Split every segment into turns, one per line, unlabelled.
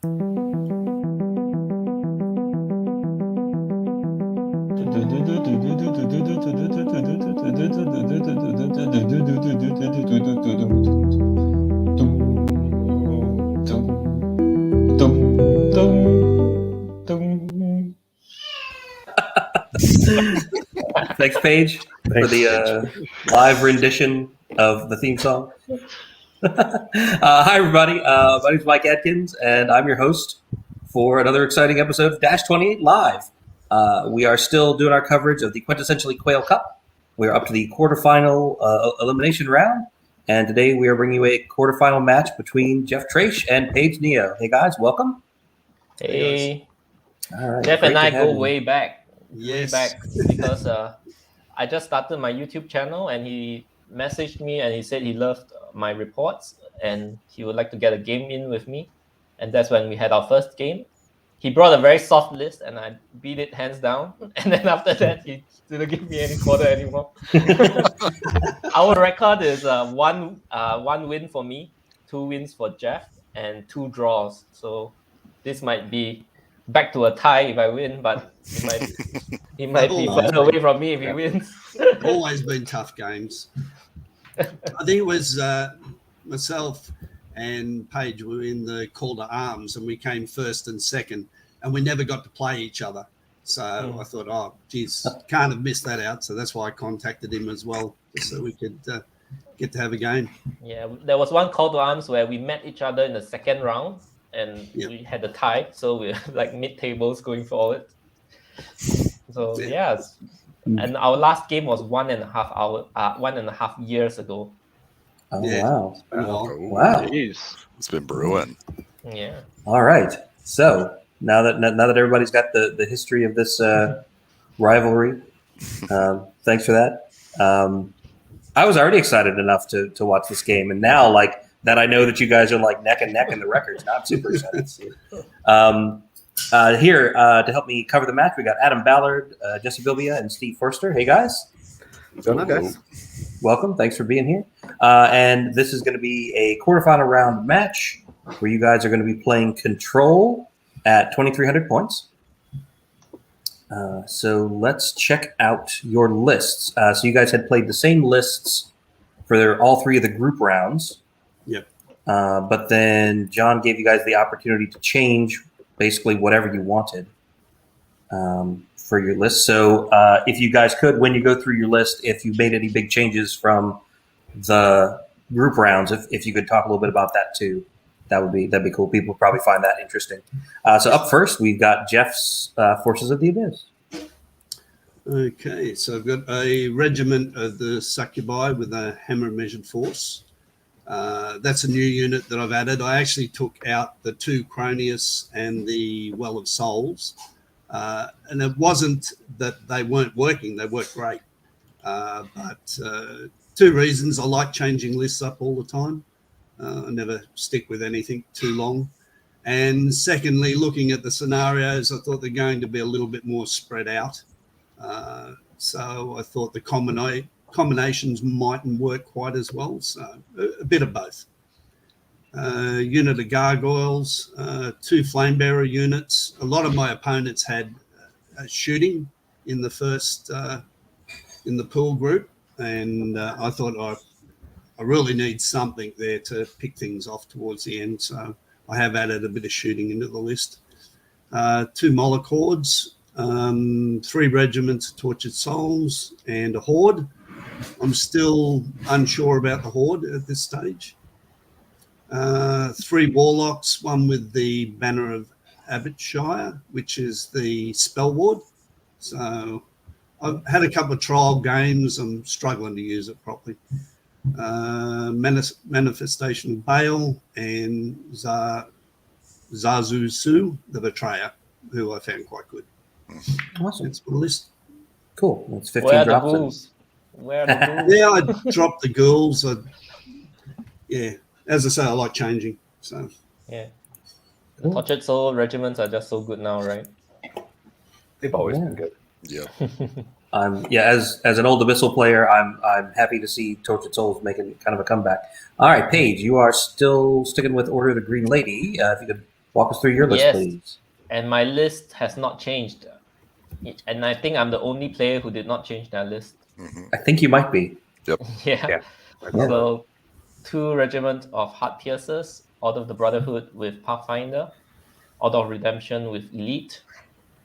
Thanks, Paige, for the live rendition of the theme song. Hi, everybody. My name is Mike Adkins, and I'm your host for another exciting episode of Dash 28 Live. We are still doing our coverage of the Quintessentially Quayle Cup. We are up to the quarterfinal elimination round, and today we are bringing you a quarterfinal match between Jeff Traish and Paige Neo. Hey, guys, welcome.
Hey.
All right.
Jeff and I go way back.
Yes.
Way back because I just started my YouTube channel and he messaged me and he said he loved my reports and he would like to get a game in with me. And that's when we had our first game. He brought a very soft list and I beat it hands down. And then after that, he didn't give me any quarter anymore. Our record is one win for me, 2 wins for Jeff, and 2 draws. So this might be back to a tie if I win, but he might be further away from me if he wins.
Always been tough games. I think it was myself and Paige were in the call to arms and we came first and second and we never got to play each other. So I thought, oh, geez, can't have missed that out. So that's why I contacted him as well, so we could get to have a game.
Yeah, there was one call to arms where we met each other in the second round and we had a tie. So we were like mid-tables going forward. So and our last game was 1.5 years ago.
Oh,
Yeah.
wow.
Wow. Jeez. It's been brewing.
Yeah.
All right. So now that everybody's got the history of this rivalry, thanks for that. I was already excited enough to watch this game, and now like that I know that you guys are like neck and neck in the records. Now I'm super excited to see it. Here to help me cover the match, we got Adam Ballard, Jesse Bilbia, and Steve Forster. Hey guys.
Hello, guys.
Welcome. Thanks for being here. And this is going to be a quarterfinal round match where you guys are going to be playing Control at 2,300 points. So let's check out your lists. So you guys had played the same lists for all 3 of the group rounds.
Yep.
But then John gave you guys the opportunity to change basically whatever you wanted for your list. So if you guys could, when you go through your list, if you made any big changes from the group rounds, if you could talk a little bit about that too, that'd be cool. People probably find that interesting. So up first, we've got Jeff's Forces of the Abyss.
Okay, so I've got a regiment of the Succubi with a hammer measured force. That's a new unit that I've added. I actually took out the 2 Cronius and the Well of Souls. And it wasn't that they weren't working. They worked great. But 2 reasons. I like changing lists up all the time. I never stick with anything too long. And secondly, looking at the scenarios, I thought they're going to be a little bit more spread out. So I thought the combinations mightn't work quite as well. So a bit of both. Unit of gargoyles, 2 flamebearer units. A lot of my opponents had shooting in the first in the pool group, and I thought I really need something there to pick things off towards the end. So I have added a bit of shooting into the list. 2 Molochords, 3 regiments of tortured souls, and a horde. I'm still unsure about the horde at this stage. 3 warlocks, one with the banner of Abbottshire, which is the spell ward. So I've had a couple of trial games. I'm struggling to use it properly. Manifestation of Baal and Zazusu, the Betrayer, who I found quite good.
Awesome.
That's my list.
Cool. That's 15
Where are the
drops.
ghouls? Where are the ghouls?
Yeah, I dropped the ghouls. As I say, I like changing. So
Yeah. The Tortured Soul regiments are just so good now, right?
They've always been good. Yeah.
As an old Abyssal player, I'm happy to see Tortured Souls making kind of a comeback. All right, Paige, you are still sticking with Order of the Green Lady. If you could walk us through your list,
Yes.
please.
And my list has not changed. And I think I'm the only player who did not change their list.
I think you might be.
Yep.
Yeah. So 2 regiments of Heart Piercers, Order of the Brotherhood with Pathfinder, Order of Redemption with Elite,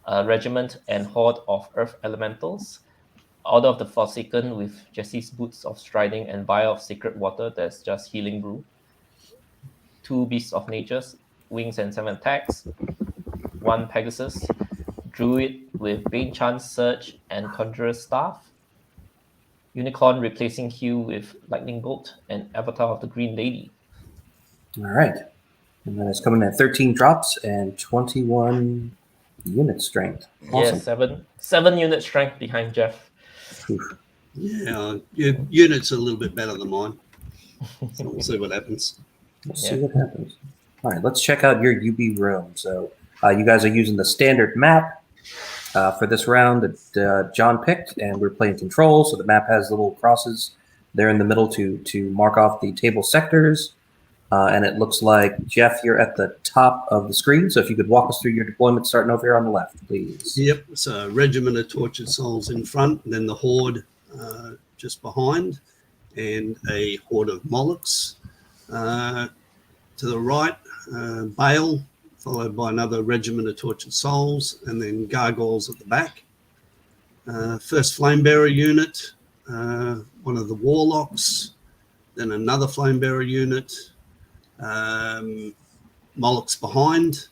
Regiment and Horde of Earth Elementals, Order of the Forsaken with Jesse's Boots of Striding and Vial of Sacred Water, that's just Healing Brew, 2 Beasts of Natures, Wings and 7 Attacks, 1 Pegasus, Druid with Bane Chance Surge and Conjurer's Staff, Unicorn replacing Hugh with Lightning Bolt, and Avatar of the Green Lady.
All right. And then it's coming at 13 drops and 21 unit strength. Awesome.
Yes, 7 unit strength behind Jeff.
Oof.
Yeah, your unit's a little bit better than mine. So we'll see what happens.
We'll see what happens. All right, let's check out your UB room. So you guys are using the standard map for this round that John picked, and we're playing control. So the map has little crosses there in the middle to mark off the table sectors. And it looks like, Jeff, you're at the top of the screen. So if you could walk us through your deployment starting over here on the left, please.
Yep. So Regiment of Tortured Souls in front, and then the Horde just behind, and a Horde of Molochs. To the right, Bale, followed by another Regiment of Tortured Souls, and then Gargoyles at the back. First Flamebearer unit, one of the Warlocks, then another Flamebearer unit, Molochs behind.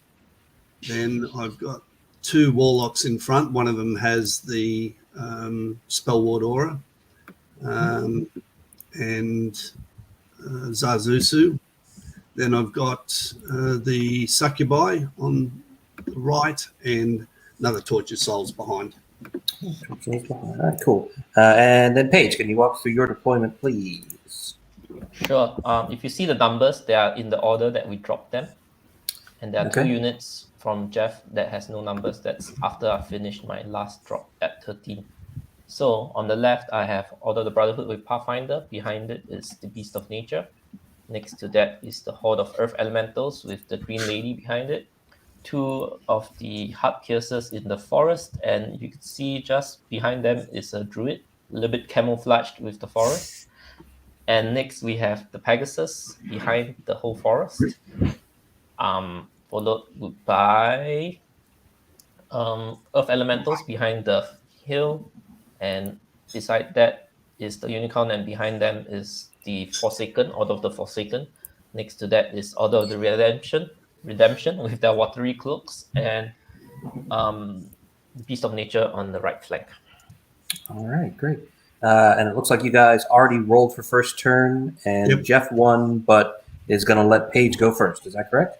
Then I've got 2 Warlocks in front. One of them has the Spellward Aura, and Zazusu. Then I've got the Succubi on the right and another Tortured Souls behind.
All right, cool. And then Paige, can you walk through your deployment, please?
Sure. If you see the numbers, they are in the order that we dropped them. And there are 2 units from Jeff that has no numbers. That's after I finished my last drop at 13. So on the left, I have Order of the Brotherhood with Pathfinder. Behind it is the Beast of Nature. Next to that is the Horde of Earth Elementals with the Green Lady behind it. 2 of the Heart Piercers in the forest, and you can see just behind them is a Druid, a little bit camouflaged with the forest. And next we have the Pegasus behind the whole forest, followed by Earth Elementals behind the hill, and beside that is the Unicorn, and behind them is the Forsaken, Order of the Forsaken. Next to that is Order of the Redemption with their watery cloaks, and Beast of Nature on the right flank.
All right, great. And it looks like you guys already rolled for first turn, and Jeff won, but is going to let Paige go first. Is that correct?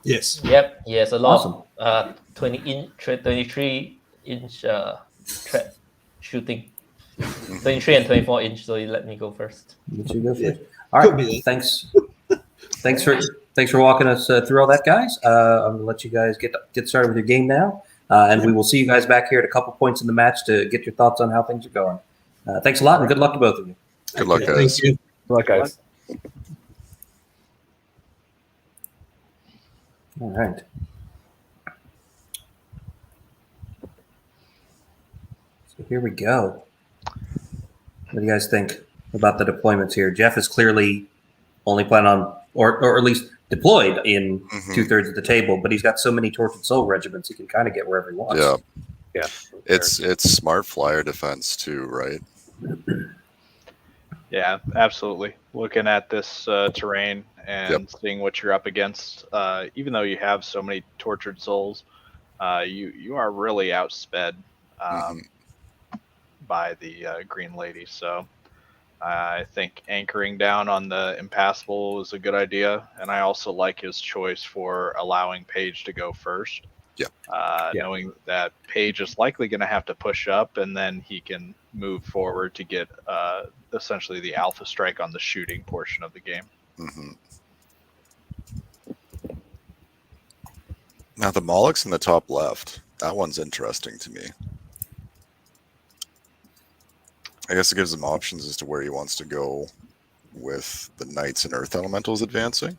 Yes.
Yep. He has a lot.
Awesome.
23-inch shooting. 23 and 24 inch. So he let me go first.
Let you go first. All right. Thanks for walking us through all that, guys. I'm going to let you guys get started with your game now, and we will see you guys back here at a couple points in the match to get your thoughts on how things are going. Thanks a lot, and good luck to both of you.
Good luck, guys.
Thank you.
Good luck, guys.
All right. So here we go. What do you guys think about the deployments here? Jeff is clearly only planning on, or at least deployed in 2/3 of the table, but he's got so many Tortured Soul regiments he can kind of get wherever he wants.
Yeah. It's smart flyer defense too, right?
Yeah, absolutely. Looking at this terrain and seeing what you're up against, even though you have so many Tortured Souls, you are really outsped by the Green Lady. So I think anchoring down on the Impassable is a good idea, and I also like his choice for allowing Paige to go first. Knowing that Paige is likely going to have to push up, and then he can move forward to get essentially the alpha strike on the shooting portion of the game.
Now the Molochs in the top left, that one's interesting to me. I guess it gives him options as to where he wants to go with the Knights and Earth Elementals advancing.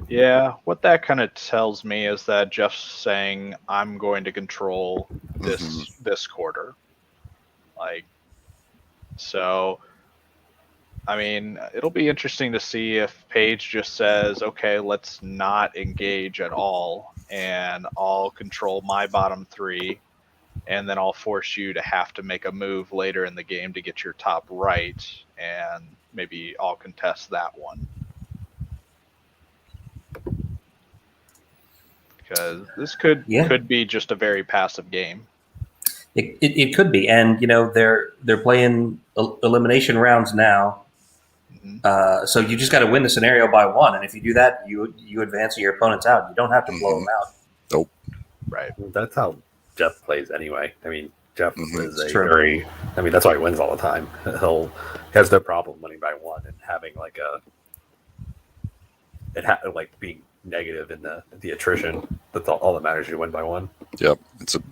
Yeah, what that kind of tells me is that Jeff's saying I'm going to control this quarter. Like, so I mean, it'll be interesting to see if Paige just says, okay, let's not engage at all, and I'll control my bottom three, and then I'll force you to have to make a move later in the game to get your top right, and maybe I'll contest that one. Because this could be just a very passive game.
It could be, and they're playing elimination rounds now. So you just got to win the scenario by one, and if you do that, you advance your opponents out. You don't have to blow them out.
Nope.
Right.
That's how Jeff plays anyway. I mean, Jeff is a
true.
very. I mean, that's why he wins all the time. He has no problem winning by one and having like being negative in the attrition. That's all that matters. You win by one.
Yep,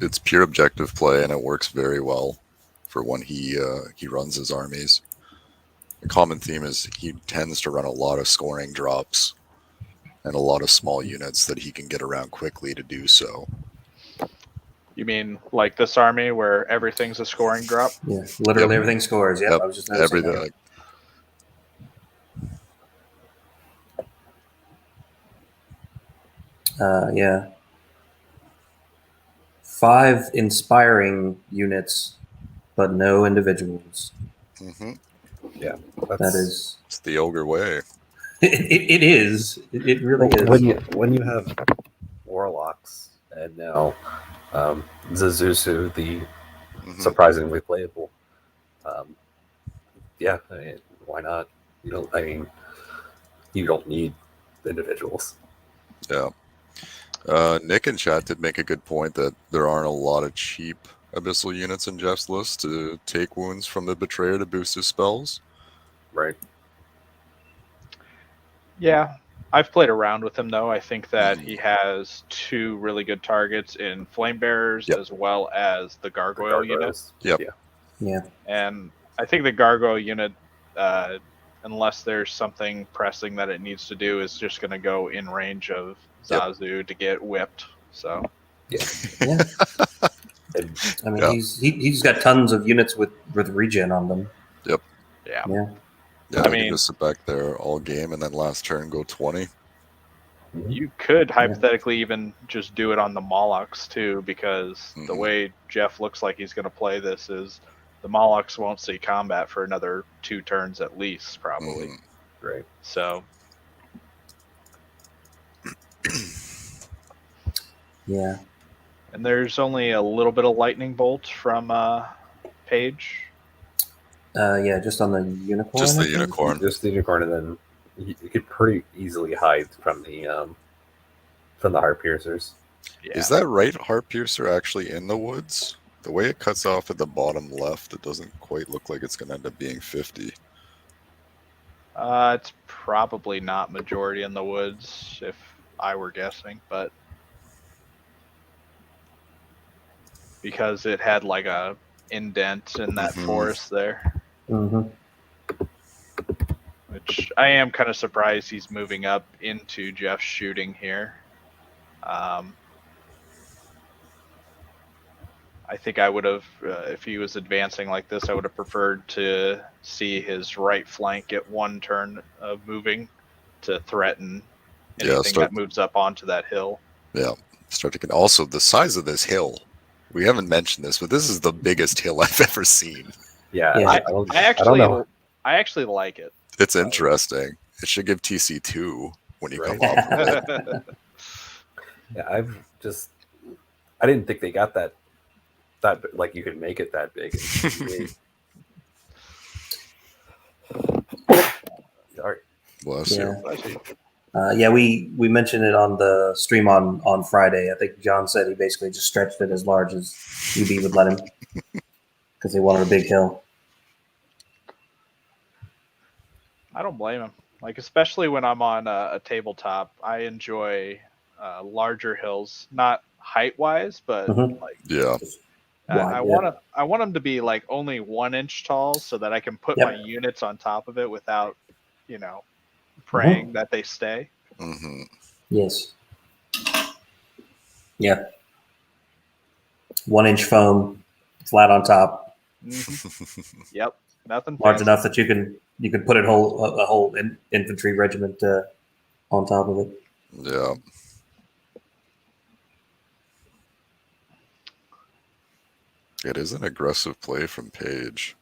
it's pure objective play, and it works very well for when he runs his armies. The common theme is he tends to run a lot of scoring drops and a lot of small units that he can get around quickly to do so.
You mean like this army where everything's a scoring drop?
Yeah, literally everything scores. Yep, I was just noticing
everything.
Yeah. 5 inspiring units, but no individuals.
Yeah,
it's
the ogre way.
It is. It really is.
When you have warlocks and now Zazusu, the surprisingly playable. Yeah, I mean, why not? You don't need individuals.
Yeah. Nick in chat did make a good point that there aren't a lot of cheap abyssal units in Jeff's list to take wounds from the betrayer to boost his spells.
Right.
Yeah, I've played around with him though. I think that he has 2 really good targets in flame bearers as well as the gargoyle unit.
Yep.
Yeah.
And I think the gargoyle unit, unless there's something pressing that it needs to do, is just going to go in range of Zazu to get whipped. So
yeah. I mean, he's got tons of units with regen on them.
Yep.
Yeah.
Yeah, I mean, just sit back there all game and then last turn go 20.
You could hypothetically even just do it on the Molochs too, because the way Jeff looks like he's going to play this is the Molochs won't see combat for another 2 turns at least, probably.
Right.
So.
Yeah.
And there's only a little bit of lightning bolt from Paige.
Yeah, just on the unicorn.
Just the unicorn.
Just the unicorn, and then you could pretty easily hide from the heart piercers.
Yeah.
Is that right? Heart piercer actually in the woods? The way it cuts off at the bottom left, it doesn't quite look like it's going to end up being 50.
It's probably not majority in the woods, if I were guessing, but because it had like a indent in that forest there. Which I am kind of surprised he's moving up into Jeff's shooting here. I think I would have, if he was advancing like this, I would have preferred to see his right flank get 1 turn of moving to threaten anything that moves up onto that hill.
Yeah, also the size of this hill. We haven't mentioned this, but this is the biggest hill I've ever seen.
Yeah,
I actually like it.
It's interesting. It should give TC 2 when you come off of it.
Yeah, I didn't think they got that like you could make it that big. Sorry.
Bless you.
Yeah, we mentioned it on the stream on Friday. I think John said he basically just stretched it as large as UB would let him because they wanted a big hill.
I don't blame him. Like, especially when I'm on a tabletop, I enjoy larger hills, not height-wise, but like I want them to be like only 1 inch tall so that I can put my units on top of it without, praying that they stay.
Yes. Yeah. 1 inch foam, flat on top,
Yep, nothing
large
fancy.
enough that you can put a whole infantry regiment on top of it.
Yeah. It is an aggressive play from Page.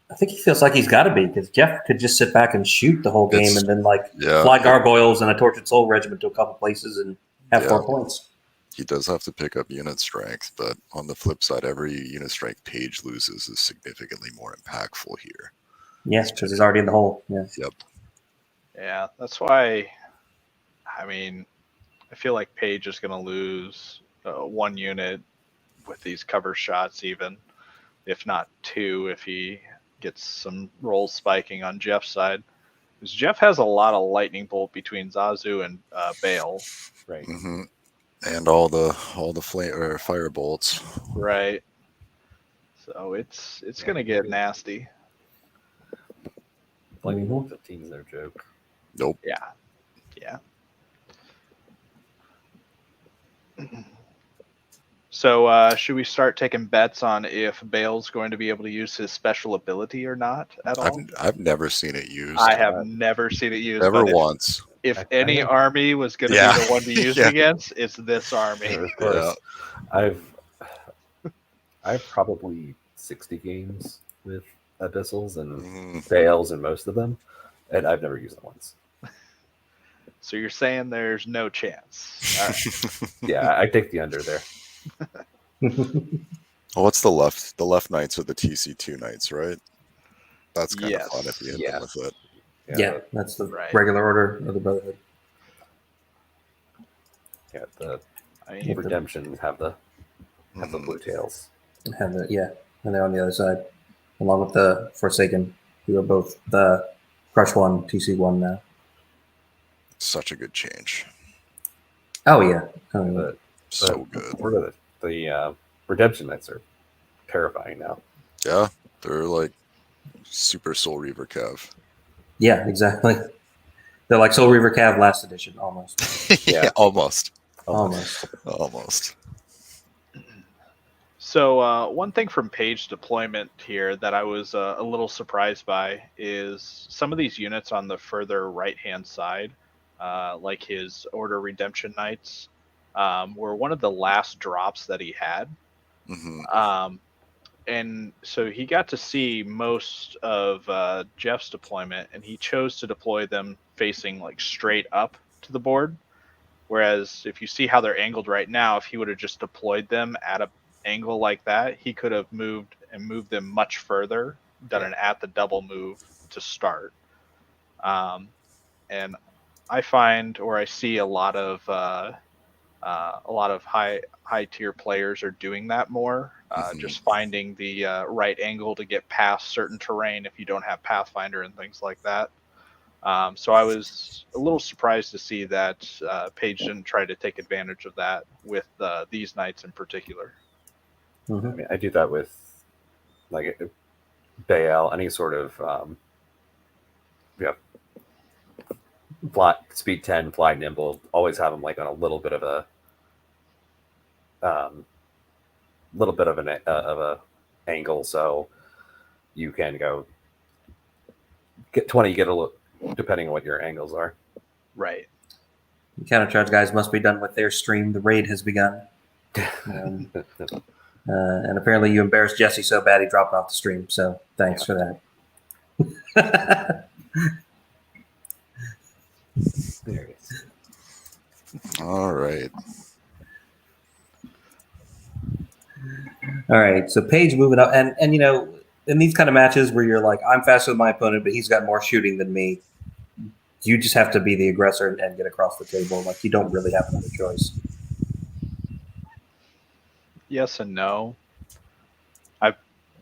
I think he feels like he's got to be, because Jeff could just sit back and shoot the whole game and then fly gargoyles and a tortured soul regiment to a couple places and have 4 points.
He does have to pick up unit strength, but on the flip side, every unit strength Page loses is significantly more impactful here.
Yes, because he's already in the hole. Yeah.
Yep.
Yeah, that's why. I mean, I feel like Page is going to lose 1 unit with these cover shots, even if not 2, if he gets some rolls spiking on Jeff's side. Because Jeff has a lot of lightning bolt between Zazu and Bale.
Right.
Mm-hmm. And all the fire bolts.
Right. So it's going to get nasty.
Lightning bolt 15 is no joke.
Nope.
Yeah. So should we start taking bets on if Bale's going to be able to use his special ability or not at all?
I've never seen it used.
I have never seen it used.
Never once.
If any army was going to be the one to use it against, it's this army.
Of course. I've probably 60 games with Abyssals and Bales in most of them, and I've never used it once.
So you're saying there's no chance? All right.
Yeah, I take the under there.
Well, what's the left? The left knights are the TC2 knights, right? That's kind of fun if you hit them with it.
Yeah, that's the regular order of the Brotherhood.
Yeah, the Redemption have the blue tails.
And they're on the other side, along with the Forsaken, who are both the Crush 1, TC1 now.
Such a good change.
Oh yeah,
so good.
The Redemption Knights are terrifying now.
Yeah, they're like super Soul Reaver Cav.
Yeah, exactly. They're like Soul Reaver Cav last edition, almost.
Yeah, almost.
Almost.
So one thing from Page deployment here that I was a little surprised by is some of these units on the further right-hand side, like his Order Redemption Knights, were one of the last drops that he had. And so he got to see most of Jeff's deployment, and he chose to deploy them facing like straight up to the board. Whereas if you see how they're angled right now, if he would have just deployed them at an angle like that, he could have moved them much further, done an at the double move to start. And I find, or I see a lot of high tier players are doing that more, just finding the right angle to get past certain terrain if you don't have Pathfinder and things like that. So I was a little surprised to see that Page didn't try to take advantage of that with these knights in particular.
I mean, I do that with like Baal, any sort of fly, speed 10, fly nimble. Always have them like on a little bit of an angle, so you can go get 20. Get a look depending on what your angles are.
Right.
The countercharge guys must be done with their stream. The raid has begun. And apparently you embarrassed Jesse so bad he dropped off the stream. So thanks for that.
There it is.
All right.
All right. So Paige moving up. And you know, in these kind of matches where you're like, I'm faster than my opponent, but he's got more shooting than me, you just have to be the aggressor and get across the table. Like, you don't really have another choice.
Yes and no.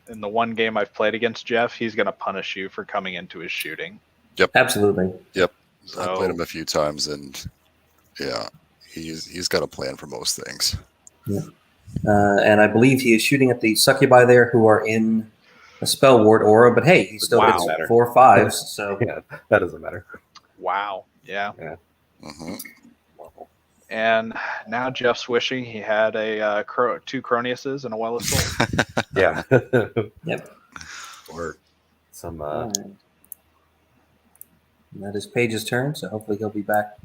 In the one game I've played against Jeff, he's going to punish you for coming into his shooting.
Yep.
Absolutely.
Yep. So, I played him a few times, and yeah, he's got a plan for most things.
Yeah. And I believe he is shooting at the succubi there who are in a spell ward aura, but hey, he still hits 4 5s. So
yeah, that doesn't matter.
Wow. Yeah.
Mm-hmm.
And now Jeff's wishing he had a two Croniuses and a Well of Souls.
Yeah.
Yep.
Or some.
All right. And that is Paige's turn, so hopefully he'll be back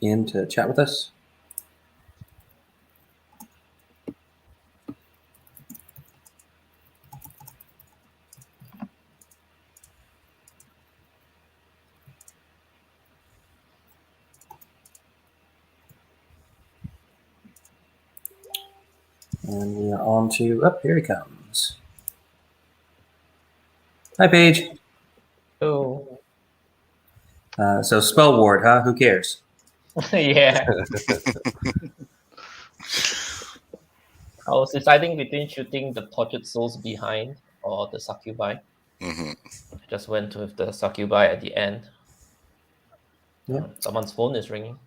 in to chat with us. And we are on to, here he comes. Hi, Paige.
Oh,
So spell ward, huh? Who cares?
yeah. I was deciding between shooting the Tortured Souls behind or the Succubi.
Mm-hmm.
I just went with the Succubi at the end.
Yeah.
Someone's phone is ringing.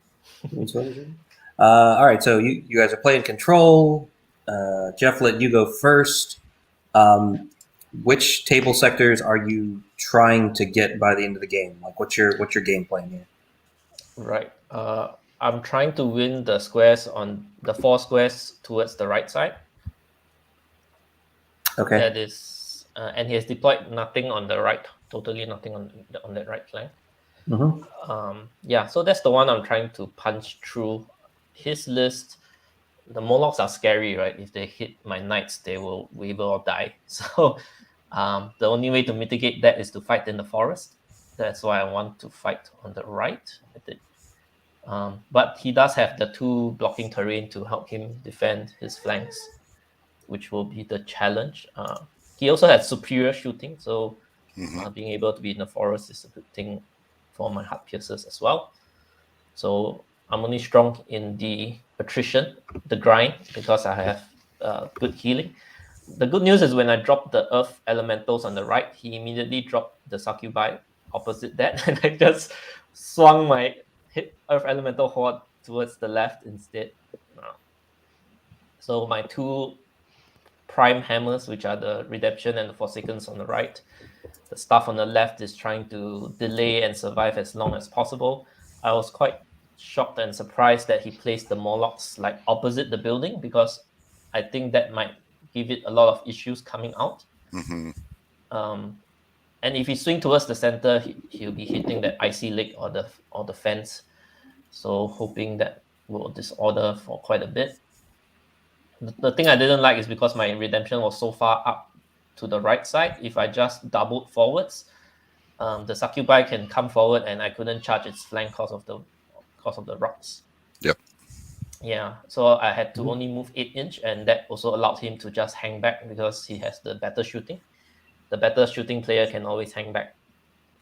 All right, so you guys are playing control. Jeff, let you go first. Which table sectors are you trying to get by the end of the game? Like, what's your game plan here?
Right. I'm trying to win the squares on the 4 squares towards the right side.
Okay.
That is, and he has deployed nothing on the right. Totally nothing on that right flank.
Mm-hmm.
Yeah, so that's the one I'm trying to punch through. His list, the Morlocks are scary, right? If they hit my knights, they will waver or die. So the only way to mitigate that is to fight in the forest. That's why I want to fight on the right. But he does have the 2 blocking terrain to help him defend his flanks, which will be the challenge. He also has superior shooting, so being able to be in the forest is a good thing for my heart piercers as well. So I'm only strong in the attrition, the grind, because I have good healing. The good news is when I dropped the earth elementals on the right, he immediately dropped the succubi opposite that, and I just swung my earth elemental horde towards the left instead. So my 2 prime hammers, which are the redemption and the forsakens on the right, the stuff on the left is trying to delay and survive as long as possible. I was quite shocked and surprised that he placed the Morlocks like opposite the building, because I think that might give it a lot of issues coming out.
Mm-hmm.
And if he swing towards the center, he'll be hitting that icy lake or the fence. So hoping that will disorder for quite a bit. The thing I didn't like is because my redemption was so far up to the right side. If I just doubled forwards, the succubi can come forward, and I couldn't charge its flank because of the rocks.
Yep.
Yeah, so I had to only move 8-inch, and that also allowed him to just hang back because he has the better shooting. The better shooting player can always hang back,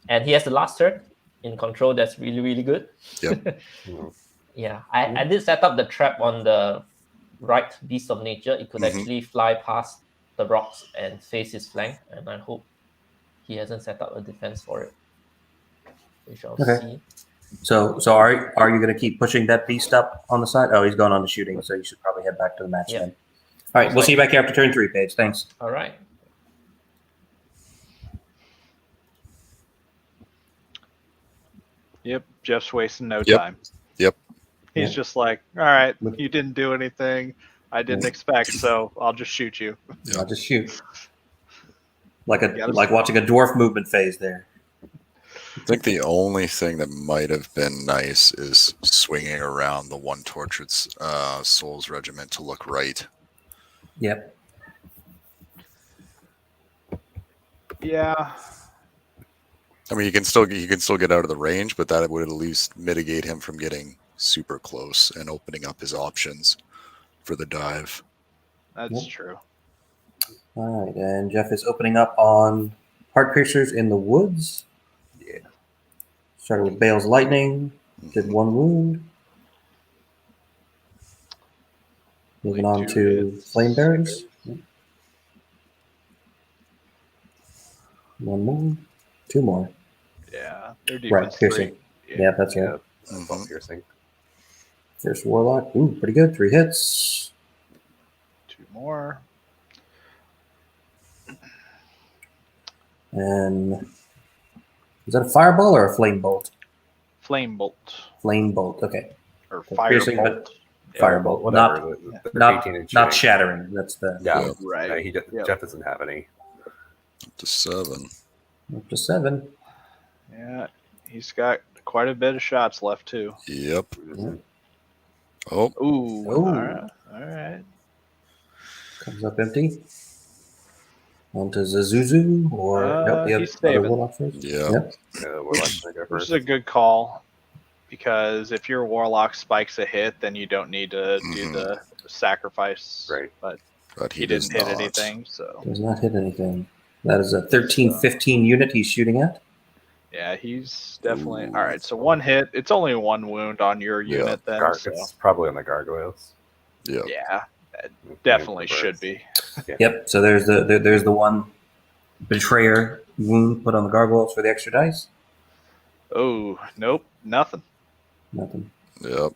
and he has the last turn in control. That's really, really good.
Yep.
Yeah, I did set up the trap on the right beast of nature. It could
Mhm.
actually fly past the rocks and face his flank, and I hope he hasn't set up a defense for it. We shall see.
So are you going to keep pushing that beast up on the side? Oh, he's going on to shooting, so you should probably head back to the match then. All right, we'll see you back here after turn 3, Paige. Thanks.
All right.
Yep, Jeff's wasting no time.
Yep.
He's just like, all right, you didn't do anything I didn't expect, so I'll just shoot you.
I'll just shoot. Like watching a dwarf movement phase there.
I think the only thing that might have been nice is swinging around the 1 Tortured Souls regiment to look right.
Yep.
Yeah.
I mean, he can still get out of the range, but that would at least mitigate him from getting super close and opening up his options for the dive.
That's true.
All right, and Jeff is opening up on Heart Piercers in the Woods.
Yeah.
Started with Bale's Lightning. Did 1 wound. Moving on to Flame Barons. 1 more. 2 more.
Yeah, their defense
Right, piercing.
3.
Yeah, that's right.
Piercing.
First Warlock. Ooh, pretty good. 3 hits.
2 more.
And is that a fireball or a flame bolt?
Flame bolt
Flame bolt. Okay.
or
So
fire
piercing,
bolt.
but firebolt.
whatever. They're
Not
18 inch
not
shooting.
shattering. That's the
Yeah,
Right.
Jeff doesn't have any.
Up to 7.
up to 7.
Yeah, he's got quite a bit of shots left too.
Yep.
Yeah.
Oh,
Ooh,
Ooh.
all right.
Comes up empty. Onto Zazuzu or nope, the
He's
other
saving.
Warlock first.
yeah.
Yep.
Warlock's gonna go
Which
first.
is a good call because if your warlock spikes a hit, then you don't need to do the sacrifice.
Right.
But
But
he
does
didn't hit
not.
anything, so
Does not hit anything. That is a 13-15 unit he's shooting at.
yeah, he's definitely
Ooh.
all right. So 1 hit. It's only 1 wound on your
Yeah.
unit then. So
It's probably on the gargoyles.
Yep.
yeah, it definitely
Birds.
should be.
Yep. So there's the one betrayer wound put on the gargoyles for the extra dice.
Oh nope, nothing.
Nothing.
Yep.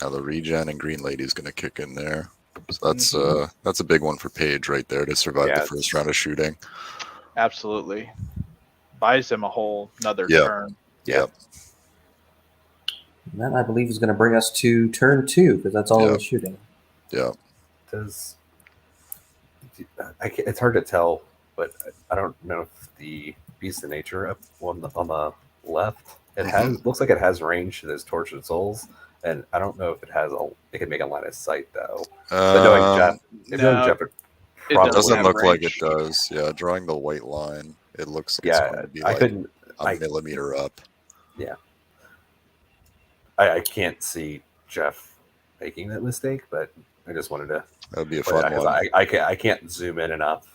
Now the regen and Green Lady's going to kick in there. So that's a big one for Paige right there to survive the first round of shooting.
Absolutely, buys him a whole another
Yeah.
turn.
Yep.
And that I believe is going to bring us to turn 2 because that's all it was shooting.
Yeah.
It's hard to tell, but I don't know if the Beast of Nature up on the left looks like it has range to those Tortured Souls, and I don't know if it can make a line of sight though. But knowing Jeff,
it
probably
doesn't
have
look like
range.
it does. Yeah, drawing the white line, it looks like it's going to be
I
like
couldn't.
a millimeter up.
Yeah, I can't see Jeff making that mistake, but I just wanted to.
That would be a fun one.
I can't zoom in enough.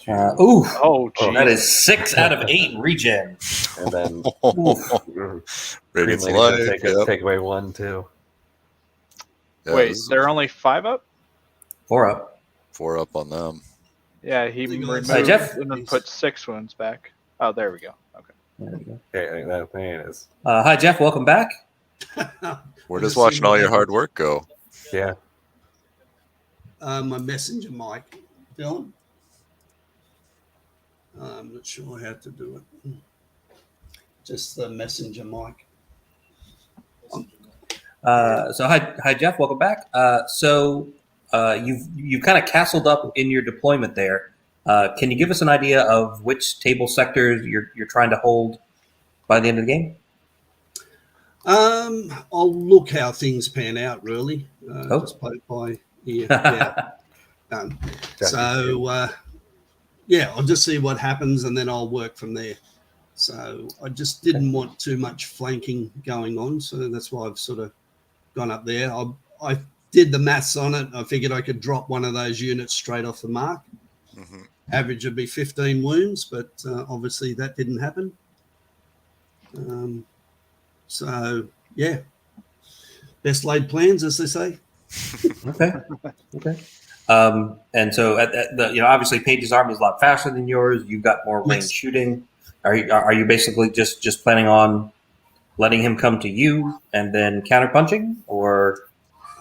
Oh, geez.
That is 6 out of 8 regen.
And then
Radiant's
Green
life.
Lady's gonna take away 1 too.
Yeah,
Wait, they're only 5 up?
4 up.
4 up on them.
Yeah, he removed
Jeff?
and then put 6 wounds back. Oh, there we go. Okay.
There we go.
Okay, that thing is.
Hi, Jeff. Welcome back.
We're just watching all your hard work go.
Yeah.
My messenger mic, Dylan. I'm not sure how to do it. Just the messenger mic.
So hi, Jeff. Welcome back. You've kind of castled up in your deployment there. Can you give us an idea of which table sectors you're trying to hold by the end of the game?
I'll look how things pan out. Really, just play it by ear. Yeah. I'll just see what happens, and then I'll work from there. So I just didn't want too much flanking going on, so that's why I've sort of gone up there. I did the maths on it. I figured I could drop one of those units straight off the mark.
Mm-hmm.
Average would be 15 wounds, but obviously that didn't happen. Best laid plans, as they say.
Okay. And so obviously Paige's army is a lot faster than yours. You've got more range shooting. Are you basically just planning on letting him come to you and then counterpunching, or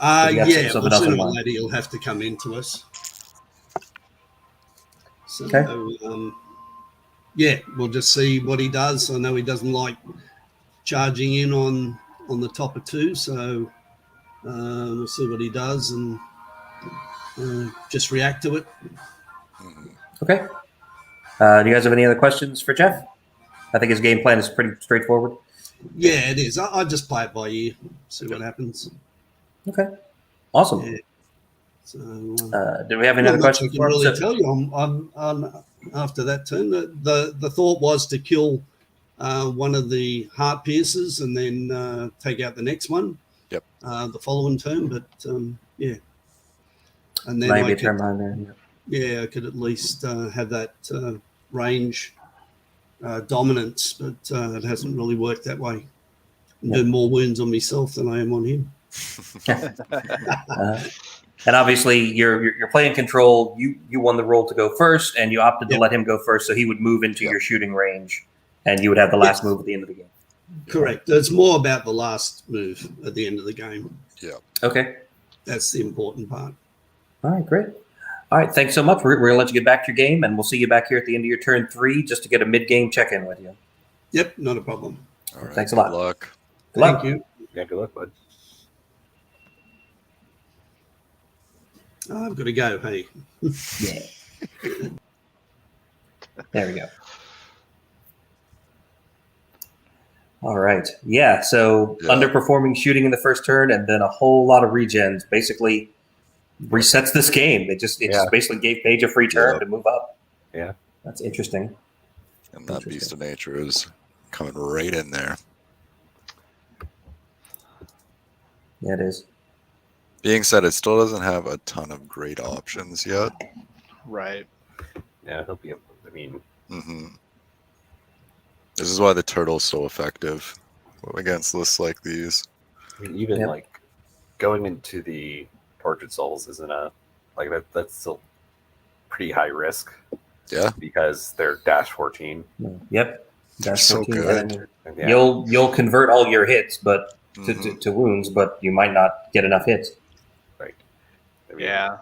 something else in
sooner or
mind?
later he'll have to come into us. So, we'll just see what he does. I know he doesn't like charging in on the top of 2, so we'll see what he does and just react to it.
Okay. Do you guys have any other questions for Jeff? I think his game plan is pretty straightforward.
Yeah, it is. I'll just play it by ear, see what happens.
Okay. Awesome.
Yeah. So,
do we have any other questions?
I can really tell you on after that turn. The thought was to kill one of the heart piercers and then take out the next one.
Yep.
The following turn, but yeah. And then
maybe a turn behind there.
Yeah, I could at least have that range dominance, but it hasn't really worked that way. I'm doing more wounds on myself than I am on him.
And obviously, you're playing control. You won the roll to go first, and you opted to let him go first, so he would move into your shooting range, and you would have the last move at the end of the game.
Correct. It's more about the last move at the end of the game.
Yeah.
Okay.
That's the important part.
All right, great. All right, thanks so much. We're going to let you get back to your game, and we'll see you back here at the end of your turn 3 just to get a mid-game check-in with you.
Yep, not a problem.
All right.
Thanks a
good
lot.
luck.
Good luck.
Thank you.
Yeah, good luck, bud.
I've got to go. Hey.
Yeah. There we go. All right. Yeah. So
Yeah.
underperforming shooting in the first turn, and then a whole lot of regens. Basically, resets this game. It just basically gave Paige a free turn to move up.
Yeah.
That's interesting.
And that beast of nature is coming right in there.
Yeah, it is.
Being said, it still doesn't have a ton of great options yet.
Right.
Yeah, he'll be able. I mean,
This is why the turtle's so effective against lists like these.
I mean, even like going into the Tortured Souls isn't a like that. That's still pretty high risk.
Yeah,
because they're dash 14.
Yep.
They're
Dash
so
14.
good.
And you'll convert all your hits, but to wounds, but you might not get enough hits.
Right. I mean,
Yeah.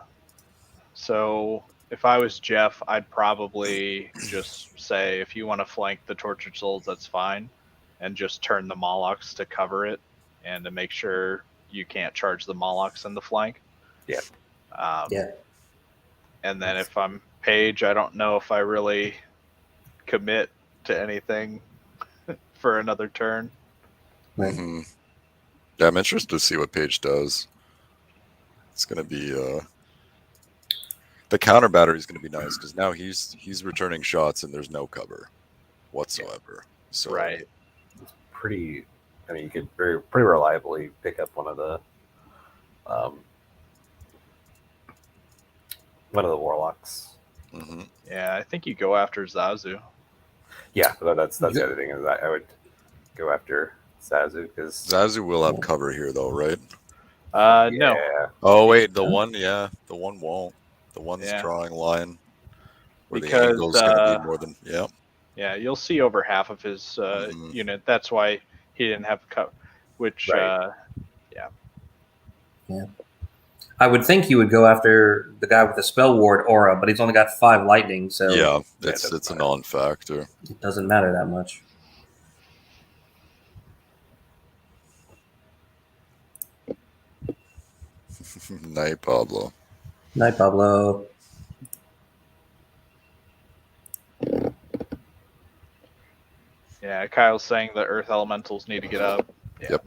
So if I was Jeff, I'd probably just say, if you want to flank the Tortured Souls, that's fine, and just turn the Molochs to cover it and to make sure you can't charge the Molochs in the flank.
Yeah.
And then if I'm Paige, I don't know if I really commit to anything for another turn.
Right.
Yeah, I'm interested to see what Paige does. It's going to be the counter battery is going to be nice because now he's returning shots and there's no cover whatsoever. So
Right.
It's pretty. I mean, you could pretty reliably pick up one of the warlocks.
Yeah, I think you go after Zazu.
Yeah, that's the other thing is I would go after Zazu because
Zazu will have cover here though, right?
No.
Oh wait, the one won't. The one's
Yeah.
drawing line where
Because,
the angle's going to be more than
Yeah, you'll see over half of his unit. That's why he didn't have cover. Which,
Yeah. I would think he would go after the guy with the spell ward aura, but he's only got 5 lightning, so
it's a non-factor.
It doesn't matter that much.
Night, Pablo.
Night, Pablo.
Yeah, Kyle's saying the Earth Elementals need to get up.
Yep.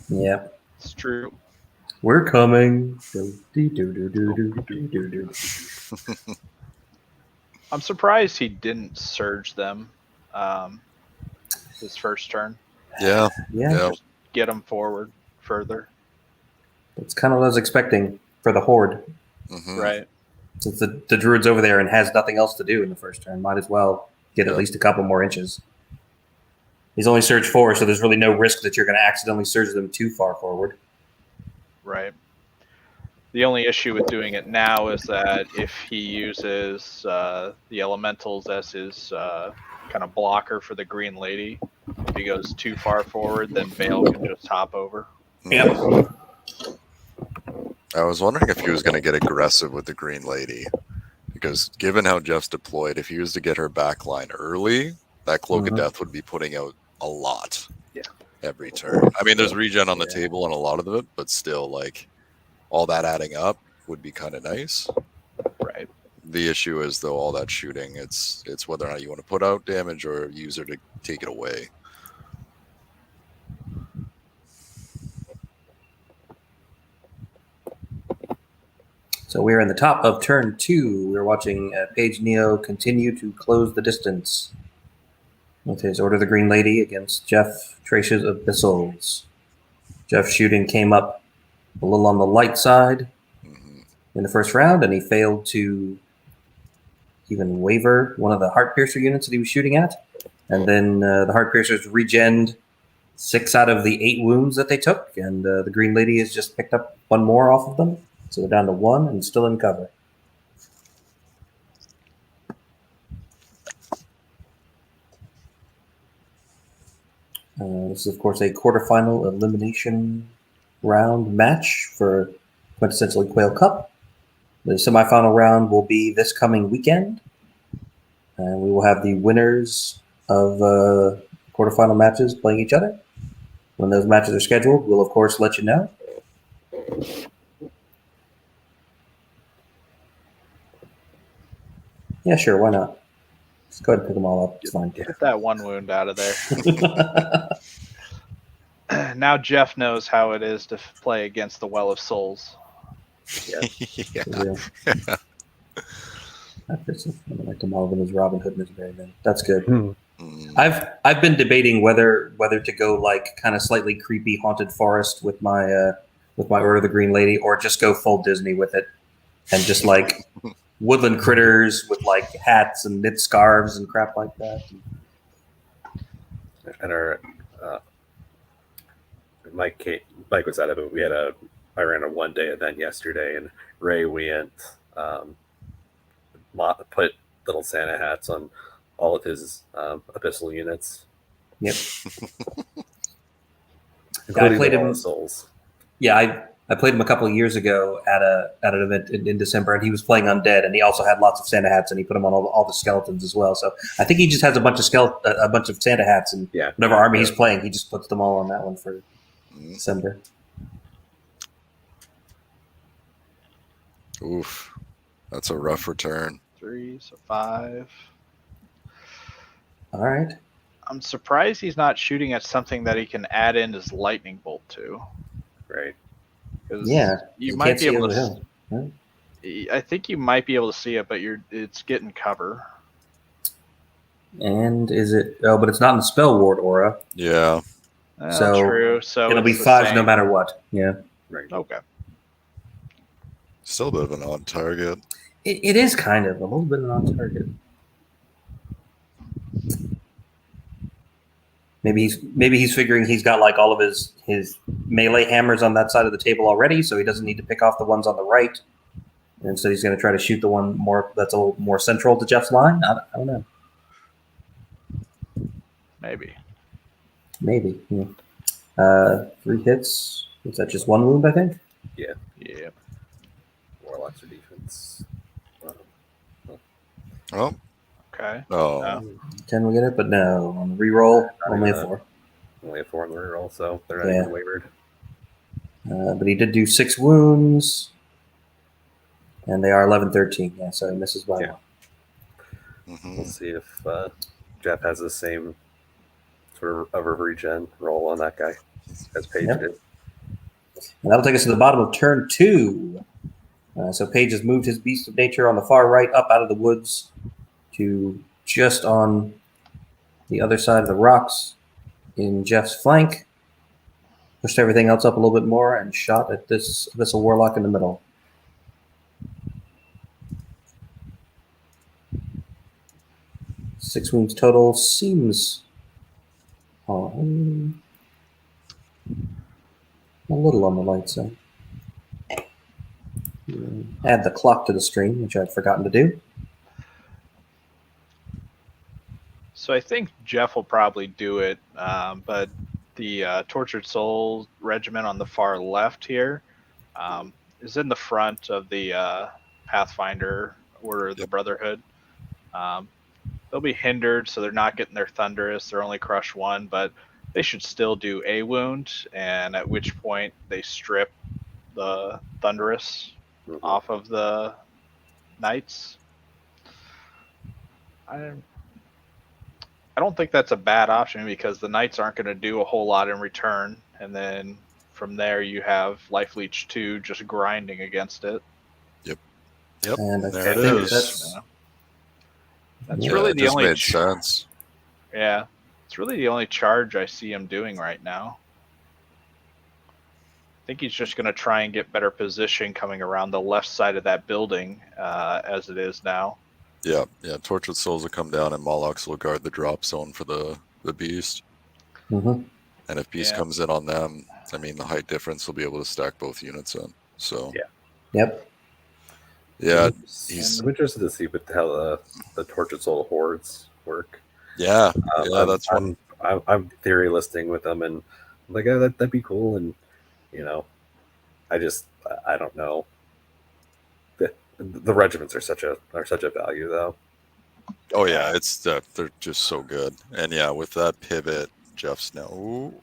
Yeah.
It's true.
We're coming.
I'm surprised he didn't surge them his first turn.
Yeah.
Just get them forward further.
That's kind of what I was expecting for the Horde.
Right.
Since the Druid's over there and has nothing else to do in the first turn, might as well get at least a couple more inches. He's only surged 4, so there's really no risk that you're going to accidentally surge them too far forward.
Right. The only issue with doing it now is that if he uses the Elementals as his kind of blocker for the Green Lady, if he goes too far forward, then Vale can just hop over.
Yep.
I was wondering if he was going to get aggressive with the Green Lady, because given how Jeff's deployed, if he was to get her backline early, that Cloak of Death would be putting out a lot every turn. I mean, there's regen on the table on a lot of it, but still, like, all that adding up would be kind of nice.
Right.
The issue is, though, all that shooting, it's whether or not you want to put out damage or use her to take it away.
So we're in the top of turn 2. We're watching Paige Neo continue to close the distance with his Order of the Green Lady against Jeff Trash's Abyssals. Jeff's shooting came up a little on the light side in the first round, and he failed to even waver one of the Heart Piercer units that he was shooting at. And then the Heart Piercers regened 6 out of the 8 wounds that they took, and the Green Lady has just picked up 1 more off of them. So they're down to 1 and still in cover. This is, of course, a quarterfinal elimination round match for Quintessentially Quayle Cup. The semifinal round will be this coming weekend. And we will have the winners of quarterfinal matches playing each other. When those matches are scheduled, we'll of course let you know. Yeah, sure, why not? Just go ahead and pick them all up. It's fine.
Get that one wound out of there. Now Jeff knows how it is to play against the Well of Souls.
Yeah.
I like to Marvin as Robin Hood and as Barryman. That's good.
Mm.
I've been debating whether to go like kind of slightly creepy haunted forest with my Order of the Green Lady, or just go full Disney with it and just like woodland critters with like hats and knit scarves and crap like that.
And our Mike was out of it. I ran a 1-day event yesterday, and Ray went put little Santa hats on all of his abyssal units.
Yep.
Including
I played
the Wall
him.
of Souls.
Yeah, I played him a couple of years ago at an event in December, and he was playing undead, and he also had lots of Santa hats, and he put them on all the skeletons as well. So I think he just has a bunch of Santa hats, and whatever army he's playing, he just puts them all on that one for December.
Oof, that's a rough return.
3, so 5.
All right.
I'm surprised he's not shooting at something that he can add in his lightning bolt to.
Right.
Yeah.
You might be able to.
Right?
I think you might be able to see it, but it's getting cover.
And is it? Oh, but it's not in the spell ward aura.
Yeah.
So
true. So
it'll be 5s no matter what. Yeah.
Right.
Okay.
Still a bit of an odd target.
It is kind of a little bit of an on target. Maybe he's figuring he's got like all of his melee hammers on that side of the table already, so he doesn't need to pick off the ones on the right. And instead, he's going to try to shoot the one that's a little more central to Jeff's line. I don't know.
Maybe.
Yeah. 3 hits. Is that just 1 wound? I think.
Yeah.
Yeah.
Warlocks or defense.
Oh.
Okay.
Oh.
10 will get it, but no. On the reroll, only a 4.
Only a 4 on the reroll, so they're not even wavered.
But he did do 6 wounds, and they are 11-13. Yeah, so he misses by 1.
Mm-hmm.
We'll see if Jeff has the same sort of regen roll on that guy as Paige did.
And that'll take us to the bottom of turn 2. So Paige has moved his Beast of Nature on the far right up out of the woods to just on the other side of the rocks in Jeff's flank. Pushed everything else up a little bit more and shot at this Abyssal Warlock in the middle. Six wounds total seems a little on the light side. Add the clock to the stream, which I'd forgotten to do.
So I think Jeff will probably do it, but the Tortured Soul regiment on the far left here is in the front of the Pathfinder Order of the Brotherhood. They'll be hindered, so they're not getting their Thunderous. They're only crush 1, but they should still do a wound, and at which point they strip the Thunderous off of the Knights. I don't think that's a bad option, because the Knights aren't going to do a whole lot in return, and then from there you have Life Leech 2 just grinding against it.
Yep.
And I
there it
think
is.
That's really the only
made sense.
Yeah, it's really the only charge I see him doing right now. I think he's just going to try and get better position coming around the left side of that building as it is now.
Yeah. Tortured Souls will come down, and Molochs will guard the drop zone for the Beast.
Mm-hmm.
And if Beast comes in on them, I mean, the height difference will be able to stack both units in. So
Yep.
Yeah,
I'm interested to see how the Tortured Soul hordes work.
Yeah,
that's one. I'm theory listing with them, and I'm like, oh, that'd be cool. And I don't know. The regiments are such a value, though.
Oh yeah, it's they're just so good. And yeah, with that pivot, Jeff's now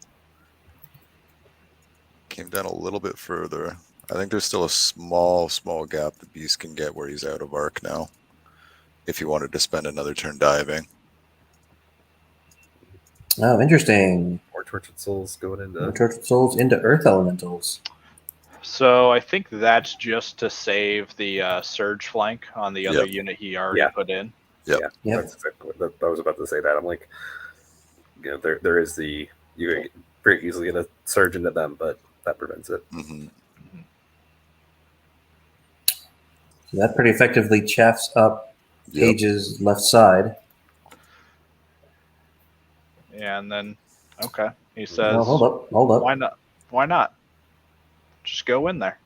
came down a little bit further. I think there's still a small gap the Beast can get where he's out of arc now. If he wanted to spend another turn diving.
Oh, interesting.
More Tortured Souls going into
Tortured Souls into Earth Elementals.
So I think that's just to save the surge flank on the other unit he already put in.
Yep.
Yep.
That's exactly what I was about to say. That I'm like, there is you can pretty easily get a surge into them, but that prevents it.
Mm-hmm.
So that pretty effectively chaffs up Page's left side.
Yeah, and then he says,
well, hold up.
Why not? Why not? Just go in there.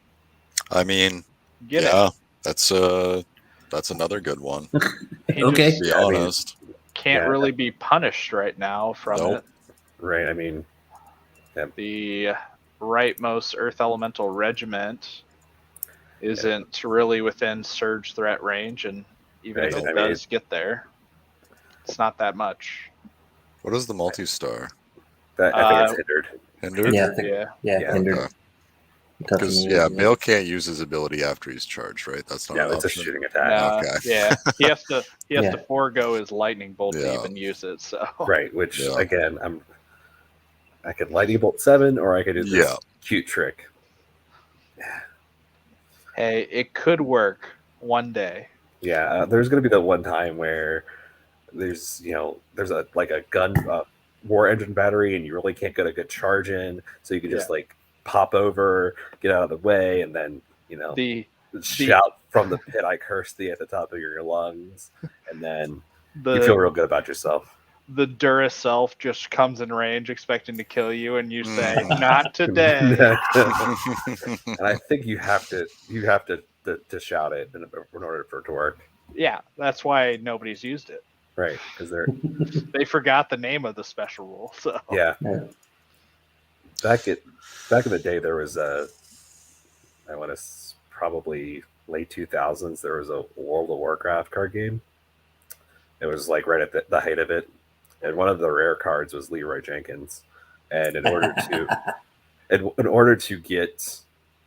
I mean,
Get it.
that's another good one.
He
Okay.
just
To be honest,
can't really be punished right now from it.
Right. I mean,
the rightmost Earth Elemental Regiment isn't really within surge threat range, and even if it does get there, it's not that much.
What is the multi-star?
I think it's hindered.
Hindered?
Yeah, hindered.
Because Bale can't use his ability after he's charged, right? That's not an
it's a
option.
shooting attack.
Yeah, he has to forego his lightning bolt to even use it. So
right, which again, I could lightning bolt 7, or I could do this cute trick.
Hey, it could work one day.
Yeah, there's going to be the one time where there's a gun war engine battery, and you really can't get a good charge in, so you can just pop over, get out of the way, and then shout from the pit, "I curse thee" at the top of your lungs, and then you feel real good about yourself.
The Duracell just comes in range expecting to kill you, and you say, "Not today."
And I think you have to shout it in order for it to work.
Yeah, that's why nobody's used it.
Right, because
they forgot the name of the special rule. So
back in the day, there was I want to probably late 2000s. There was a World of Warcraft card game. It was like right at the height of it, and one of the rare cards was Leroy Jenkins. And in order to get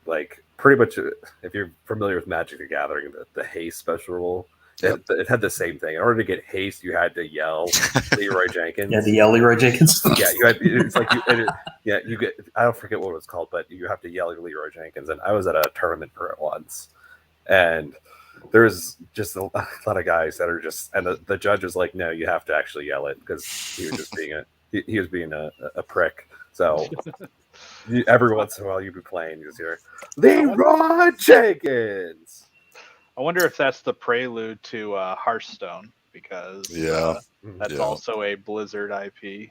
like pretty much, if you're familiar with Magic the Gathering, the haste special rule. It had the same thing. In order to get haste, you had to yell Leroy Jenkins.
You had to yell Leroy Jenkins.
Yeah, you had. It's like you get. I don't forget what it was called, but you have to yell Leroy Jenkins. And I was at a tournament for it once, and there's just a lot of guys that are just. And the judge was like, "No, you have to actually yell it," because he was just being he was being a prick. So every once in a while, you'd be playing, you just hear Leroy Jenkins.
I wonder if that's the prelude to Hearthstone, because that's also a Blizzard IP.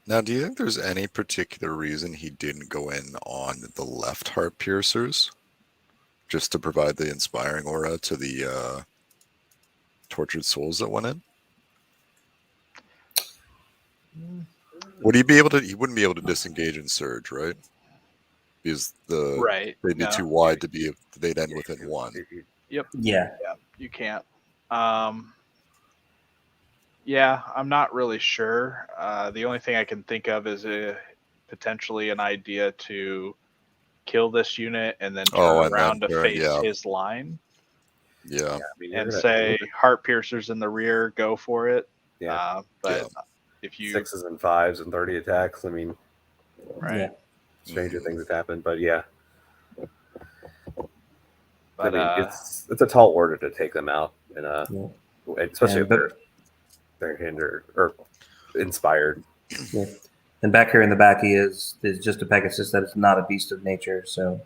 Now, do you think there's any particular reason he didn't go in on the left heart piercers? Just to provide the inspiring aura to the tortured souls that went in? Would he be able to? He wouldn't be able to disengage and surge, right? Because they'd be too wide to be. They'd end within 1.
Yep.
Yeah.
You can't. Yeah, I'm not really sure. The only thing I can think of is potentially an idea to kill this unit and then turn around to face his line.
Yeah.
And say heart piercers in the rear, go for it.
Yeah.
But if you
6s and 5s and 30 attacks, I mean, stranger things have happened, but
But,
I mean, it's a tall order to take them out, and especially if they're hindered or inspired.
Yeah. And back here in the back, he is just a Pegasus that is not a beast of nature, so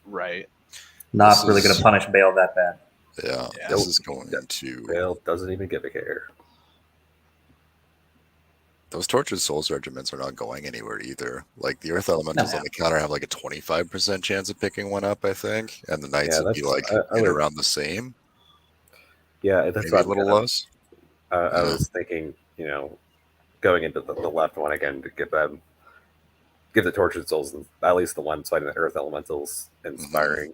right,
not really going to punish Bale that bad.
Yeah, this is going to
Bale doesn't even give a care.
Those Tortured Souls regiments are not going anywhere either. Like the Earth Elementals on the counter have like a 25% chance of picking one up, I think, and the Knights would be like around the same.
Yeah, that's
maybe a little less.
I was thinking, going into the left one again to get them give the Tortured Souls at least the one fighting the Earth Elementals inspiring,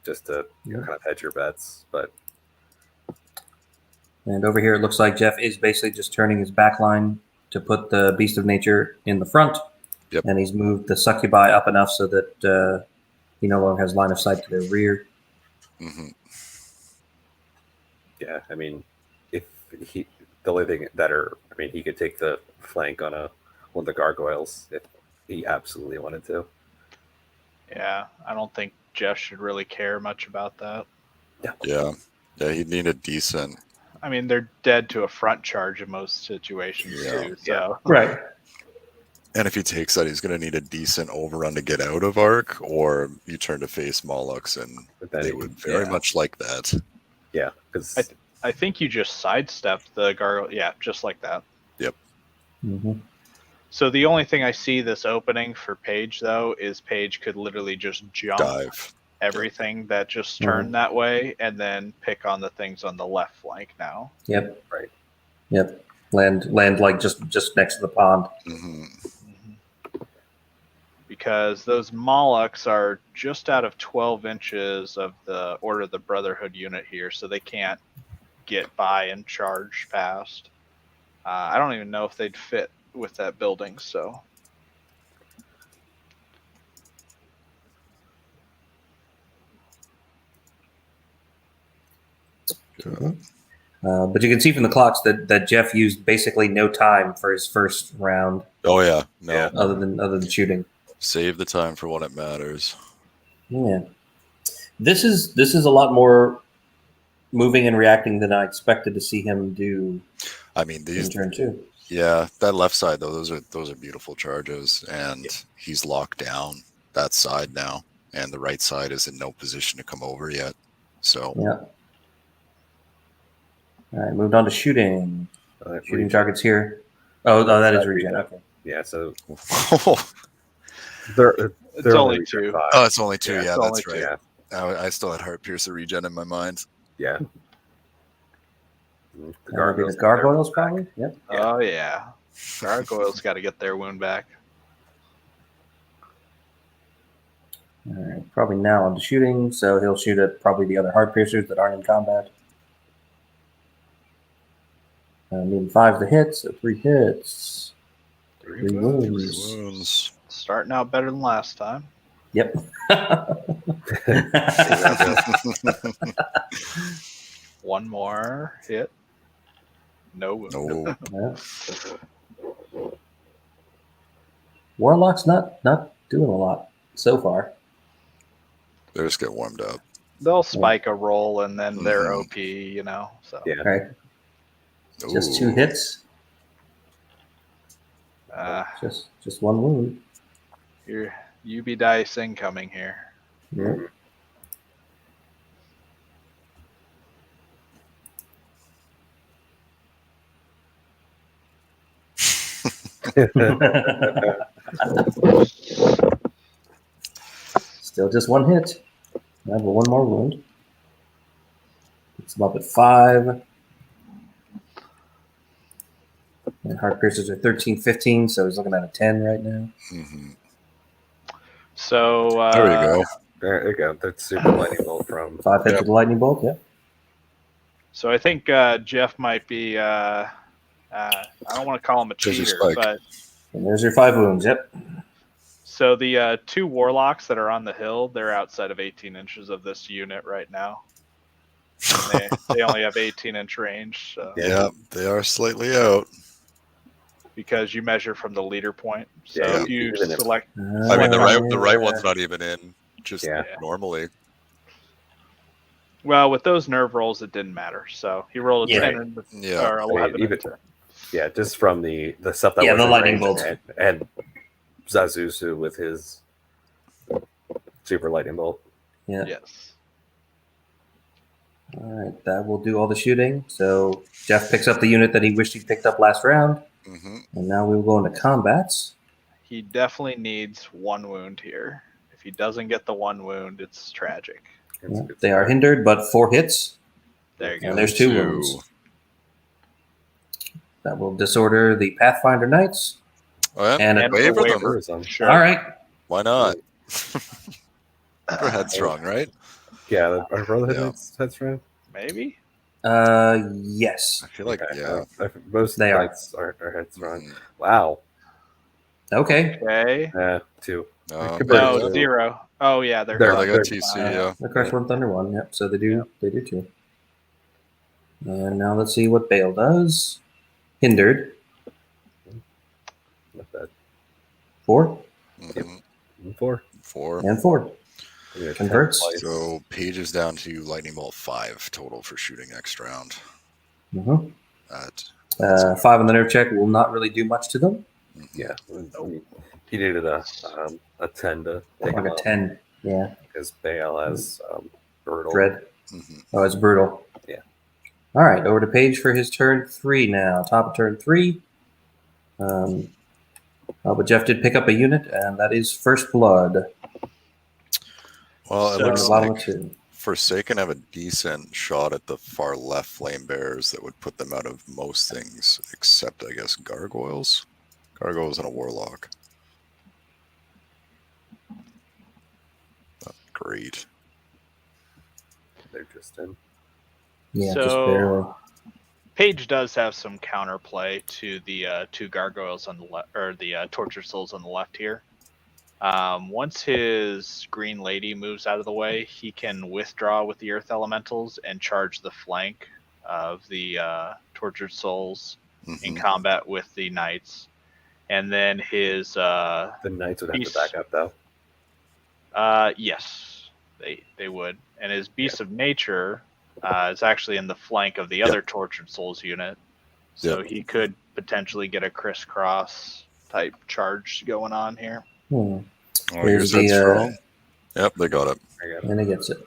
just to kind of hedge your bets. But
And over here, it looks like Jeff is basically just turning his back line to put the Beast of Nature in the front.
Yep.
And he's moved the Succubi up enough so that he no longer has line of sight to their rear.
yeah, I mean, if he the only thing that he could take the flank on one of the gargoyles if he absolutely wanted to.
Yeah, I don't think Jeff should really care much about that.
Yeah, he'd need a decent.
I mean, they're dead to a front charge in most situations
Yeah.
too. So
Right.
And if he takes that, he's going to need a decent overrun to get out of arc, or you turn to face Molochs, and they would very much like that.
Yeah, because
I think you just sidestep the gargoyle. Yeah, just like that.
Yep.
So the only thing I see this opening for Paige, though, is Paige could literally just jump
Dive.
everything that just turned that way and then pick on the things on the left flank now.
Yep.
Right.
Yep. Land like just next to the pond.
Because those Molochs are just out of 12 inches of the Order of the Brotherhood unit here, so they can't get by and charge fast. I don't even know if they'd fit with that building, so.
But you can see from the clocks that Jeff used basically no time for his first round.
Oh yeah, no.
Yeah.
Other than shooting.
Save the time for when it matters.
Yeah. This is a lot more moving and reacting than I expected to see him do.
I mean,
in
these.
turn two.
Yeah, that left side though, those are beautiful charges, and he's locked down that side now, and the right side is in no position to come over yet. So
Yeah. All right, moved on to shooting. Shooting targets here. Oh, that is regen. Okay.
Yeah, so they're
only two.
Oh, it's only two. Yeah,
it's
that's
only
right.
two.
I still had Heart Piercer regen in my mind.
Yeah.
The gargoyles probably. Yep.
Oh yeah, gargoyles got to get their wound back.
All right, probably now on to shooting. So he'll shoot at probably the other heart piercers that aren't in combat. Needing 5 to hit, so 3 hits. 3 wounds.
Three wounds.
Starting out better than last time.
Yep.
One more hit. No wound.
No.
Yeah. Warlock's not doing a lot so far.
They just get warmed up.
They'll spike a roll and then they're OP, you know. So
Yeah.
All right. Just 2 hits. Just 1 wound.
Your UB dice incoming here.
Yeah. Still just 1 hit. I have 1 more wound. It's him up at 5. And heart piercers are 13, 15, so he's looking at a 10 right now.
So
There we go.
There you go. That's super lightning bolt from
5 hits with the lightning bolt, yeah.
So I think Jeff might be. I don't want to call him a
There's your
cheater,
spike.
but
And there's your 5 wounds, yep.
so the 2 warlocks that are on the hill, they're outside of 18 inches of this unit right now. And they only have 18-inch range. So.
Yeah, they are slightly out.
Because you measure from the leader point. So
Yeah,
if you
even if-
select,
I mean, the right one's not even in. Just normally.
well, with those nerve rolls, it didn't matter. So he rolled a 10 or 11.
Even, yeah, just from the stuff that
Yeah,
was
the
in
lightning
range
bolts.
and Zazusu with his super lightning bolt.
Yeah.
Yes.
All right, that will do all the shooting. So Jeff picks up the unit that he wished he picked up last round. And now we will go into combats.
He definitely needs 1 wound here. If he doesn't get the 1 wound, it's tragic.
Yeah, they are hindered, but 4 hits.
There you go.
And there's 2 wounds. That will disorder the Pathfinder Knights.
Oh, yeah?
And a
And
waiver
a
them.
waiver.
Some.
Sure.
All right.
Why not? For headstrong, right?
Yeah, our brotherhood
Yeah.
that's right.
Maybe.
Yes,
I feel like,
Okay.
yeah.
Most
They are.
knights are headstrong.
Mhm.
Wow.
okay.
Okay.
2.
Oh,
Compared
No,
to-
0. Oh yeah, they're
They're-
Oh, they got
they're-
TC,
Uh,
yeah.
The Crush One Thunder one. Yep. So they
Yeah.
do too. And now let's see what Bale does. Hindered
Not bad.
4
Mhm.
4.
4.
and 4.
Yeah,
Converts.
10 twice.
So Page is down to Lightning Bolt 5 total for shooting next round.
Mhm.
At
5 on the nerve check will not really do much to them.
Yeah. I mean, he needed a 10 to take
Like
him
a
out
10. Yeah.
because Bale has brutal.
Dread.
Mhm.
Oh, it's brutal.
Yeah.
All right. Over to Page for his turn 3 now. Top of turn 3. But Jeff did pick up a unit, and that is First Blood.
Well, it
So-
looks
the bottom
like
of 2.
Forsaken have a decent shot at the far left flame bearers that would put them out of most things, except, I guess, gargoyles. Gargoyles and a warlock. Not great.
They're just in.
Yeah,
So-
just barely.
Page does have some counterplay to the 2 gargoyles on the left, or the tortured souls on the left here. Once his green lady moves out of the way, he can withdraw with the earth elementals and charge the flank of the tortured souls in
Mhm.
combat with the knights. And then his
The knights would have to
Beast-
back up though.
yes, they would. And his beast of nature is actually in the flank of the other tortured souls unit, so he could potentially get a crisscross type charge going on here.
Hmm.
Oh,
Here's
here's
the,
headstrong. Yep, they got it.
I got it.
And he gets it.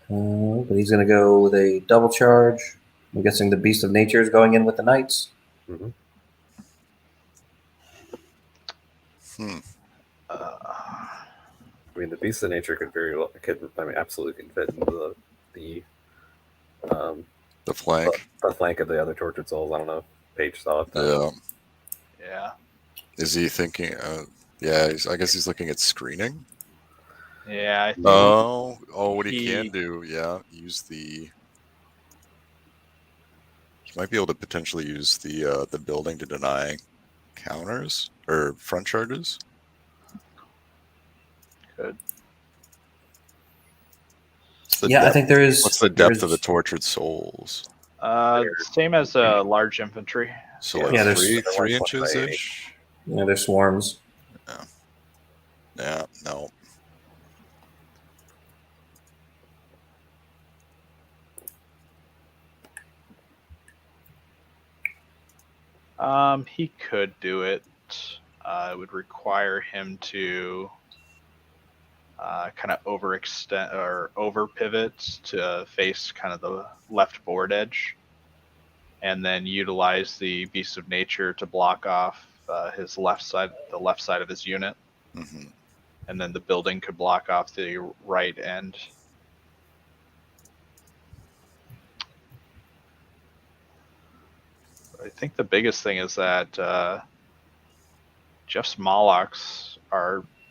But he's going to go with a double charge. I'm guessing the Beast of Nature is going in with the Knights.
Mhm.
Hmm.
I mean, the beast of nature could absolutely could fit into
The flank.
the flank of the other tortured souls. I don't know if Paige saw it.
Yeah.
Yeah.
Is he thinking? Yeah, I guess he's looking at screening.
Yeah, I think
Oh, what he
he-
can do, yeah, use the. He might be able to potentially use the building to deny counters or front charges.
could.
I think there is.
What's the
there
depth
is-
of the tortured souls?
Same as large infantry.
So
Yeah,
like
there's-
three
they're
inches
1.80.
ish.
Yeah, there's swarms.
Yeah, no.
He could do it. It would require him to kind of overextend or over pivot to face kind of the left board edge, and then utilize the Beast of Nature to block off his left side, the left side of his unit,
Hmm.
and then the building could block off the right end. I think the biggest thing is that Jeff's Molochs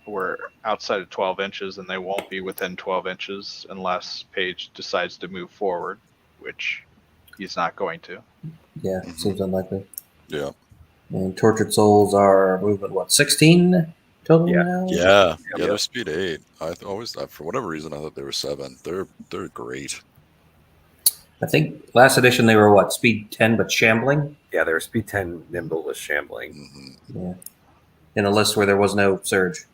were outside of 12 inches, and they won't be within 12 inches unless Page decides to move forward, which he's not going to.
Yeah,
Mhm.
seems unlikely.
Yeah.
And Tortured Souls are movement, 16 total
Yeah.
now?
Yeah.
Yep.
They're speed 8. For whatever reason, I thought they were 7. They're great.
I think last edition they were speed 10 but shambling?
Yeah, they were speed 10, nimble with shambling.
Hmm.
Yeah. In a list where there was no surge.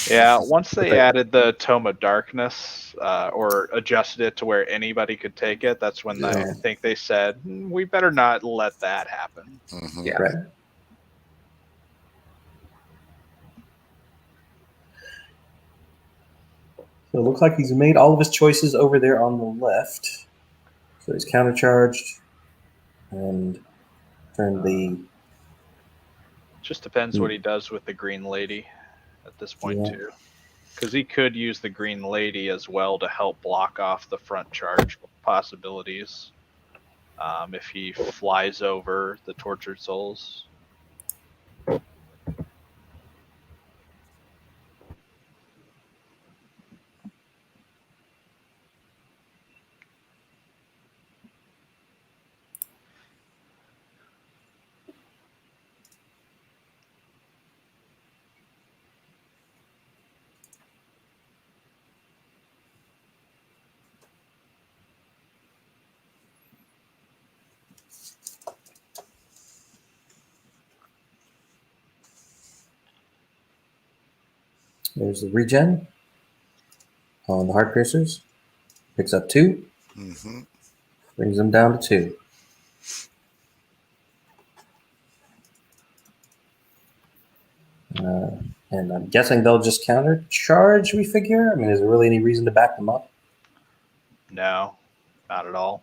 Yeah, once they
they-
added the Tome of Darkness or adjusted it to where anybody could take it, that's when I
Yeah.
think they said, we better not let that happen.
Hmm.
Yeah.
Right. So it looks like he's made all of his choices over there on the left. So he's countercharged and turned the
Just depends what he does with the Green Lady at this point,
Yeah.
too. Because he could use the Green Lady as well to help block off the front charge possibilities. If he flies over the Tortured Souls.
There's the regen on the Heart Piercers. Picks up 2.
Mm-hmm.
Brings them down to 2. And I'm guessing they'll just counter charge, we figure? I mean, is there really any reason to back them up?
No, not at all.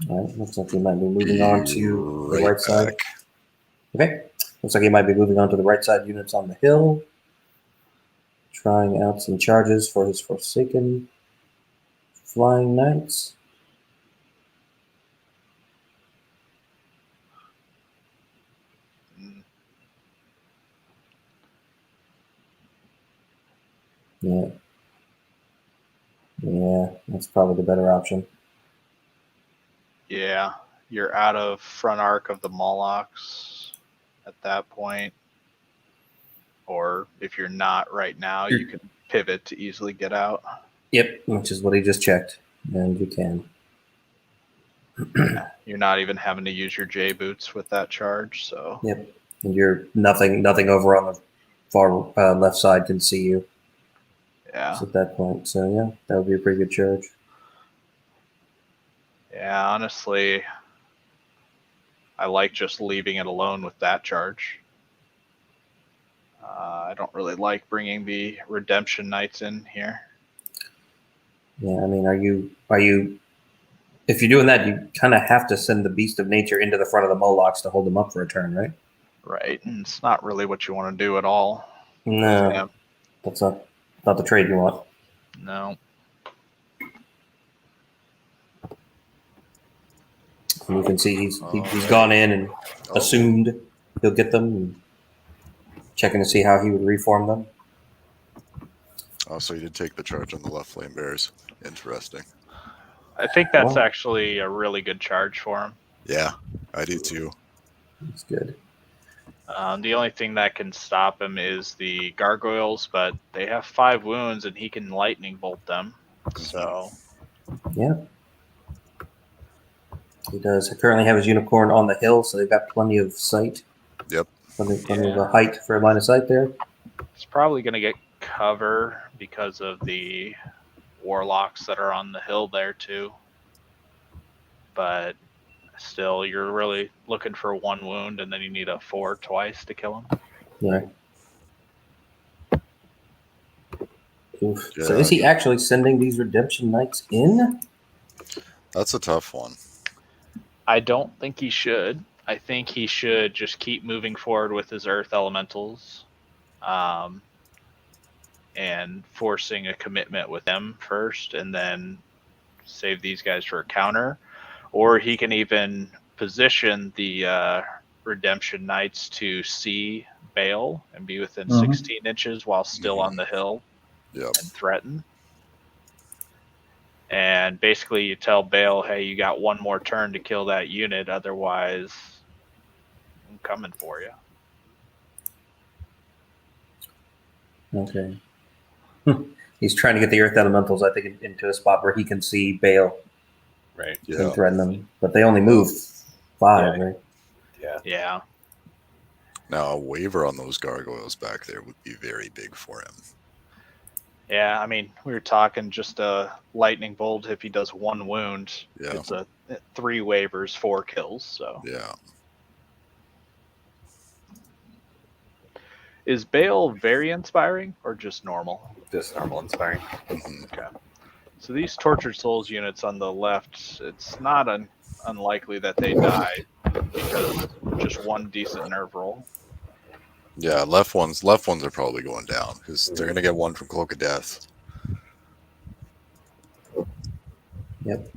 All right, looks like he might be moving on to the
Right
right side.
back.
Okay, looks like he might be moving on to the right side units on the hill. Trying out some charges for his Forsaken Flying Knights.
Mm,
Yeah. Yeah, that's probably the better option.
Yeah, you're out of front arc of the Molochs at that point. Or if you're not right now, you can pivot to easily get out.
Yep, which is what he just checked. And you can.
You're not even having to use your J boots with that charge, so
Yep. And you're nothing over on the far left side can see you.
yeah.
At that point. So yeah, that would be a pretty good charge.
Yeah, honestly, I like just leaving it alone with that charge. I don't really like bringing the Redemption Knights in here.
Yeah, I mean, are you? If you're doing that, you kind of have to send the Beast of Nature into the front of the Molochs to hold them up for a turn, right?
Right, and it's not really what you want to do at all.
No,
Yeah.
that's not the trade you want.
No.
And you can see he's gone in and assumed he'll get them, and checking to see how he would reform them.
Oh, so you did take the charge on the left flame bears. Interesting.
I think that's
Wow.
actually a really good charge for him.
Yeah, I do too.
That's good.
The only thing that can stop him is the gargoyles, but they have 5 wounds and he can lightning bolt them. So
Yeah. He does currently have his unicorn on the hill, so they've got plenty of sight.
Yep.
Plenty of a height for a line of sight there.
it's probably going to get cover because of the warlocks that are on the hill there too. But still, you're really looking for 1 wound, and then you need a 4 twice to kill him.
Yeah. Oof.
Yeah.
So is he actually sending these Redemption Knights in?
That's a tough one.
I don't think he should. I think he should just keep moving forward with his Earth Elementals, and forcing a commitment with them first, and then save these guys for a counter. Or he can even position the Redemption Knights to see Bale and be within 16 inches while still on the hill.
Yep.
And threaten. And basically you tell Bale, hey, you got 1 more turn to kill that unit, otherwise I'm coming for you.
Okay. He's trying to get the Earth Elementals, I think, into a spot where he can see Bale
Right.
and
Yeah.
threaten them. But they only move 5, right?
Yeah.
Yeah.
Now a waiver on those gargoyles back there would be very big for him.
Yeah, I mean, we were talking just a lightning bolt. If he does 1 wound,
Yeah.
it's a 3 waivers, 4 kills. So
Yeah.
is Bale very inspiring or just normal?
Just normal inspiring.
Mhm.
Okay. So these Tortured Souls units on the left, it's not unlikely that they die because just one decent nerve roll.
Yeah, left ones are probably going down because they're gonna get one from Cloak of Death.
Yep.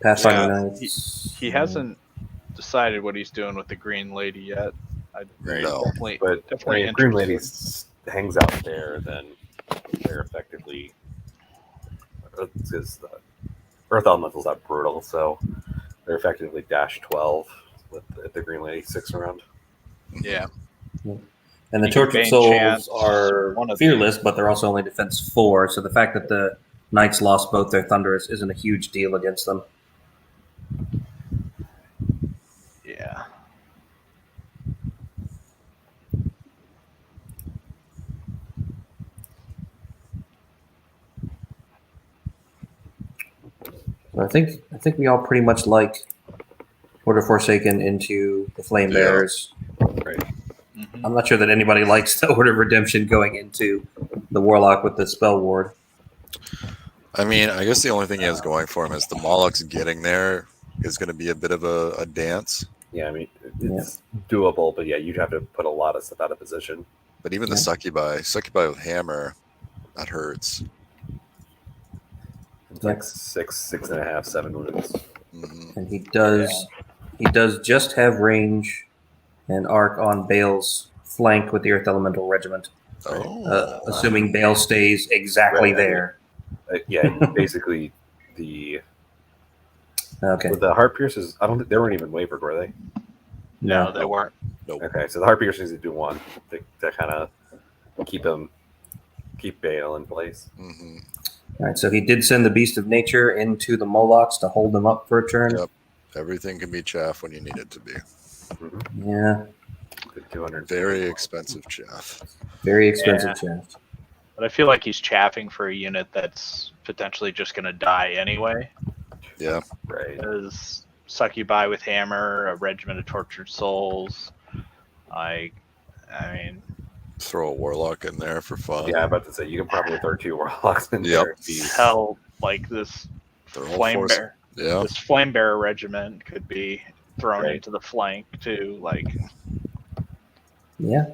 Pathfinder
Yeah,
Knights.
He hasn't decided what he's doing with the Green Lady yet.
No.
But
definitely
if Green
interested.
Lady hangs out there, then they're effectively because the Earth Elemental's that brutal, so they're effectively dash 12 with the Green Lady 6 around.
Yeah.
And the
You can
Tortured
Bane
Souls
Chance
are
one of
fearless, but they're also only defense 4. So the fact that the Knights lost both their Thunders isn't a huge deal against them.
Yeah.
So I think we all pretty much like Order Forsaken into the Flame Bearers.
Right.
Mm-hmm.
I'm not sure that anybody likes the Order of Redemption going into the Warlock with the Spell Ward.
I mean, I guess the only thing he has going for him is the Moloch's getting there is going to be a bit of a dance.
Yeah, I mean, it's doable, but yeah, you'd have to put a lot of stuff out of position.
But even the Succubi with Hammer, that hurts.
It's like 6.5, 7 wounds.
Mm-hmm.
And he does just have range and arc on Bale's flank with the Earth Elemental Regiment. Assuming Bale stays exactly there.
Yeah, basically the
Okay.
with the Heart Piercers, I don't think they weren't even wavered, were they?
No, they weren't.
Nope.
Okay, so the Heart Piercers need to do one to kind of keep Bale in place.
Mm-hmm.
All right, so he did send the Beast of Nature into the Molochs to hold them up for a turn.
Yep. Everything can be chaff when you need it to be.
Mm-hmm.
Yeah.
200.
Very expensive chaff.
Very expensive shaft.
But I feel like he's chaffing for a unit that's potentially just going to die anyway.
Yeah.
Right.
Because Succubi with Hammer, a Regiment of Tortured Souls. I mean,
throw a Warlock in there for fun.
Yeah, I'm about to say you can probably throw 2 Warlocks in there.
Hell, like this Flame Bear.
Yeah.
This Flame Bearer regiment could be thrown into the flank too. Like,
yeah.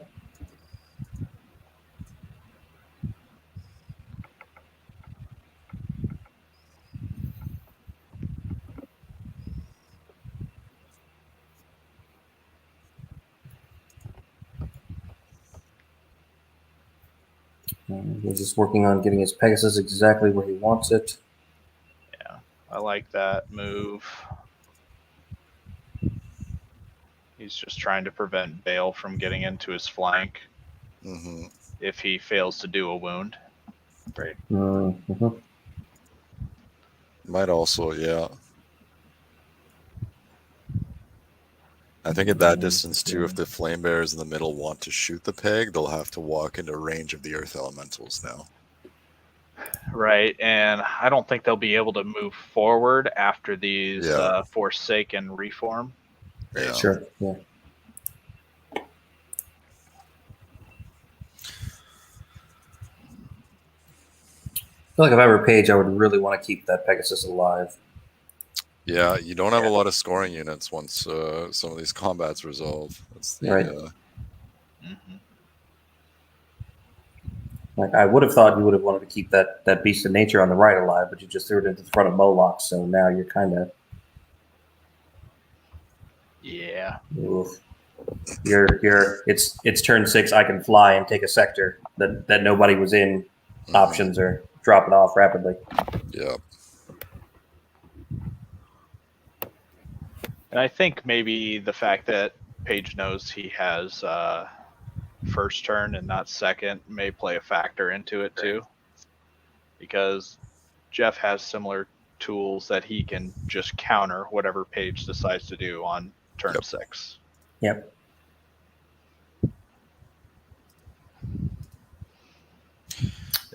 He's just working on getting his Pegasus exactly where he wants it.
yeah, I like that move. He's just trying to prevent Bale from getting into his flank if he fails to do a wound.
Right.
Mm-hmm.
Might also, yeah. I think at that distance too, if the Flame Bearers in the middle want to shoot the peg, they'll have to walk into range of the Earth Elementals now.
Right, and I don't think they'll be able to move forward after these Forsaken reform.
Yeah.
Sure, yeah. I feel like if I were Paige, I would really want to keep that Pegasus alive.
Yeah, you don't have a lot of scoring units once some of these combats resolve. That's the,
right. Like I would have thought you would have wanted to keep that Beast of Nature on the right alive, but you just threw it into the front of Moloch, so now you're kind of it's turn 6. I can fly and take a sector that nobody was in. Options are dropping off rapidly.
Yeah.
And I think maybe the fact that Paige knows he has first turn and not second may play a factor into it too. Because Jeff has similar tools that he can just counter whatever Paige decides to do on turn 6.
Yep.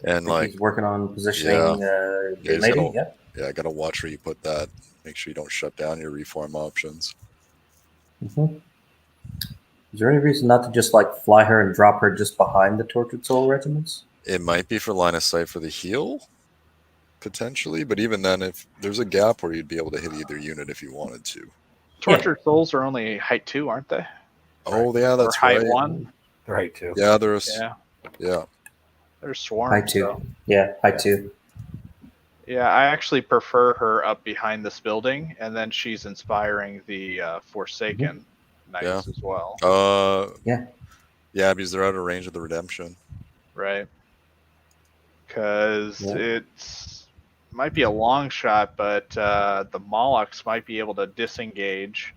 And like
he's working on positioning lady.
Yeah, I gotta watch where you put that. Make sure you don't shut down your reform options.
Mm-hmm. Is there any reason not to just like fly her and drop her just behind the Tortured Soul regiments?
It might be for line of sight for the heal, potentially, but even then, if there's a gap where you'd be able to hit either unit if you wanted to.
Tortured Souls are only height 2, aren't they?
Oh yeah,
Or
that's
height
right.
1?
Right, too.
Yeah, there's
Yeah.
yeah.
There's Swarm.
Height 2.
So.
Yeah, height
Yeah.
2.
Yeah, I actually prefer her up behind this building, and then she's inspiring the Forsaken Knights
Yeah.
as well.
Yeah.
Yeah, because they're out of range of the redemption.
Right. Because
Yeah.
it's might be a long shot, but the Molochs might be able to disengage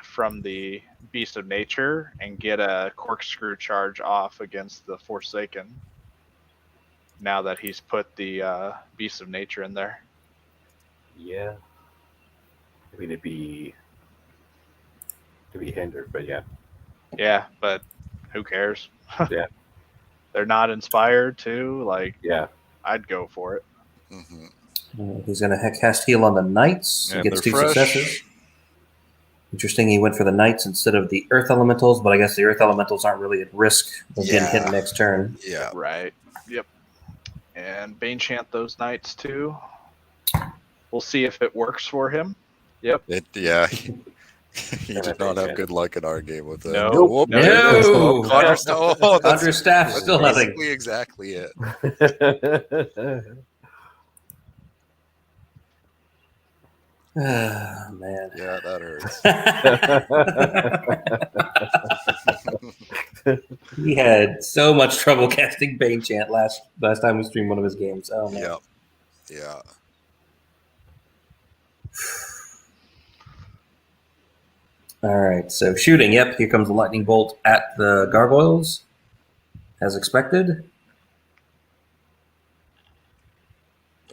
from the Beast of Nature and get a corkscrew charge off against the Forsaken. Now that he's put the Beast of Nature in there.
Yeah. I mean, to be hindered, but yeah.
Yeah, but who cares?
Yeah.
They're not inspired to. Like,
Yeah.
I'd go for it.
He's going to cast heal on the Knights. He
And
gets 2
they're fresh.
successes. Interesting, he went for the Knights instead of the Earth Elementals, but I guess the Earth Elementals aren't really at risk of getting hit next turn.
Yeah.
Right. Yep. And Bane Chant those Knights too. We'll see if it works for him. Yep.
Yeah. He did not have good luck in our game with that.
No.
Whoop.
No.
Conjure Staff. Oh, that's
Conjure Staff, still nothing.
basically exactly it.
Ah, man.
Yeah, that hurts.
He had so much trouble casting Bane Chant last time we streamed one of his games. Oh, man.
Yeah. Yeah.
All right, so shooting. Yep, here comes the lightning bolt at the gargoyles, as expected.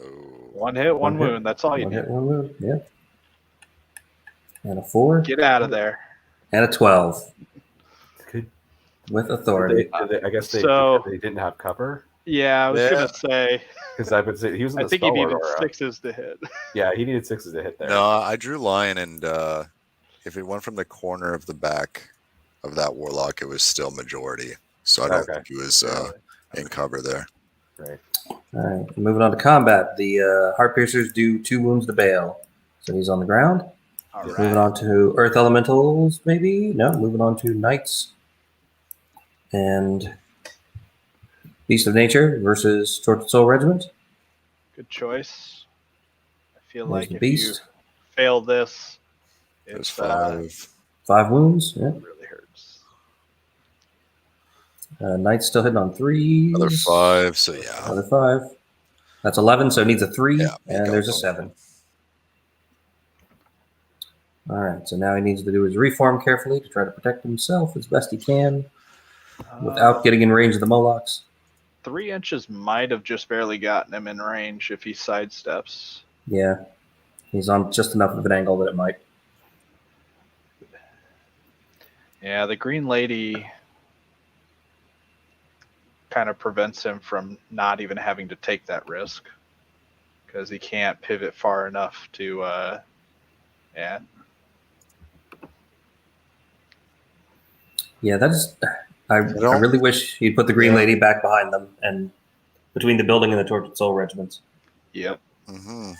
Oh.
One hit, one
One hit.
wound. That's all you
One
need.
hit, one wound. Yeah. And a 4
Get out of there.
and a 12
Good.
with authority.
I guess they didn't have cover.
Yeah, I was
Yeah.
gonna say.
Because I would say he was in
I
the
think he
spell
needed
aura.
6s to hit.
Yeah, he needed 6s to hit there.
No, I drew line, and if it went from the corner of the back of that warlock, it was still majority. So I don't think he was in cover there.
Right.
All right, moving on to combat. The Heart Piercers do 2 wounds to Bale. So he's on the ground.
All
Moving
right.
on to Earth Elementals, maybe? No, moving on to Knights. And Beast of Nature versus Tortured Soul Regiment.
Good choice. I feel
There's
like
the
if you
Beast.
fail this,
There's
it's
5.
5 wounds. Yeah.
really hurts.
Knights still hitting on 3s.
Another 5. So yeah.
Another 5. That's 11, so it needs a 3.
Yeah, he
and
got
there's a
them.
7. All right, so now he needs to do his reform carefully to try to protect himself as best he can without getting in range of the Molochs.
3 inches might have just barely gotten him in range if he sidesteps.
Yeah, he's on just enough of an angle that it might.
Yeah, the Green Lady kind of prevents him from not even having to take that risk because he can't pivot far enough to, yeah.
Yeah, that's. I really wish he'd put the Green Lady back behind them and between the building and the Tortured Soul regiments.
Yep.
Mm-hmm.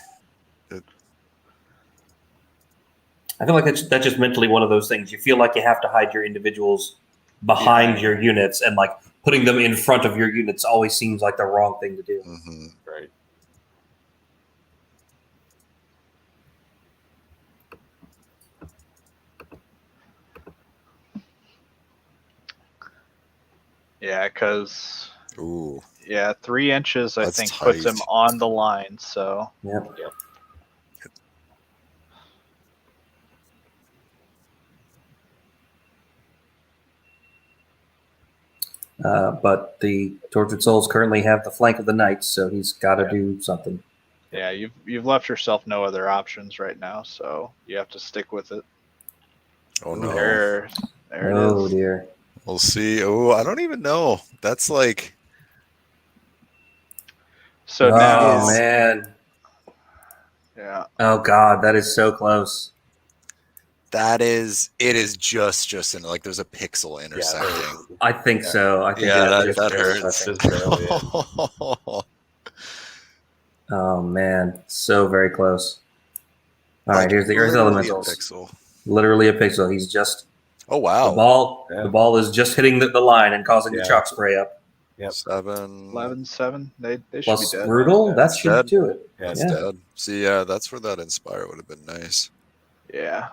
I feel like that's just mentally one of those things. You feel like you have to hide your individuals behind your units, and like putting them in front of your units always seems like the wrong thing to do.
Mm-hmm.
Right.
Yeah, because
Ooh.
3 inches I
That's
think puts him
tight.
on the line. So
Yep. But the Tortured Souls currently have the flank of the Knights, so he's got to do something.
yeah, you've left yourself no other options right now, so you have to stick with it.
Oh no.
There it
Oh
is.
dear.
We'll see. Oh, I don't even know. That's like.
So now,
Man.
yeah,
Oh god, that is so close.
That is. It is just in like there's a pixel intersecting.
I think so. I think
Yeah,
it is
that
just-
hurts.
Just barely in.
Oh man, so very close. All right, here's the Earth
Literally a
Elementals.
pixel.
Literally a pixel. He's just
Oh wow.
Yeah.
The ball is just hitting the line and causing the
Yeah.
chalk spray up.
Yep.
7.
11-7. They should
Plus
be dead.
brutal.
Yeah,
That
it's
should
dead.
do it.
Yeah,
It's
Yeah.
dead. See, yeah, that's where that Inspire would have been nice.
Yeah.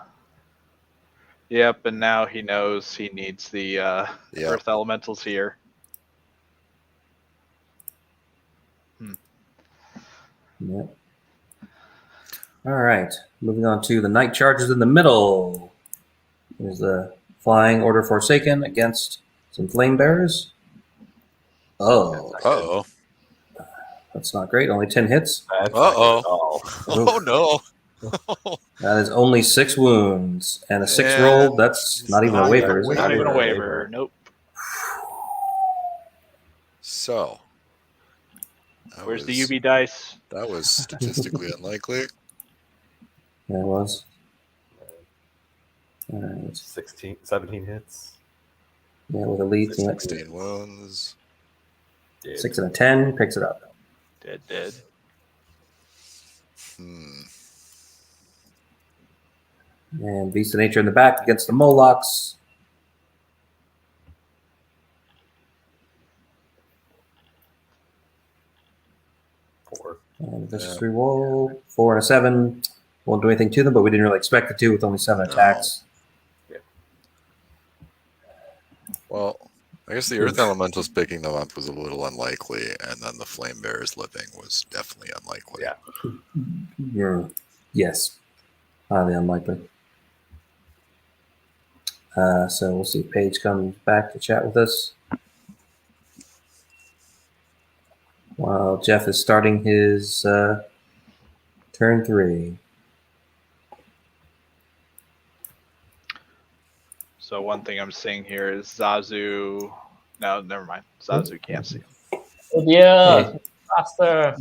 Yep, and now he knows he needs the
Yeah.
Earth Elementals here.
Yep. All right. Moving on to the Night Chargers in the middle. There's the Flying Order Forsaken against some Flame Bearers. Oh,
Uh-oh.
that's not great. Only 10 hits.
That's not good at all.
Oh no.
That is only 6 wounds. And a 6
And
roll, that's not even a
Not
waiver,
even,
is
not
it?
even a waiver. Nope.
So. that
Where's the
was-
UV dice?
That was statistically unlikely.
Yeah, it was. All right.
17 hits.
Yeah, with Elite. Yeah.
16 wounds.
Dude.
6 and a 10 picks it up.
Dead.
And Beast of Nature in the back against the Molochs.
Four.
And vicious reroll. 4 and a 7. Won't do anything to them, but we didn't really expect it to with only 7
No.
attacks.
Well, I guess the Earth Elementals picking them up was a little unlikely, and then the Flame Bearers living was definitely unlikely.
Yeah.
Yes. Highly unlikely. So we'll see. Paige comes back to chat with us. While Jeff is starting his turn 3.
So one thing I'm seeing here is Zazu. No, never mind. Zazu can't see him.
Oh dear,
Hey.
faster.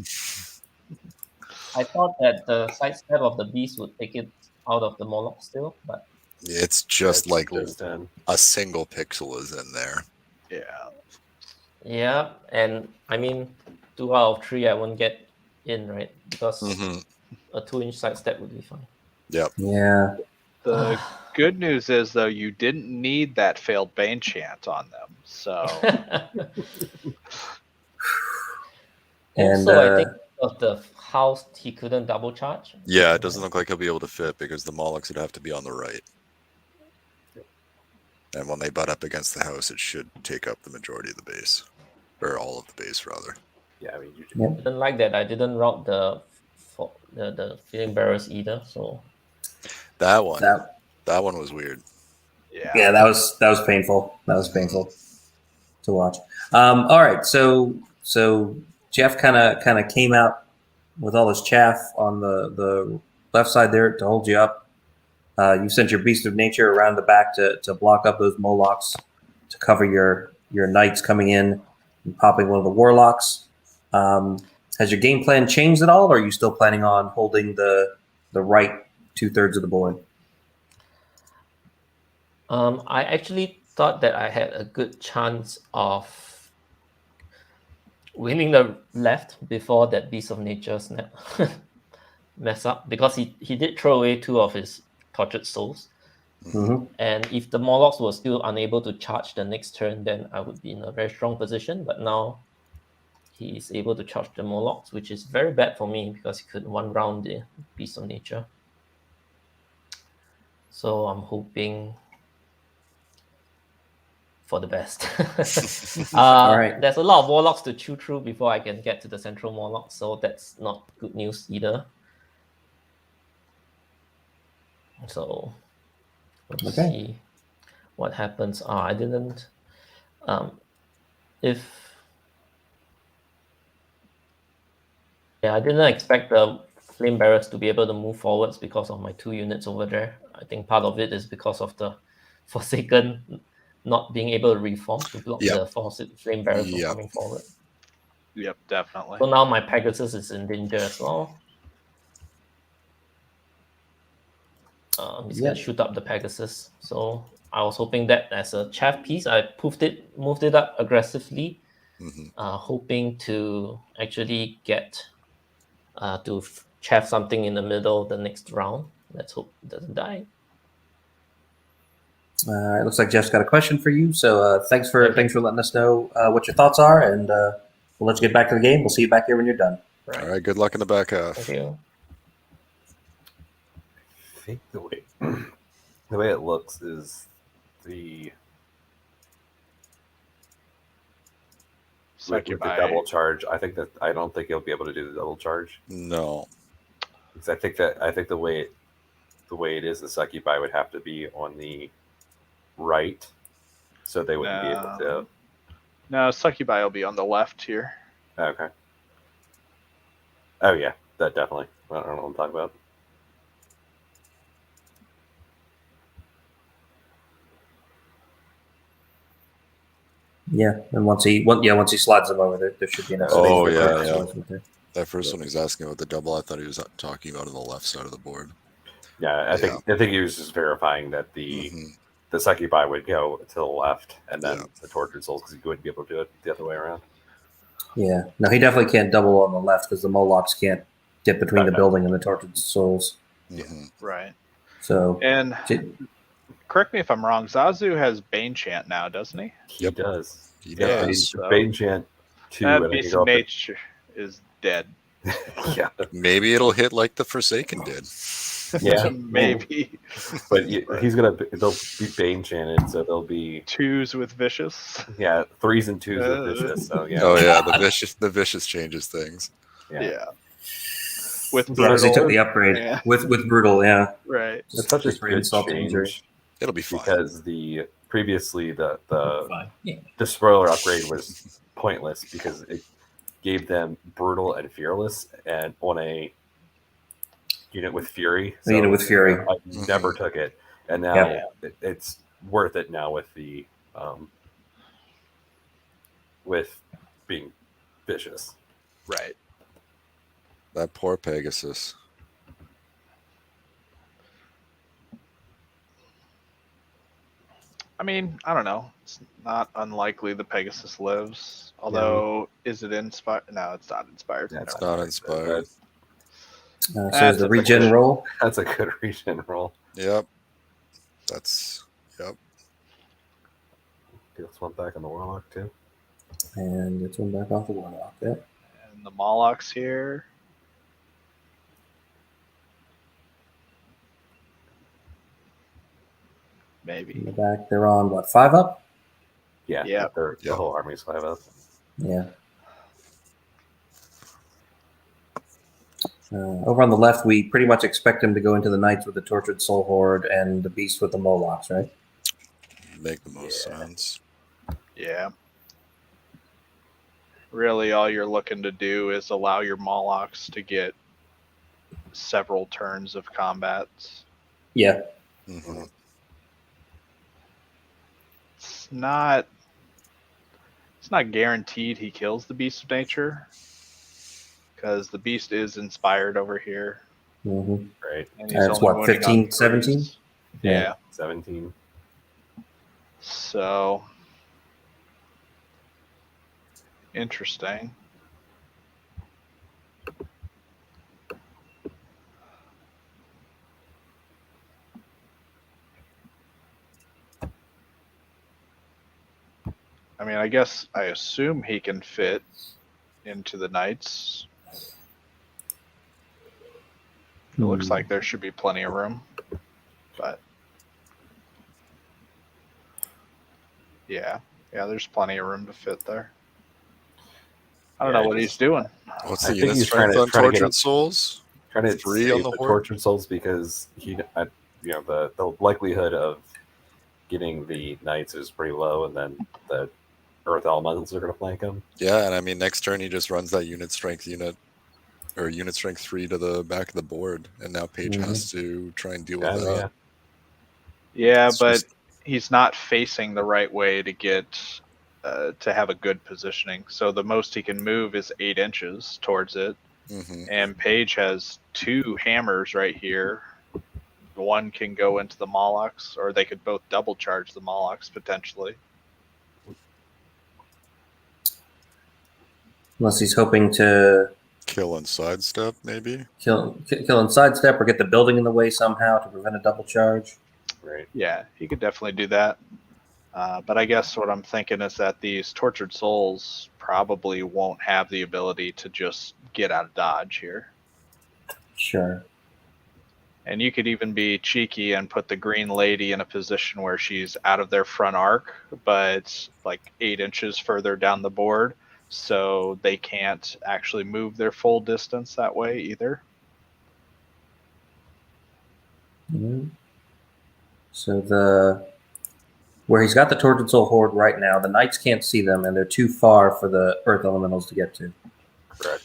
I thought that the sidestep of the beast would take it out of the Moloch still, but
It's just like
Just 10.
a single pixel is in there.
Yeah.
yeah, and I mean 2 out of 3 I won't get in, right? Because
Mm-hmm.
a 2-inch sidestep would be fine.
Yep.
Yeah.
The good news is though you didn't need that failed Bane chant on them. So
And
also, I think of the house he couldn't double charge.
Yeah, it doesn't look like he'll be able to fit because the Molochs would have to be on the right. And when they butt up against the house, it should take up the majority of the base. Or all of the base, rather.
Yeah, I mean, you
Yep.
I didn't like that. I didn't route the Feeling Barrels either. So
That one.
that
That one was weird.
yeah, that was painful. That was painful to watch. All right, so Jeff kind of came out with all his chaff on the left side there to hold you up. You sent your Beast of Nature around the back to block up those Molochs, to cover your knights coming in and popping one of the Warlocks. Has your game plan changed at all, or are you still planning on holding the right 2/3 of the board?
I actually thought that I had a good chance of winning the left before that Beast of Nature snap mess up, because he did throw away 2 of his tortured souls.
Mm-hmm.
And if the Molochs were still unable to charge the next turn, then I would be in a very strong position. But now he is able to charge the Molochs, which is very bad for me because he could one round the Beast of Nature. So I'm hoping for the best.
All right.
There's a lot of Warlocks to chew through before I can get to the central Moloch, so that's not good news either. So let's
Okay.
see what happens. I didn't. I didn't expect the Flame Barracks to be able to move forwards because of my 2 units over there. I think part of it is because of the Forsaken not being able to reform to block
Yep.
the Flame Barracks from
Yep.
coming forward.
Yep, definitely.
So now my Pegasus is in danger as well. He's gonna shoot up the Pegasus. So I was hoping that as a chaff piece, I moved it up aggressively,
Mhm.
hoping to actually get to chaff something in the middle of the next round. Let's hope it doesn't die.
It looks like Jeff's got a question for you. So thanks for letting us know what your thoughts are, and we'll let you get back to the game. We'll see you back here when you're done.
Right.
All right, good luck in the back half.
Thank you.
I think the way it looks is the with the double charge. I don't think you'll be able to do the double charge.
No,
because I think the way it is, the succubi would have to be on the right, so they wouldn't be able to.
No, succubi will be on the left here.
Okay. Oh yeah, that definitely. I don't know what I'm talking about.
Yeah, and once he slides them over, there should be enough space.
Oh,
for
yeah,
Craig
yeah.
right there.
That first one he was asking about the double, I thought he was talking about on the left side of the board.
Yeah, I think he was just verifying that the succubi would go to the left, and then the tortured souls, because he wouldn't be able to do it the other way around.
Yeah, no, he definitely can't double on the left because the Molochs can't dip between the building and the tortured souls.
Right.
So,
and correct me if I'm wrong, Zazu has Bane Chant now, doesn't he?
He does.
He does.
Bane Chant 2.
That Beast of Nature is dead.
Yeah.
Maybe it'll hit like the Forsaken did.
Yeah,
maybe.
But they'll be Bane chanted, so they'll be
2s with Vicious.
Yeah, 3s and 2s with Vicious. So yeah.
Oh yeah, the vicious changes things.
Yeah. With
Brutal. He took the upgrade with Brutal. Yeah.
Right.
It's such a good change.
It'll be fine
because previously the spoiler upgrade was pointless because it gave them Brutal and Fearless and on a unit with Fury.
So, unit with Fury.
I never took it, and now it's worth it now with the with being vicious.
Right.
That poor Pegasus.
I mean, I don't know. It's not unlikely the Pegasus lives. Although, is it inspired? No, it's not inspired.
Yeah, it's not inspired.
So the regen roll.
That's a good regen roll.
Yep.
Get this one back on the Warlock too.
And it's one back off the Warlock. Yep.
And the Molochs here. Maybe.
In the back, they're on what, 5 up?
Yeah. The whole army's 5 up.
Yeah. Over on the left, we pretty much expect him to go into the Knights with the Tortured Soul Horde and the Beast with the Molochs, right?
Make the most sense.
Yeah. Really, all you're looking to do is allow your Molochs to get several turns of combat.
Yeah.
Mm-hmm.
It's not guaranteed he kills the Beast of Nature, because the Beast is inspired over here.
Mm-hmm.
Right.
And
it's what, 15, 17?
Yeah.
17.
So, interesting. I mean, I assume he can fit into the Knights. It looks like there should be plenty of room, but yeah, there's plenty of room to fit there. I don't know what he's doing.
What's the unit strength on Tortured Souls?
Trying to
3 on the Horde?
Tortured Souls because the likelihood of getting the Knights is pretty low, and then the Earth Elementals are going to flank him. Yeah,
and I mean, next turn he just runs that unit strength 3 to the back of the board, and now Paige has to try and deal with that.
Yeah, but he's not facing the right way to get to have a good positioning. So the most he can move is 8 inches towards it, and Paige has 2 hammers right here. One can go into the Molochs, or they could both double charge the Molochs potentially.
Unless he's hoping to
Kill and sidestep, maybe.
Kill and sidestep, or get the building in the way somehow to prevent a double charge.
Right.
Yeah, he could definitely do that. But I guess what I'm thinking is that these tortured souls probably won't have the ability to just get out of dodge here.
Sure.
And you could even be cheeky and put the green lady in a position where she's out of their front arc, but like 8 inches further down the board, so they can't actually move their full distance that way either.
Mhm. So where he's got the Tortured Soul Horde right now, the Knights can't see them, and they're too far for the Earth Elementals to get to.
Correct.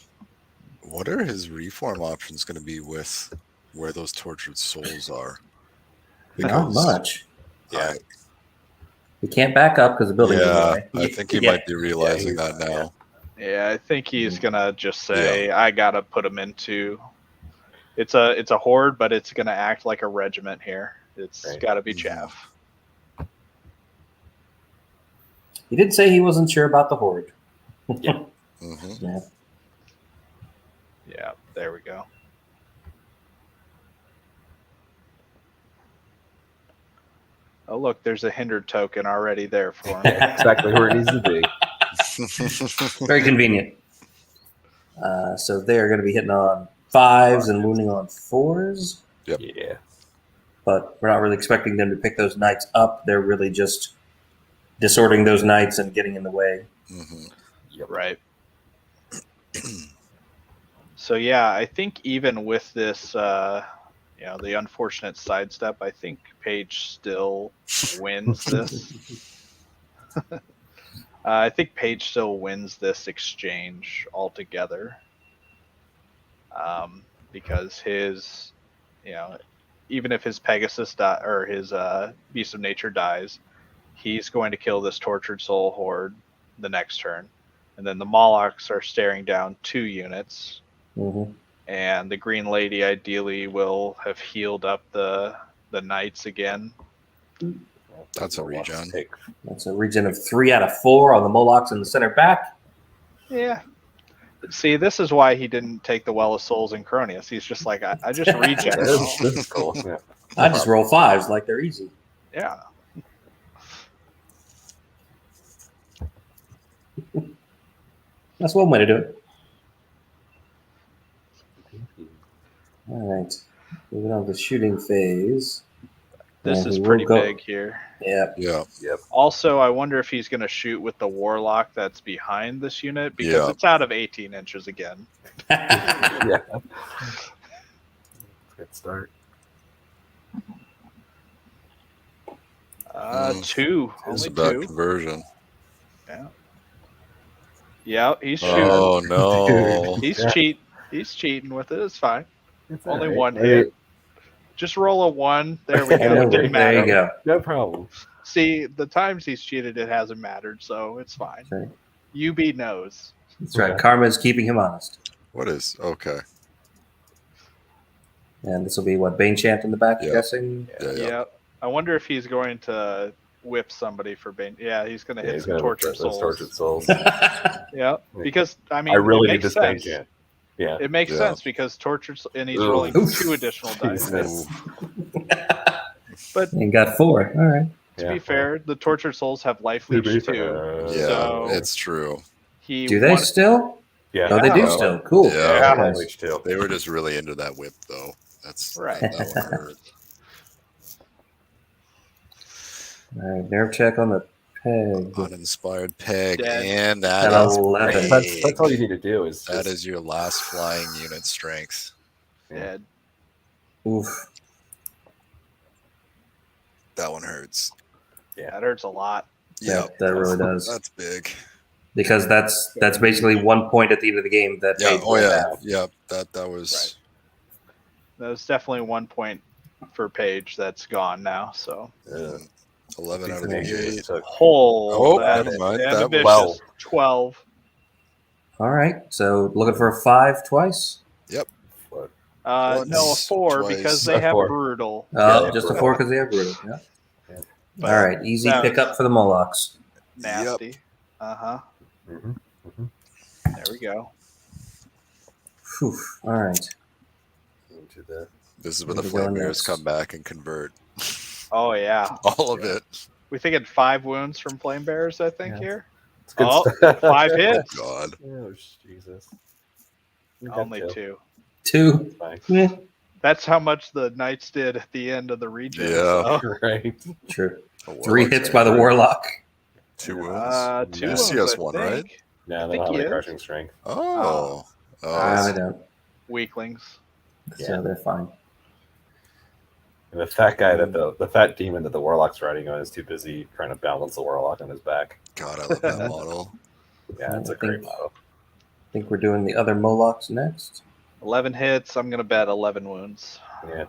What are his reform options going to be with where those tortured souls are?
Not much.
Yeah,
He can't back up because the building's in the way.
I think he
Yeah.
might be realizing that now.
Yeah, I think he's gonna just say, I gotta put him into. It's a horde, but it's gonna act like a regiment here. It's gotta be chaff.
He did say he wasn't sure about the Horde.
Yeah.
Mm-hmm.
Yeah.
Yeah, there we go. Oh, look, there's a hindered token already there for him.
Exactly where it needs to be.
Very convenient. So they're going to be hitting on 5s and wounding on 4s.
Yep.
Yeah.
But we're not really expecting them to pick those Knights up. They're really just disorderting those Knights and getting in the way.
Mm-hmm.
Yep.
Right. So yeah, I think even with this, the unfortunate sidestep, I think Paige still wins this. I think Paige still wins this exchange altogether, because his, even if his Pegasus or his Beast of Nature dies, he's going to kill this Tortured Soul Horde the next turn, and then the Molochs are staring down 2 units.
Mm-hmm.
And the Green Lady ideally will have healed up the Knights again.
That's a regen.
That's a regen of 3 out of 4 on the Molochs in the center back.
Yeah. See, this is why he didn't take the Well of Souls in Cronius. He's just like, I just regen.
This is cool. Yeah.
I just roll 5s like they're easy.
Yeah.
That's one way to do it. All right. Moving on to the shooting phase.
This
And
is
he will
pretty
go-
big here.
Yeah.
Yeah.
Also, I wonder if he's going to shoot with the Warlock that's behind this unit, because it's out of 18 inches again.
Yeah. Good start.
2.
It's
Only
a bad
2.
conversion.
Yeah. Yeah, he's shooting.
Oh no.
He's cheating with it. It's fine.
It's
Only
all right.
1 hit. Just roll a 1. There we go. It didn't
There you
matter.
go.
No problem.
See, the times he's cheated, it hasn't mattered, so it's fine.
Okay.
UB knows.
That's right. Karma is keeping him honest.
What is okay?
And this will be what, Bane Chant in the back, I'm
Yeah.
guessing?
Yeah. I wonder if he's going to whip somebody for Bane. Yeah, he's going to hit
He's
some
gonna
Tortured
those Tortured
Souls.
Souls.
Yeah, because, I mean,
I really
it
need
makes
this thing,
sense.
Jan. Yeah.
It makes
Yeah.
sense because and he's
Ooh.
rolling
Oof.
2 additional dice.
Jesus.
But
And got 4. All right.
to be fair, the Tortured Souls have life
To be
leech too.
fair.
Yeah,
So-
it's true.
He
Do they still?
Yeah.
Oh, they do
Yeah.
still. Cool.
Yeah.
Okay.
Leech too.
They were just really into that whip, though. That's
Right.
That one hurt.
All right. Nerve check on the peg.
Uninspired peg,
Dead.
and that
At
is
11.
That's all you need to do is
that
just,
is your last flying unit strength.
dead.
Oof.
That one hurts.
That hurts a lot.
Yeah,
Yep,
that really does.
that's big.
Because that's basically 1 point at the end of the game that
Yeah.
Paige
Oh
will
yeah.
have.
Yeah. That was.
That was definitely 1 point for Paige that's gone now. So
11 out of
Beast of Nature
8.
just took.
Oh,
that
never mind.
and
That
a vicious
was-
12.
All right. So looking for a 5 twice?
What?
No, a 4
twice.
because they
A
have
4.
brutal.
Oh,
Yeah,
just a
brutal.
4 because they have brutal. Yeah.
Yeah.
All right. Easy
That was-
pickup for the Molochs.
Nasty. Uh-huh.
Mhm.
There we go.
Whew. All right.
Into the
This is where
Where
the
we going
flame bears
next?
come back and convert
Oh yeah,
all of
Yeah.
it.
we thinking 5 wounds from flame bears. I think
Yeah.
here.
it's good
Oh,
stuff.
5
Oh
hits.
God.
Oh Jesus. We got
Only
two.
2.
2.
Fine.
Meh.
That's how much the knights did at the end of the region.
Yeah.
So.
Right.
True.
The
3
warlock's
hits by the
angry.
warlock.
2 wounds.
2
Yeah.
wounds.
CS
I
one,
think.
right?
No,
I
they
think
don't
he
have any
is.
crushing strength.
Oh.
No, they
Oh.
don't.
Weaklings.
So they're fine.
And the fat guy that the fat demon that the warlock's riding on is too busy trying to balance the warlock on his back.
God, I love that model.
Yeah, it's a great model.
I think we're doing the other Molochs next.
11 hits. I'm gonna bet 11 wounds.
Yeah.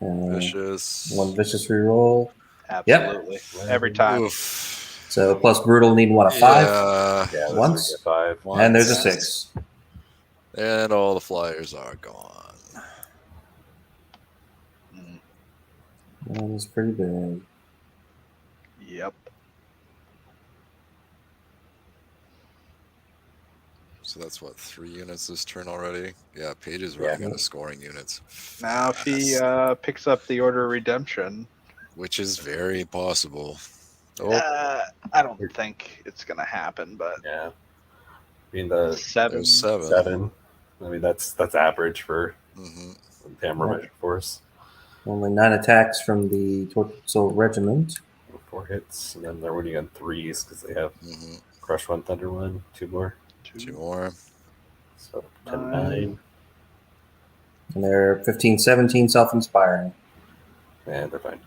Vicious.
1 vicious reroll.
Absolutely. Every time.
Oof.
So plus brutal need what, a 5?
Yeah.
Yeah, that's
Once?
like a 5.
And there's a
Once.
6.
And all the flyers are gone.
Mm,
That was pretty big.
Yep.
So that's what, 3 units this turn already? Yeah, Paige is running out of scoring units.
Now if he
fast,
picks up the Order of Redemption,
which is very possible. Oh,
I don't think it's gonna happen. But
Yeah. I mean the
7.
there's 7.
7. I mean that's average for
Mm-hmm.
Hammer Measure Force.
Only 9 attacks from the Tortured Soul Regiment.
4 hits, and then they're winning on 3s because they have
Mm-hmm.
Crush 1, Thunder 1, 2 more.
2 more.
So 10, 9.
And they're 15-17 self-inspiring.
Yeah, they're fine.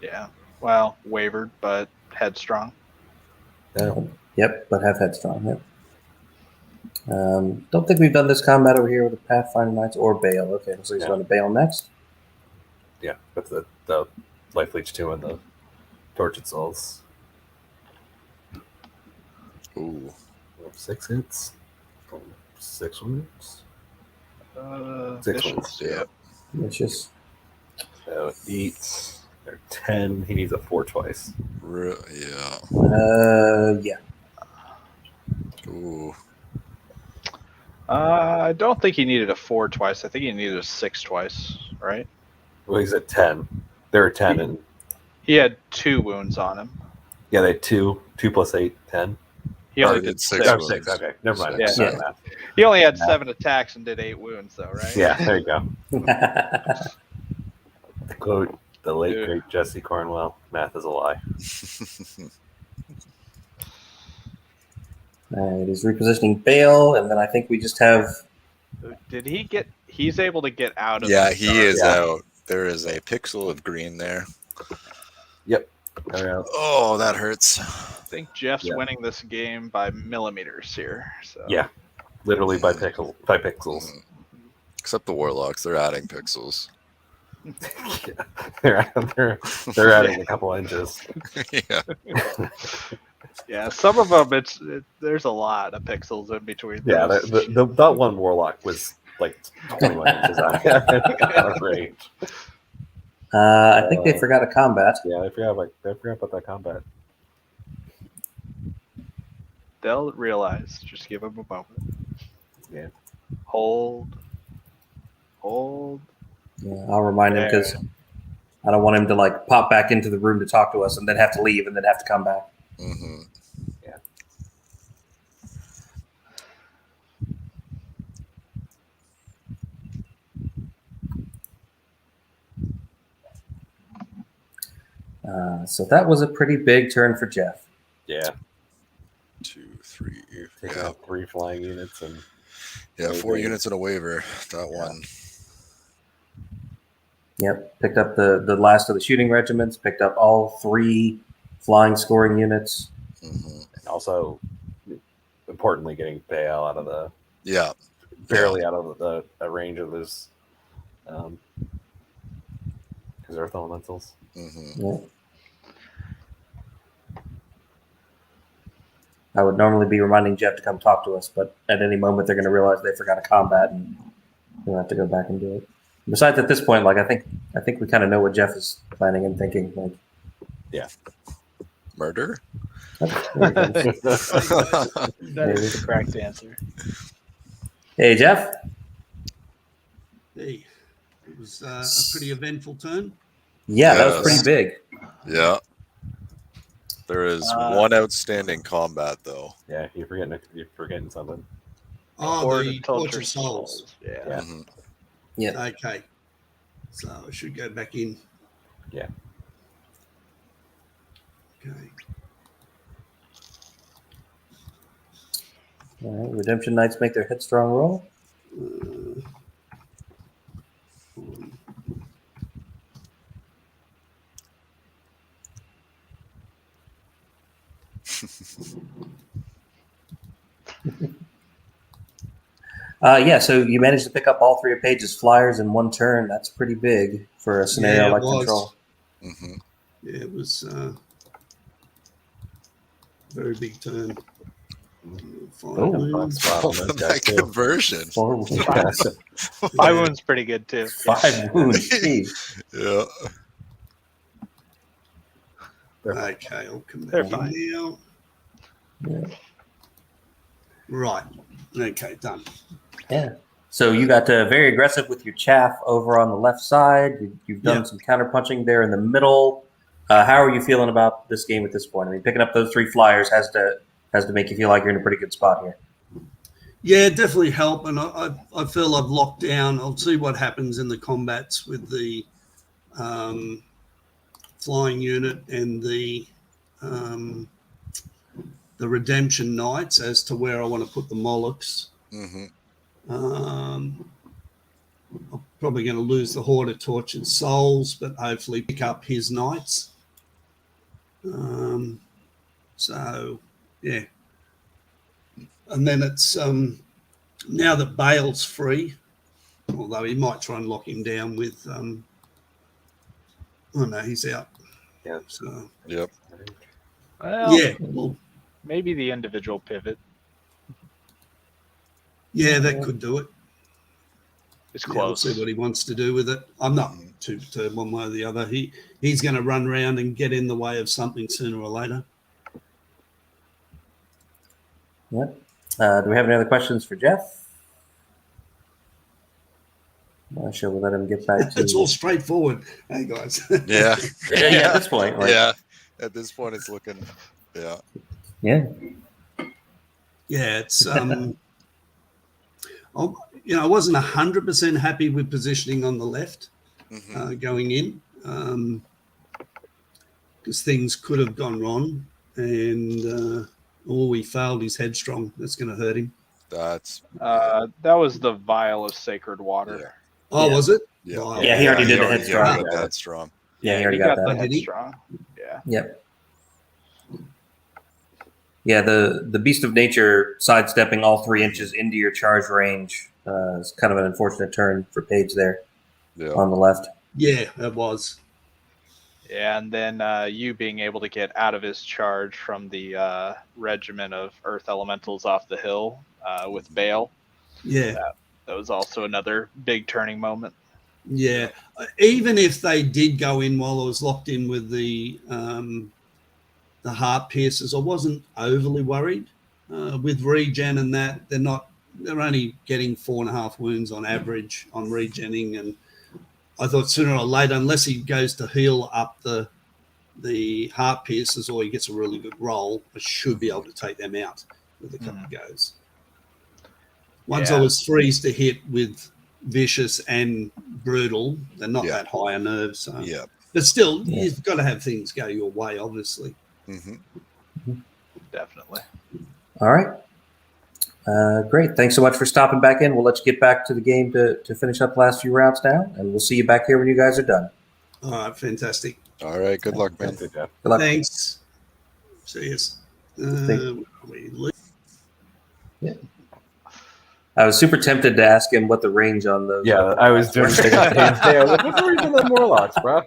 Yeah. Well, wavered, but headstrong.
Yeah.
Yep, but have headstrong. Yep. Don't think we've done this combat over here with the Pathfinder Knights or Bale. Okay, so he's going to Bale next.
Yeah, that's the Life Leech 2 and the Tortured Souls.
Ooh.
6 hits. 6 wounds. 6
vicious,
wounds.
yeah.
Vicious.
So 8 or 10. He needs a 4 twice.
Yeah.
Yeah.
Ooh.
I don't think he needed a 4 twice. I think he needed a 6 twice, right?
Well, he's at 10. There are 10, and
He had 2 wounds on him.
yeah, they had 2 plus 8, 10.
He only
he
did
did
6.
Oh,
wounds.
6. Okay, never mind.
Yeah.
Sorry, math.
He only had 7 attacks and did 8 wounds, though, right?
Yeah, there you go. To quote the late
Dude.
great Jesse Cornwell, math is a lie.
All right, he's repositioning Bale, and then I think we just have.
Did he get? He's able to get out of.
Yeah,
the
he
dark.
is
Yeah.
out. There is a pixel of green there.
Yep. There we go.
Oh, that hurts.
I think Jeff's
Yeah.
winning this game by millimeters here. So.
Yeah, literally by pixels.
Mhm. Except the warlocks, they're adding pixels.
Yeah, they're adding a couple inches.
Yeah.
Yeah, some of them there's a lot of pixels in between.
Yeah,
those.
that one warlock was like 21 inches out of range.
I think they forgot a combat.
Yeah, I forgot about that combat.
They'll realize. Just give them a moment.
Yeah.
Hold.
Yeah, I'll remind him because I don't want him to like pop back into the room to talk to us and then have to leave and then have to come back.
Mm-hmm.
So that was a pretty big turn for Jeff.
Yeah,
2, 3.
taking
Yeah.
out 3 flying units and
Yeah, 4
Wavering.
units and a waiver. That one.
Yep, picked up the last of the shooting regiments, picked up all 3 flying scoring units.
Mm-hmm.
and also importantly getting Baal out of the
Yeah.
barely out of the range of his earth elementals.
Mm-hmm.
Yeah. I would normally be reminding Jeff to come talk to us, but at any moment they're going to realize they forgot a combat and we'll have to go back and do it. Besides, at this point, like I think we kind of know what Jeff is planning and thinking. Like,
Yeah.
Murder?
That is the correct answer.
Hey, Jeff.
Hey, it was a pretty eventful turn.
Yeah, that was
Yes.
pretty big.
Yeah. There is one outstanding combat, though.
Yeah, you're forgetting something.
Oh, the Torture Souls.
Yeah.
Mhm.
Yeah.
Okay. So I should go back in.
Yeah.
Okay.
All right. Redemption Knights make their headstrong roll. Yeah, so you managed to pick up all 3 of Page's flyers in one turn. That's pretty big for a scenario
Yeah, it
like
was.
Control.
Mm-hmm.
Yeah, it was a very big turn.
Oh,
That conversion.
4 wounds.
5 wounds pretty good too.
5 wounds. Jeez.
Yeah.
Okay, I'll come
They're
back
fine.
in now.
Yeah.
Right. Okay, done.
Yeah. So you got very aggressive with your chaff over on the left side. You've done
Yeah.
some counter punching there in the middle. How are you feeling about this game at this point? I mean, picking up those 3 flyers has to make you feel like you're in a pretty good spot here.
Yeah, definitely help, and I feel I've locked down. I'll see what happens in the combats with the flying unit and the Redemption Knights as to where I want to put the Molochs.
Mm-hmm.
I'm probably going to lose the Horde of Tortured Souls, but hopefully pick up his Knights. So, yeah. And then it's now that Bale's free, although he might try and lock him down with, oh no, he's out.
Yeah.
So,
Yep.
Well,
yeah, well,
maybe the individual pivot
yeah, that could do it.
is
Yeah, we'll
close.
see what he wants to do with it. I'm not too perturbed one way or the other. He's going to run around and get in the way of something sooner or later.
Yep. Do we have any other questions for Jeff? I'm sure we'll let him get back to
It's all straightforward. Hey, guys.
Yeah.
yeah, at this point. Like,
Yeah. At this point, it's looking. Yeah.
Yeah.
Yeah, it's I wasn't 100% happy with positioning on the left
Mm-hmm.
going in because things could have gone wrong, and he failed his headstrong. That's going to hurt him.
That's.
That was the vial of sacred water.
Yeah.
Oh,
Yeah.
was it?
Yeah.
Wow.
Yeah, he already did the headstrong.
Got that strong.
Yeah, he already
He
got
the
that.
Did he?
headstrong. Yeah.
Yep. Yeah, the Beast of Nature sidestepping all 3 inches into your charge range is kind of an unfortunate turn for Page there
Yeah.
on the left.
Yeah, it was.
Yeah, and then you being able to get out of his charge from the regiment of Earth Elementals off the hill with Bale.
Yeah.
That was also another big turning moment.
Yeah. Even if they did go in while I was locked in with the heart piercers, I wasn't overly worried. With regen and that, they're only getting 4.5 wounds on average on regenning, and I thought sooner or later, unless he goes to heal up the heart piercers or he gets a really good roll, I should be able to take them out with a couple of goes. Once I was freeze to hit with vicious and brutal, they're not that high a nerve. So,
Yeah.
but still, you've got to have things go your way, obviously.
Mm-hmm.
Definitely.
All right. Great. Thanks so much for stopping back in. We'll let you get back to the game to finish up the last few rounds now, and we'll see you back here when you guys are done.
All right, fantastic.
All right. Good luck, man.
Good job.
Good luck.
Thanks. See you.
Yeah. I was super tempted to ask him what the range on those.
Yeah, I was doing the same thing. I was like, what's the range on the Morlocks, bro?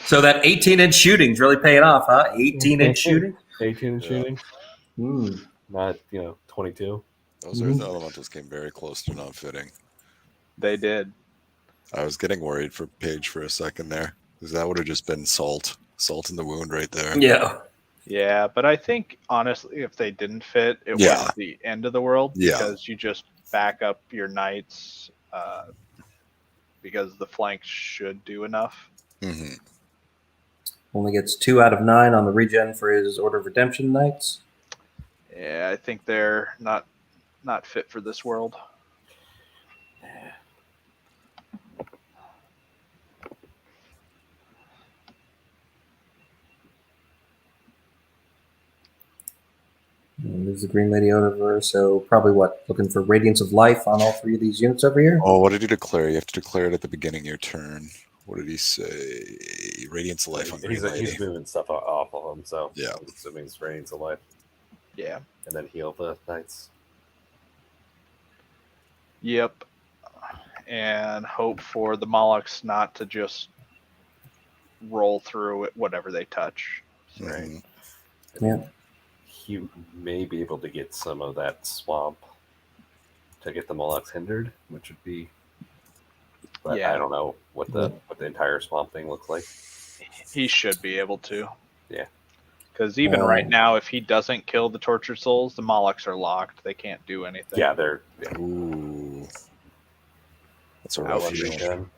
So that 18-inch shooting's really paying off, huh? 18-inch shooting?
18
Yeah.
shooting,
Mm.
not 22.
Those Earth Elementals came very close to not fitting.
They did.
I was getting worried for Paige for a second there because that would have just been salt in the wound right there.
Yeah.
Yeah, but I think honestly, if they didn't fit, it
Yeah.
wasn't the end of the world
Yeah.
because you just back up your knights because the flanks should do enough.
Hmm.
Only gets 2 out of 9 on the regen for his Order of Redemption Knights.
Yeah, I think they're not fit for this world.
And there's the Green Lady over, so probably what? Looking for Radiance of Life on all 3 of these units over here?
Oh, what did he declare? You have to declare it at the beginning of your turn. What did he say? Radiance of Life on Green Lady.
He's moving stuff off of him, so
Yeah.
I'm assuming it's Radiance of Life.
Yeah.
And then heal the knights.
Yep. And hope for the Molochs not to just roll through it, whatever they touch.
Right.
Mhm.
Yeah.
He may be able to get some of that swamp to get the Molochs hindered, which would be. But
Yeah.
I don't know what the entire swamp thing looks like.
He should be able to.
Yeah.
Because even right now, if he doesn't kill the Tortured Souls, the Molochs are locked. They can't do anything.
Yeah, they're.
Ooh. That's a
Ouch.
rough deal.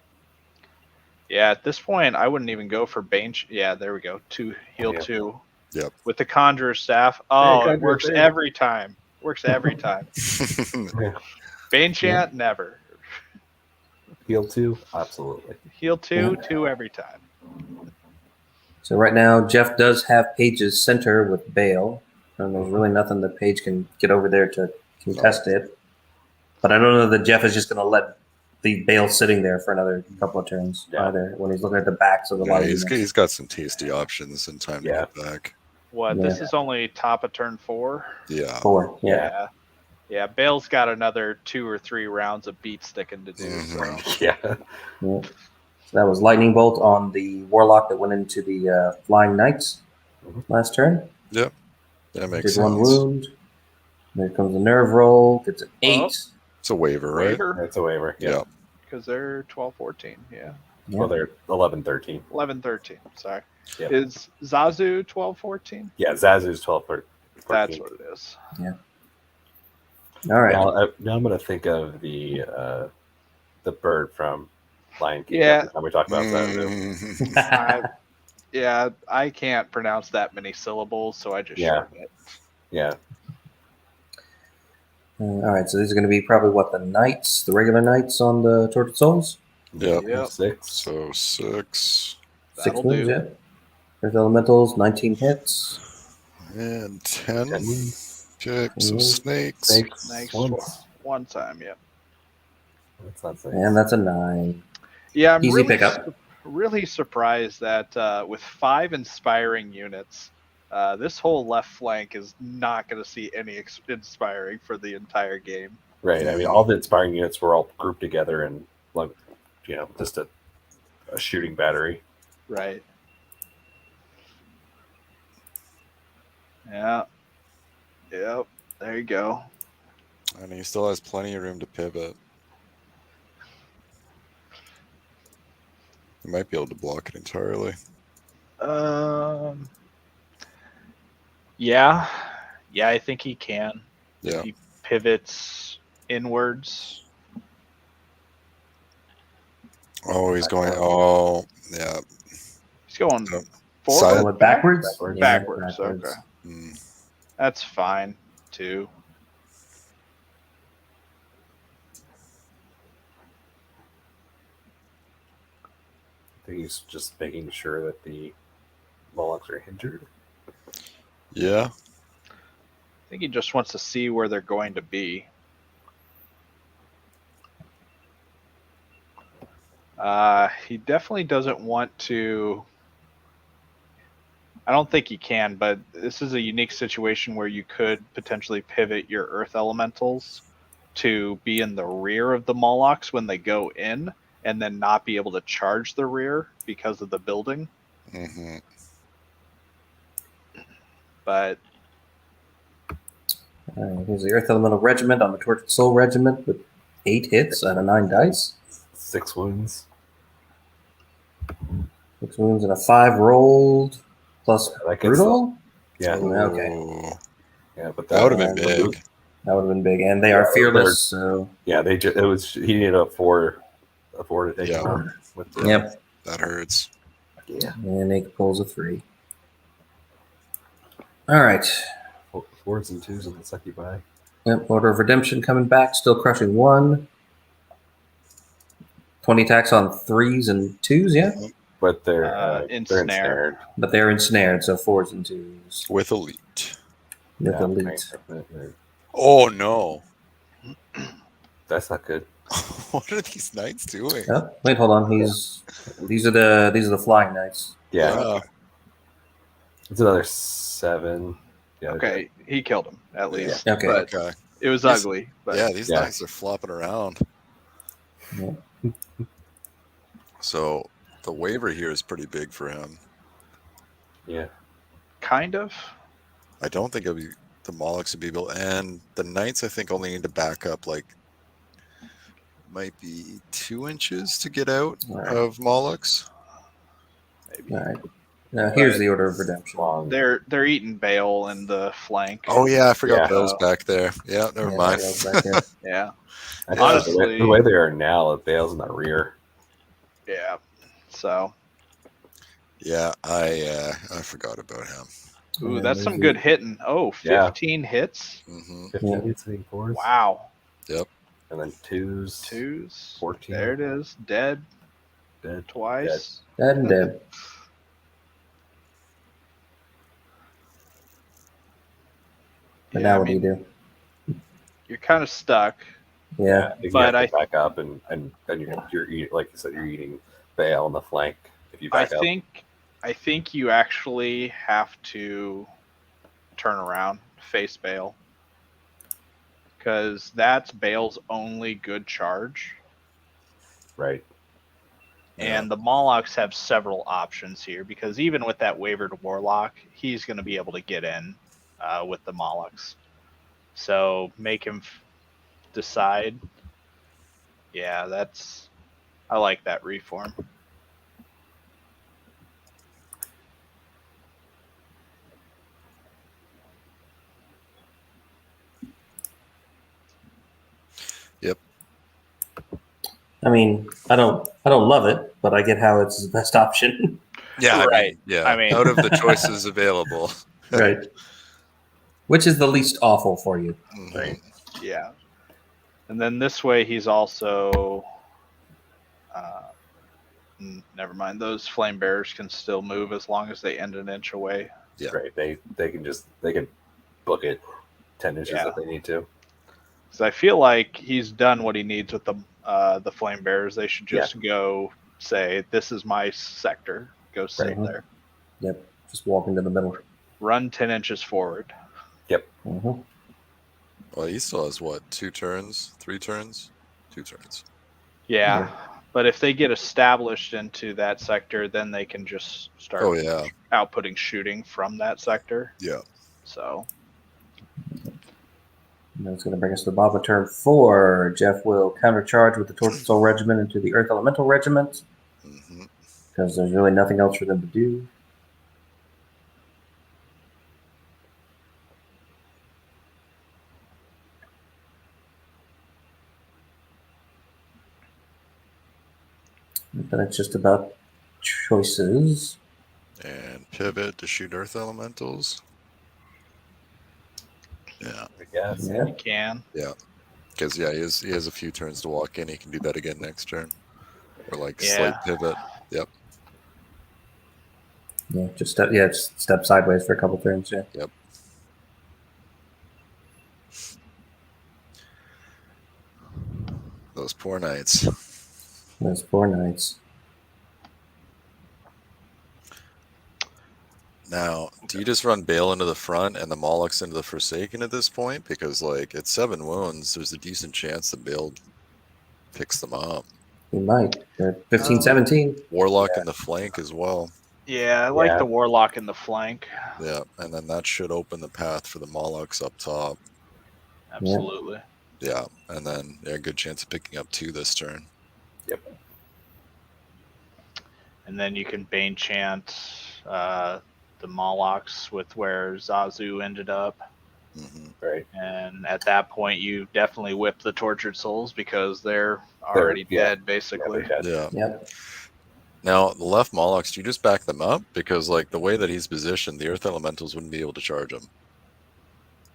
Yeah, at this point, I wouldn't even go for Bane. Yeah, there we go. Heal
Yeah.
2.
Yep.
With the Conjurer's Staff. Oh,
Hey,
it works
Conjurer's
every time. Works every time. Bane Chant, never.
Heal 2? Absolutely.
Heal 2, 2 every time.
So right now, Jeff does have Page's center with Bale, and there's really nothing that Page can get over there to contest it. But I don't know that Jeff is just going to let the Bale sitting there for another couple of turns either when he's looking at the backs of the
Yeah, he's got some tasty options and time to get back.
What?
Yeah.
This is only top of turn 4?
Yeah.
4, yeah.
Yeah, Bale's got another 2 or 3 rounds of beat sticking to do.
Mhm.
So.
Yeah.
So that was Lightning Bolt on the Warlock that went into the Flying Knights last turn.
Yep. That makes
Did
sense.
1 wound. There comes the Nerve Roll. Gets an 8.
It's a waiver, right?
Waiver?
It's a waiver.
Yeah.
Because they're 12-14, yeah.
Well, they're 11-13.
11-13, sorry.
Yep.
Is Zazu 12-14?
Yeah, Zazu's 12-13.
That's what it is.
Yeah. All right.
Now I'm going to think of the bird from Lion King.
Yeah.
Every time we talk about Zazu.
I can't pronounce that many syllables, so I just shorten it.
Yeah.
All right, so these are going to be probably what, the Knights, the regular Knights on the Tortured Souls?
Yep.
6.
So 6.
6
That'll
wounds,
do.
yeah. Earth Elementals, 19 hits.
And 10.
10.
Okay, so snakes.
Snakes
Once.
one time, yeah.
That's not snakes.
And that's a 9.
Yeah, I'm
Easy
really,
pickup.
really surprised that with 5 inspiring units, this whole left flank is not going to see any inspiring for the entire game.
Right. I mean, all the inspiring units were all grouped together and, like, just a shooting battery.
Right. Yeah. Yep. There you go.
And he still has plenty of room to pivot. He might be able to block it entirely.
Yeah. Yeah, I think he can.
Yeah.
He pivots inwards.
Oh, he's going. Oh, yeah.
He's going
No.
forward.
Going backwards?
Backwards.
Yeah,
Backwards.
backwards.
Okay.
Mm.
That's fine, too.
I think he's just making sure that the Molochs are hindered.
Yeah.
I think he just wants to see where they're going to be. He definitely doesn't want to. I don't think he can, but this is a unique situation where you could potentially pivot your Earth Elementals to be in the rear of the Molochs when they go in, and then not be able to charge the rear because of the building.
Mm-hmm.
But
All right, here's the Earth Elemental Regiment on the Tortured Soul Regiment with 8 hits out of 9 dice.
6 wounds.
6 wounds and a 5 rolled plus
That gets
brutal.
Yeah.
Okay.
Oh,
Yeah, but
that would have been
And-
big.
That would have been big. And they
Yeah,
are
they're-
fearless. So
Yeah, he needed a four to take
Yeah.
him out. With the,
yep.
That hurts.
Yeah.
And Nick pulls a 3. All right.
4s and 2s in the succubi.
Yep. Order of Redemption coming back, still crushing 1. 20 attacks on 3s and 2s, yeah?
But they're
Ensnared.
ensnared.
But they're ensnared, so 4s and 2s.
With elite.
With
Yeah,
elite.
Oh no.
That's not good.
What are these knights doing?
Oh, wait, hold on. These are the flying knights.
Yeah. It's another 7. Yeah,
Okay, he killed him at least.
Okay.
But
Okay.
it was
Yes.
ugly. But
Yeah, these
Yeah.
knights are flopping around.
Yeah.
So the waiver here is pretty big for him.
Yeah.
kind of.
I don't think it'll be the Molochs would be able, and the knights I think only need to back up like might be 2 inches to get out
All right.
of Molochs.
Maybe.
All right. Now here's the Order of Redemption.
Long.
They're eating Bale in the flank.
Oh yeah, I forgot
Yeah.
Bell's back there. Yeah, never
Yeah,
mind.
Bale's back there.
Yeah.
Actually,
Honestly-
the way they are now, it Bale's in the rear.
Yeah. So,
Yeah, I forgot about him.
ooh,
Yeah,
that's some
there's
good hitting. Oh,
Yeah.
15 hits.
Hmm
15 hits, I think 4s.
Wow.
And then 2s.
2s.
14.
There it is. Dead
Dead.
twice.
Dead and dead. But
Yeah,
now
I
what do you
mean,
do?
you're kind of stuck.
Yeah.
You
But
have to back up, and you're eating, like you said, you're eating Bale on the flank. If you back up,
I think you actually have to turn around, face Bale. Because that's Bale's only good charge.
right?
And the Molochs have several options here because even with that wavered Warlock, he's going to be able to get in with the Molochs. So make him decide. Yeah, I like that reform.
I mean, I don't love it, but I get how it's the best option.
Yeah,
Right. I mean-
out of the choices available.
Right. Which is the least awful for you.
Mhm.
Right.
Yeah. And then this way he's also never mind. Those flame bearers can still move as long as they end an inch away.
Yeah.
Right. They can book it 10 inches
Yeah.
if they need to.
Because I feel like he's done what he needs with the flame bearers. They should just go say, "This is my sector. Go sit
Right.
there.
Yep. Just walk into the middle.
Run 10 inches forward."
Mm-hmm.
Well, he still has what, 2 turns, 3 turns, 2 turns.
Yeah. But if they get established into that sector, then they can just start
Oh yeah,
outputting shooting from that sector.
yeah.
So
That's going to bring us to the bottom of turn 4. Jeff will countercharge with the Tortured Soul Regiment into the Earth Elemental Regiment
Hmm
because there's really nothing else for them to do. Then it's just about choices.
And pivot to shoot Earth Elementals. Yeah,
I guess.
Yeah.
you can.
because he has a few turns to walk in. He can do that again next turn, or like
Yeah.
slight pivot. Yep.
Yeah. Just step sideways for a couple turns. Yeah.
Yep. Those poor knights.
Those 4 knights.
Now, do you just run Bale into the front and the Molochs into the Forsaken at this point? Because like it's 7 wounds, there's a decent chance that Bale picks them up.
You might. They're 15, 17.
Warlock in the flank as well.
Yeah, I like
Yeah.
the Warlock in the flank.
Yeah, and then that should open the path for the Molochs up top.
Absolutely.
Yeah, and then a good chance of picking up 2 this turn.
And then you can Bane chant the Molochs with where Zazu ended up.
Right.
And at that point, you definitely whip the Tortured Souls because they're already dead, basically.
Yeah, they're dead.
Yep.
Now, the left Molochs, do you just back them up? Because, like, the way that he's positioned, the Earth Elementals wouldn't be able to charge him.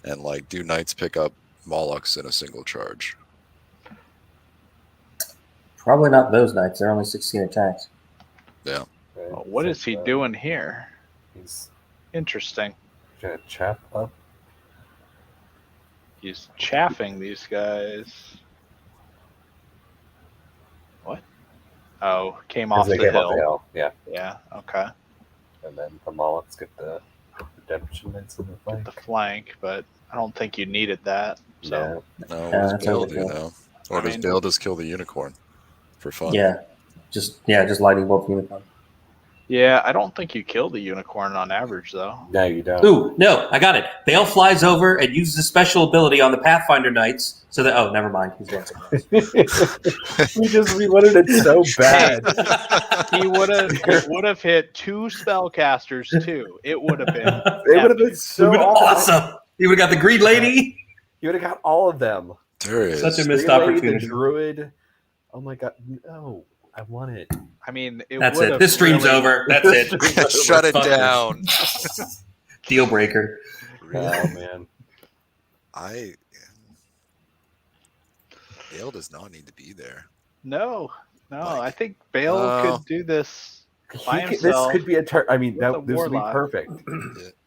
And, like, do Knights pick up Molochs in a single charge?
Probably not those Knights. They're only 16 attacks.
Yeah.
Right.
Well, what is he doing here?
He's
Interesting.
gonna chap up.
He's chaffing these guys. What? Oh, came off
They
the
came off
hill.
Yeah.
Yeah, okay.
And then the Molochs get the redemption knights in the flank.
The flank, but I don't think you needed that. So
No, what
Yeah,
does
that's
Bale do
overkill.
now? Or
I
does
mean-
Bale just kill the unicorn for fun?
Yeah. Just lightning bolt unicorn.
yeah, I don't think you kill the unicorn on average though.
No, you don't.
Ooh, no, I got it. Bale flies over and uses a special ability on the Pathfinder Knights so that never mind. He's dancing.
we wanted it so bad.
He would have hit 2 spellcasters too. It would have been
It would have been
It
so
would have been awesome. He would have got the Green Lady.
You would have got all of them.
There is.
Such a missed
Green Lady,
opportunity.
The druid. Oh my god, no! I want it.
I mean, it
That's
would
it.
have
This stream's
really-
over. That's it.
Shut it
Fuck this.
down.
Deal breaker.
Oh man.
Bale does not need to be there.
No,
Like,
I think Bale
no.
could do this by
This
himself.
could be a turn. I mean,
with a
this would be
warlock.
perfect.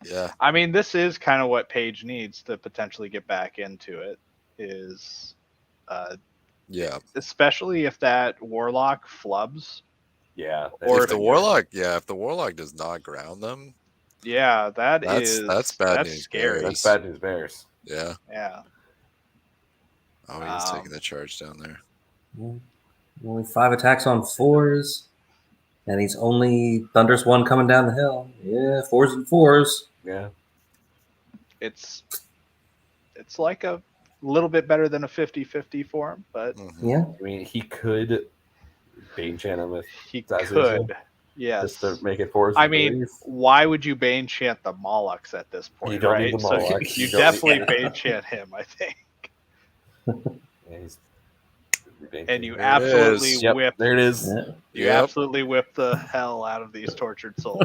Yeah.
I mean, this is kind of what Paige needs to potentially get back into it. Is
Yeah.
especially if that warlock flubs.
Yeah.
Or
If the warlock does not ground them,
Yeah,
that's bad news
scary.
bears.
That's bad news bears.
Yeah.
Yeah.
Oh, he's taking the charge down there.
Only 5 attacks on 4s. And he's only Thunderous 1 coming down the hill. Yeah, 4s and 4s.
Yeah.
It's like a little bit better than a 50-50 for him, but
Yeah.
I mean, he could Bane chant him with
he
Zazu,
could. Yes.
just to make it force.
I mean, why would you Bane chant the Molochs at this point,
You don't
right?
need the
So
Molochs.
you
You don't
definitely
need-
Bane chant him, I think.
yeah, he's
And you
There it
absolutely
is.
Yep,
whip
there it is.
Yeah.
you
Yep.
absolutely whip the hell out of these tortured souls.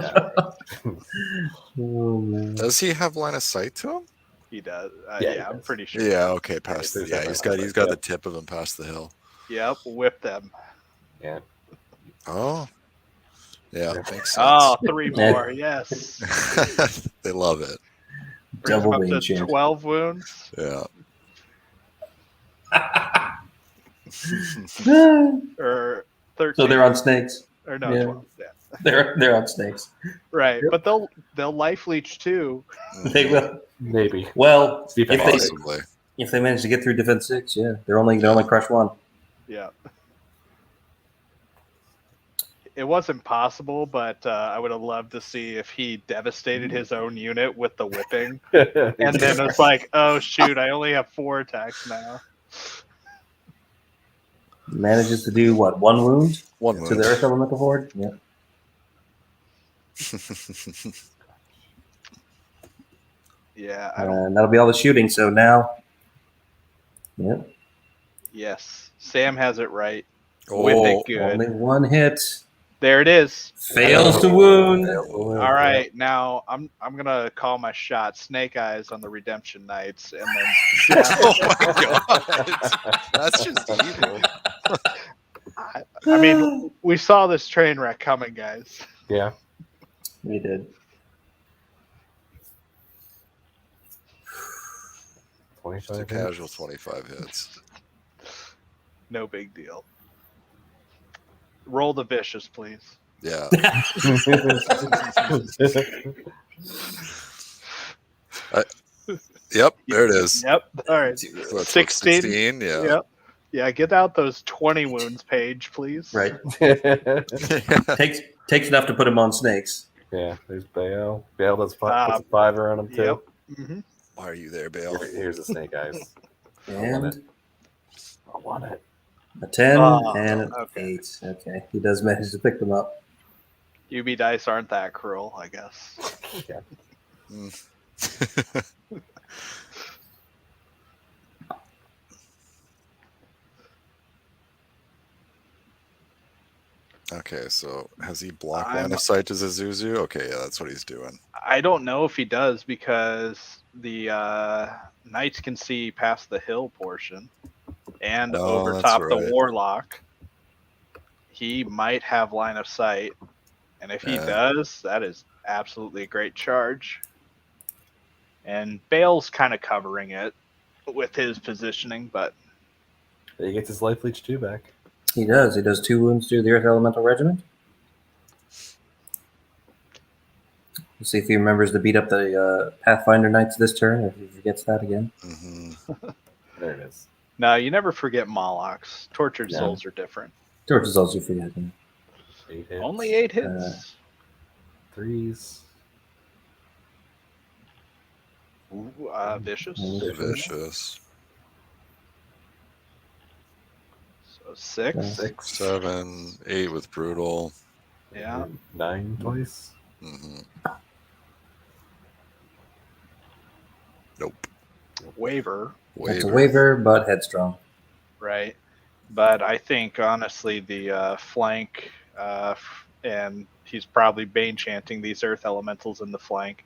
Oh, man.
Does he have line of sight to him?
He does.
Yeah, he
Yeah, I'm
does.
pretty sure.
Yeah. Okay. Past.
there's
Yeah.
definitely
He's got the
yep.
tip of him past the hill.
Yep, whip them.
Yeah.
Oh. Yeah. Makes sense.
Oh, 3
Yeah.
more. Yes.
They love it.
Brings
Double
him up
Bane
to
chant.
12 wounds.
Yeah.
Or 13.
So they're on snakes.
or no,
yeah.
12. Yeah.
They're on snakes.
Right. But they'll life leech too.
They will.
Maybe.
Well,
See if it
Possibly.
if they manage to get through defense 6, yeah, they're only crush 1.
Yeah. It wasn't possible, but I would have loved to see if he devastated his own unit with the whipping. And then it's like, oh shoot, I only have 4 attacks now.
Manages to do what, 1 wound
One
to
wound.
the Earth Elemental Horde? Yeah.
Yeah, I don't.
And that'll be all the shooting. So now, yeah,
Yes, Sam has it right.
Oh,
With it good.
only 1 hit.
There it is.
Fails to wound.
All right, now I'm gonna call my shot. Snake Eyes on the Redemption Knights, and then
oh my god. That's just evil.
I mean, we saw this train wreck coming, guys.
Yeah.
We did.
25
Just a casual 25 hits.
No big deal. Roll the vicious, please.
Yeah. Yep. There it is.
Yep. All right.
So that's what,
16?
16? Yeah.
Yep. Yeah, get out those 20 wounds page, please.
Right. Takes enough to put him on snakes.
Yeah, there's Bale. Bale does puts a 5 around him too.
Yep. Mm-hmm.
Why are you there, Bale?
Here's the snake eyes.
And
I want it.
a 10
Oh,
and an
okay.
8. Okay. He does manage to pick them up.
UB dice aren't that cruel, I guess.
Yeah.
Okay, so has he blocked line of sight to Zuzu? Okay, yeah, that's what he's doing.
I don't know if he does because the knights can see past the hill portion and
Oh,
over
that's
top the
right.
warlock. He might have line of sight, and if he does, that is absolutely a great charge. And Bale's kind of covering it with his positioning, but
He gets his life leech 2 back.
He does. He does 2 wounds to the Earth Elemental Regiment. We'll see if he remembers to beat up the Pathfinder Knights this turn, or if he forgets that again.
There it is.
no, you never forget Molochs. Tortured
Yeah.
souls are different.
Torch is also forgetting.
8 hits.
Only 8 hits.
3s.
Vicious.
Vicious.
So 6.
6.
7, 8 with brutal.
Yeah.
9 twice.
Nope.
Waiver.
It's a waiver, but headstrong.
Right. But I think, honestly, the flank, and he's probably Bane chanting these Earth Elementals in the flank,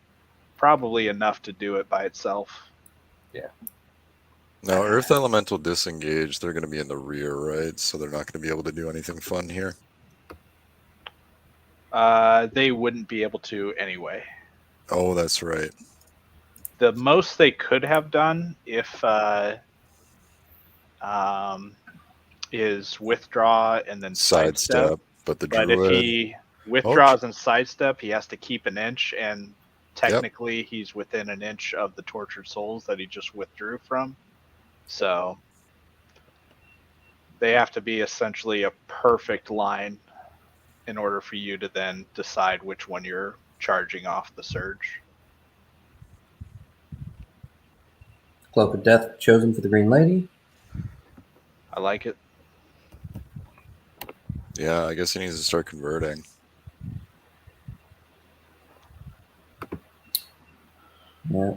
probably enough to do it by itself.
Yeah.
Now, Earth Elemental disengage, they're going to be in the rear, right? So they're not going to be able to do anything fun here.
They wouldn't be able to anyway.
Oh, that's right.
The most they could have done if is withdraw and then sidestep.
But
But if he withdraws and sidestep, he has to keep an inch, and technically he's within an inch of the tortured souls that he just withdrew from. So they have to be essentially a perfect line in order for you to then decide which one you're charging off the surge.
Cloak of Death chosen for the Green Lady.
I like it.
Yeah, I guess he needs to start converting.
Yeah.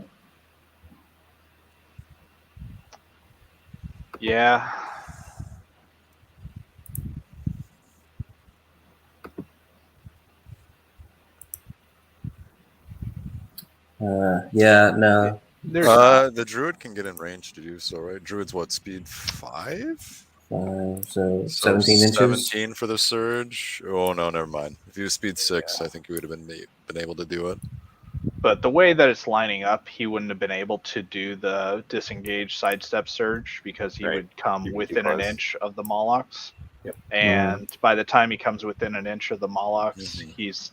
Yeah.
Yeah, no.
The druid can get in range to do so, right? Druid's what, speed 5?
So 17 inches.
17 for the surge. Oh no, never mind. If he was speed 6, I think he would have been able to do it.
But the way that it's lining up, he wouldn't have been able to do the disengage sidestep surge because he would come within an inch of the Molochs.
Yep.
And by the time he comes within an inch of the Molochs, he's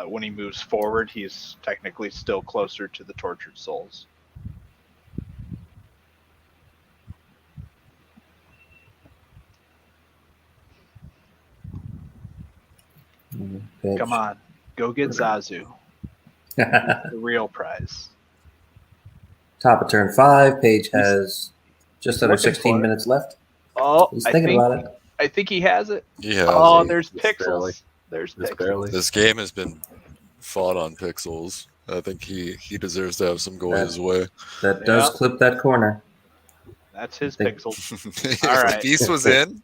when he moves forward, he's technically still closer to the tortured souls. Come on, go get Zazu. The real prize.
Top of turn 5. Page has just under 16 minutes left.
Oh,
he's thinking about it.
I think he has it.
He has
it.
Just
There's pixels.
barely.
There's
Just
pixels.
barely.
This game has been fought on pixels. I think he deserves to have some go his way.
That does clip that corner.
That's his pixels.
If
All right.
the beast was in,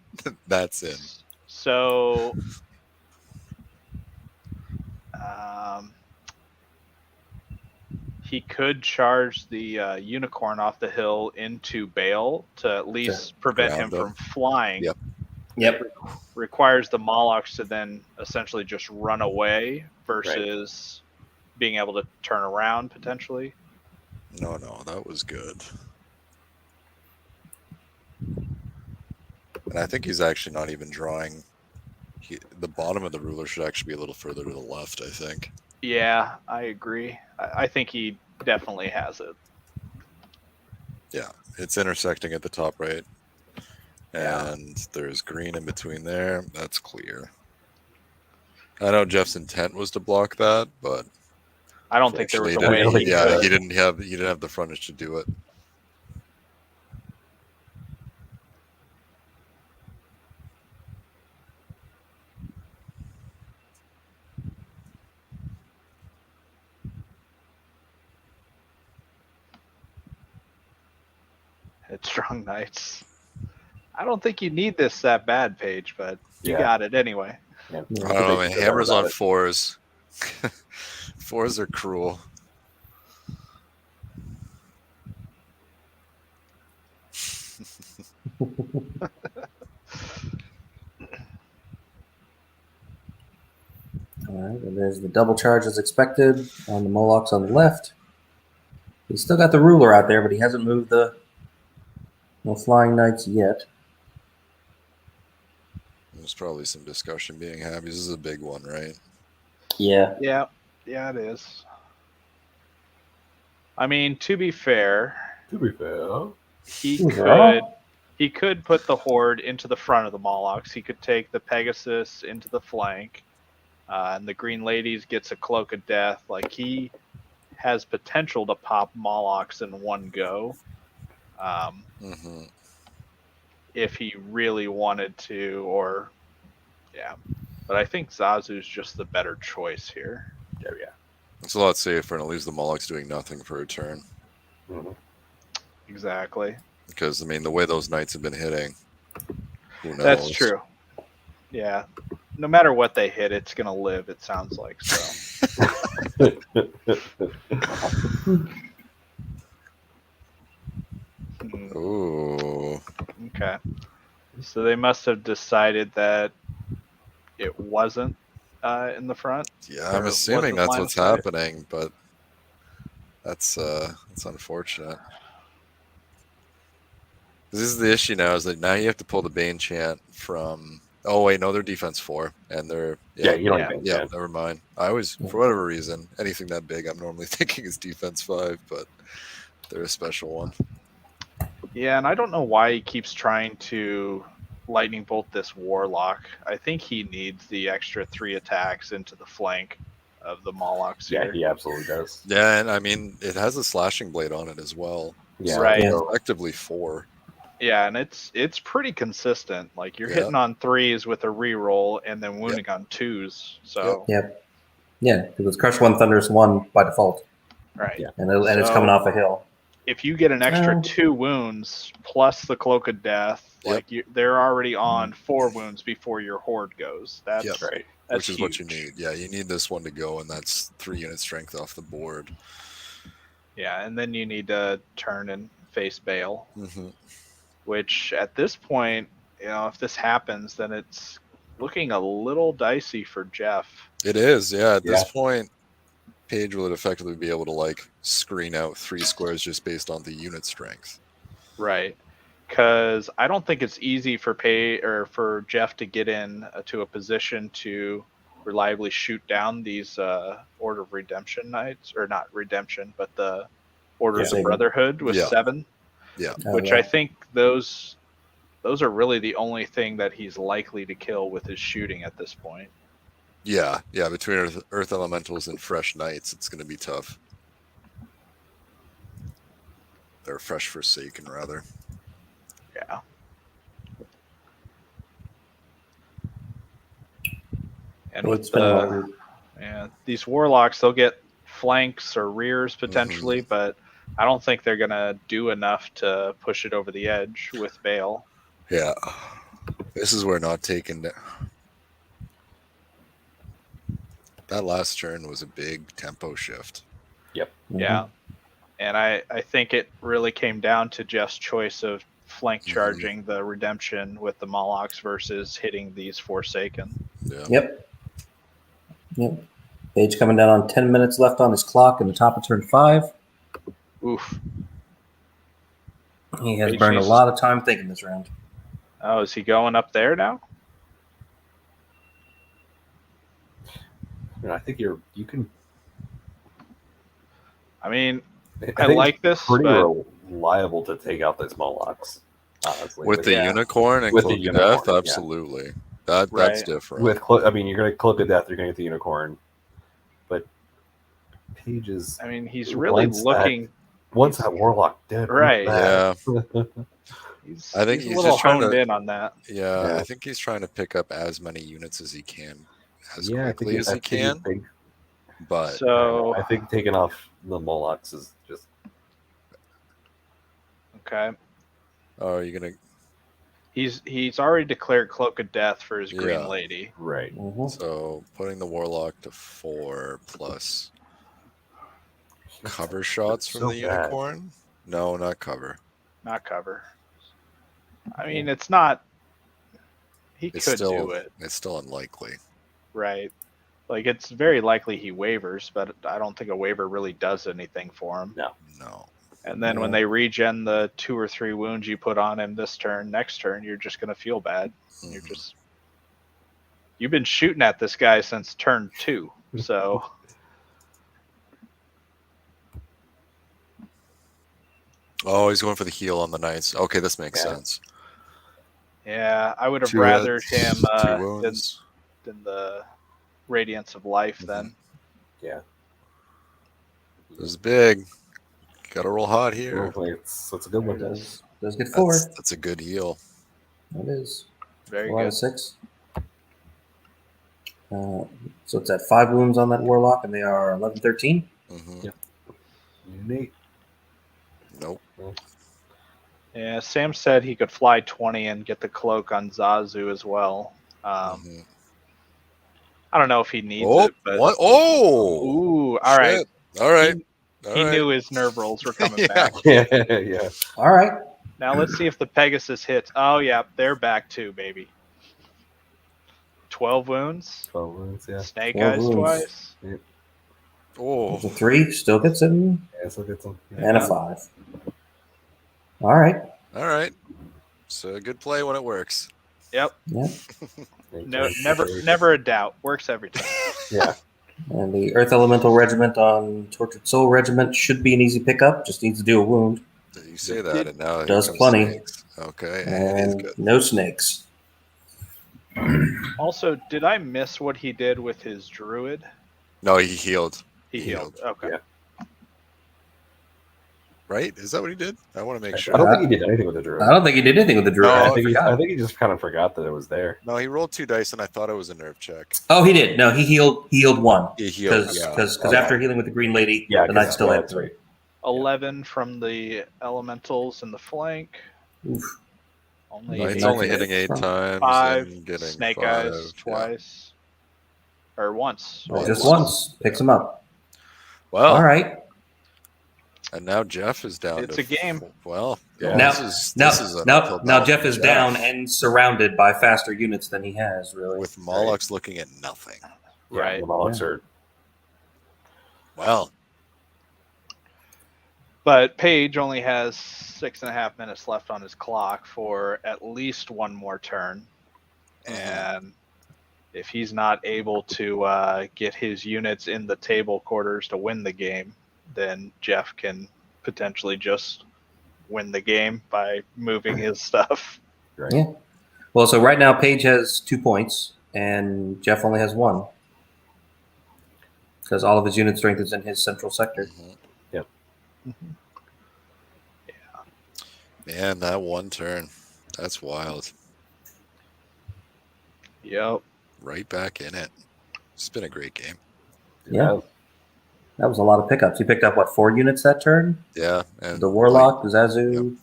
that's in.
So, he could charge the unicorn off the hill into Bale to at least prevent him from flying.
Yep.
Requires the Molochs to then essentially just run away versus being able to turn around potentially.
No, that was good. And I think he's actually not even drawing. The bottom of the ruler should actually be a little further to the left, I think.
Yeah, I agree. I think he definitely has it.
Yeah, it's intersecting at the top right. And there's green in between there. That's clear. I know Jeff's intent was to block that, but
I don't think there was a way.
He didn't have the frontage to do it.
Headstrong Knights. I don't think you need this that bad, Paige, but you
Yeah.
got it anyway.
Yeah.
Yeah.
I don't know, man.
They
Hammers
about
on
it.
4s. 4s are cruel.
All right, and there's the double charge as expected on the Molochs on the left. He's still got the ruler out there, but he hasn't moved the flying knights yet.
There's probably some discussion being had. This is a big one, right?
Yeah.
Yeah, it is. I mean, to be fair,
To be fair.
he could put the horde into the front of the Molochs. He could take the Pegasus into the flank, and the Green Ladies gets a Cloak of Death. Like, he has potential to pop Molochs in one go, if he really wanted to, or yeah. But I think Zazu's just the better choice here.
Oh, yeah.
It's a lot safer, and it leaves the Molochs doing nothing for a turn.
Mhm.
Exactly.
Because, I mean, the way those knights have been hitting, who knows?
That's true. Yeah. No matter what they hit, it's going to live, it sounds like. So.
Ooh.
Okay. So they must have decided that it wasn't in the front.
Yeah, I'm
Or
assuming
wasn't
that's
line
what's
of sight.
happening, but that's unfortunate. This is the issue now, is that now you have to pull the Bane chant from... Oh, wait, no, they're defense 4, and they're...
Yeah, you don't
Yeah.
even
Yeah, never mind. I always, for whatever reason, anything that big, I'm normally thinking is defense 5, but they're a special one.
Yeah, and I don't know why he keeps trying to lightning bolt this Warlock. I think he needs the extra 3 attacks into the flank of the Molochs here.
Yeah, he absolutely does.
Yeah, and I mean, it has a slashing blade on it as well.
Yeah,
So
Right.
it's effectively 4.
Yeah, and it's pretty consistent. Like, you're hitting on 3s with a reroll and then wounding on 2s. So
Yep. Yeah, because it's Crush 1, Thunderous 1 by default.
right.
Yeah.
And it's coming off a hill.
If you get an extra
Oh.
2 wounds plus the Cloak of Death,
Yep.
like they're already on 4 wounds before your horde goes. That's
Yep.
right.
That's
Which is what you
huge.
need. Yeah, you need this one to go, and that's 3 unit strength off the board.
Yeah, and then you need to turn and face Bale,
Mm-hmm.
which at this point, if this happens, then it's looking a little dicey for Jeff.
It is, yeah. At this
Yeah.
point, Paige would effectively be able to, like, screen out 3 squares just based on the unit strength.
Right. Because I don't think it's easy for Jeff to get in to a position to reliably shoot down these Order of Redemption knights, or not Redemption, but the Orders of Brotherhood with 7.
Yeah.
Which I think those are really the only thing that he's likely to kill with his shooting at this point.
Yeah, between Earth Elementals and Fresh Knights, it's going to be tough. Or Fresh Forsaken, rather.
Yeah. And with these Warlocks, they'll get flanks or rears potentially, but I don't think they're going to do enough to push it over the edge with Bale.
Yeah. This is where not taking... That last turn was a big tempo shift.
Yep.
Mm-hmm.
Yeah. And I think it really came down to Jeff's choice of flank charging the Redemption with the Molochs versus hitting these Forsaken.
Yeah.
Yep. Page coming down on 10 minutes left on his clock in the top of turn 5.
Oof.
He has
Page
burned a
needs
lot of time thinking this round.
Oh, is he going up there now?
I think you can.
I mean,
I
like this,
pretty
but
reliable to take out those Molochs, honestly.
With the unicorn and
with the
Cloak of Death,
unicorn,
absolutely. That's different.
I mean, you're going to Cloak of Death, you're going to get the unicorn, but Pages.
I mean, he's really looking.
Once that Warlock dead,
right?
Yeah. I think
he's a little
just trying
honed
to,
in on that.
Yeah, I think he's trying to pick up as many units as he can, as quickly as he
I
can.
think,
but
so
I think taking off the Molochs is just
okay.
Oh, are you gonna?
He's already declared Cloak of Death for his Green
Yeah.
Lady.
Right.
So putting the Warlock to 4 plus cover shots from
so
the
bad.
Unicorn. No, not cover.
Not cover. I mean, it's not. He
It's
could
still
do it,
it's still unlikely.
right? Like it's very likely he wavers, but I don't think a waiver really does anything for him.
No.
And then when they regen the 2 or 3 wounds you put on him this turn, next turn you're just gonna feel bad. You're just you've been shooting at this guy since turn 2, so
Oh, he's going for the heal on the Knights. Okay, this makes sense.
yeah, I would have
2
rathered
hits,
him
2 wounds.
than the Radiance of Life then.
Yeah.
This is big. Got to roll hot here.
Hopefully it's a good one.
Does get 4.
That's a good heal.
That is.
Very
4 out
good.
of 6. So it's at 5 wounds on that Warlock, and they are 11, 13.
Mm-hmm.
Yep. Neat.
Nope.
Yeah, Sam said he could fly 20 and get the cloak on Zazu as well.
Mhm.
I don't know if he needs
Oh,
it, but
what? Oh,
ooh, all right.
shit. All right.
He knew his nerve rolls were coming
Yeah.
back.
Yeah.
All right.
Now let's see if the Pegasus hits. Oh yeah, they're back too, baby. 12 wounds.
12 wounds, yeah.
Snake
12
eyes
wounds.
twice.
Oh,
There's a 3, still gets him,
Yeah, so get some.
and a 5. All right.
all right. So good play when it works.
Yep.
Yeah.
No, never a doubt. Works every time.
Yeah.
And the Earth Elemental Regiment on Tortured Soul Regiment should be an easy pickup. Just needs to do a wound.
You say that, and now here
Does
comes
plenty.
snakes. Okay, and he's
And
good.
no snakes.
Also, did I miss what he did with his druid?
No, he healed.
He healed. Okay.
Yeah.
Right? Is that what he did? I want to make
I
sure.
don't think he did anything with the druid.
I don't think he did anything with the druid.
No,
I
I
forgot.
think he just kind of forgot that it was there.
No, he rolled 2 dice, and I thought it was a nerve check.
Oh, he did. No, he healed 1.
He healed.
Because
Yeah.
after healing with the Green Lady,
Yeah,
the Knight still had
that's
3.
right.
11 from the elementals in the flank.
Oof.
Only
Knight's
Knight's
only
eight.
hitting 8 times
5.
and getting
Snake
5.
eyes
Yeah.
twice. Or once.
Just once. Picks him up.
Well,
All right.
and now Jeff is down.
It's
to
a game.
Well,
Yeah.
Now,
this is an
now
uphill battle
Jeff
for
is down and surrounded by faster units than he has, really.
with Moloch's looking at nothing.
Right.
The Molochs are.
Well,
But Paige only has 6.5 minutes left on his clock for at least one more turn. And if he's not able to get his units in the table quarters to win the game, then Jeff can potentially just win the game by moving his stuff.
Right.
Yeah. Well, so right now Paige has 2 points, and Jeff only has 1. Because all of his unit strength is in his central sector.
Yep.
man, that one turn, that's wild.
Yep.
Right back in it. It's been a great game.
Yeah. That was a lot of pickups. He picked up, 4 units that turn?
Yeah. And
The Warlock, the Zazu.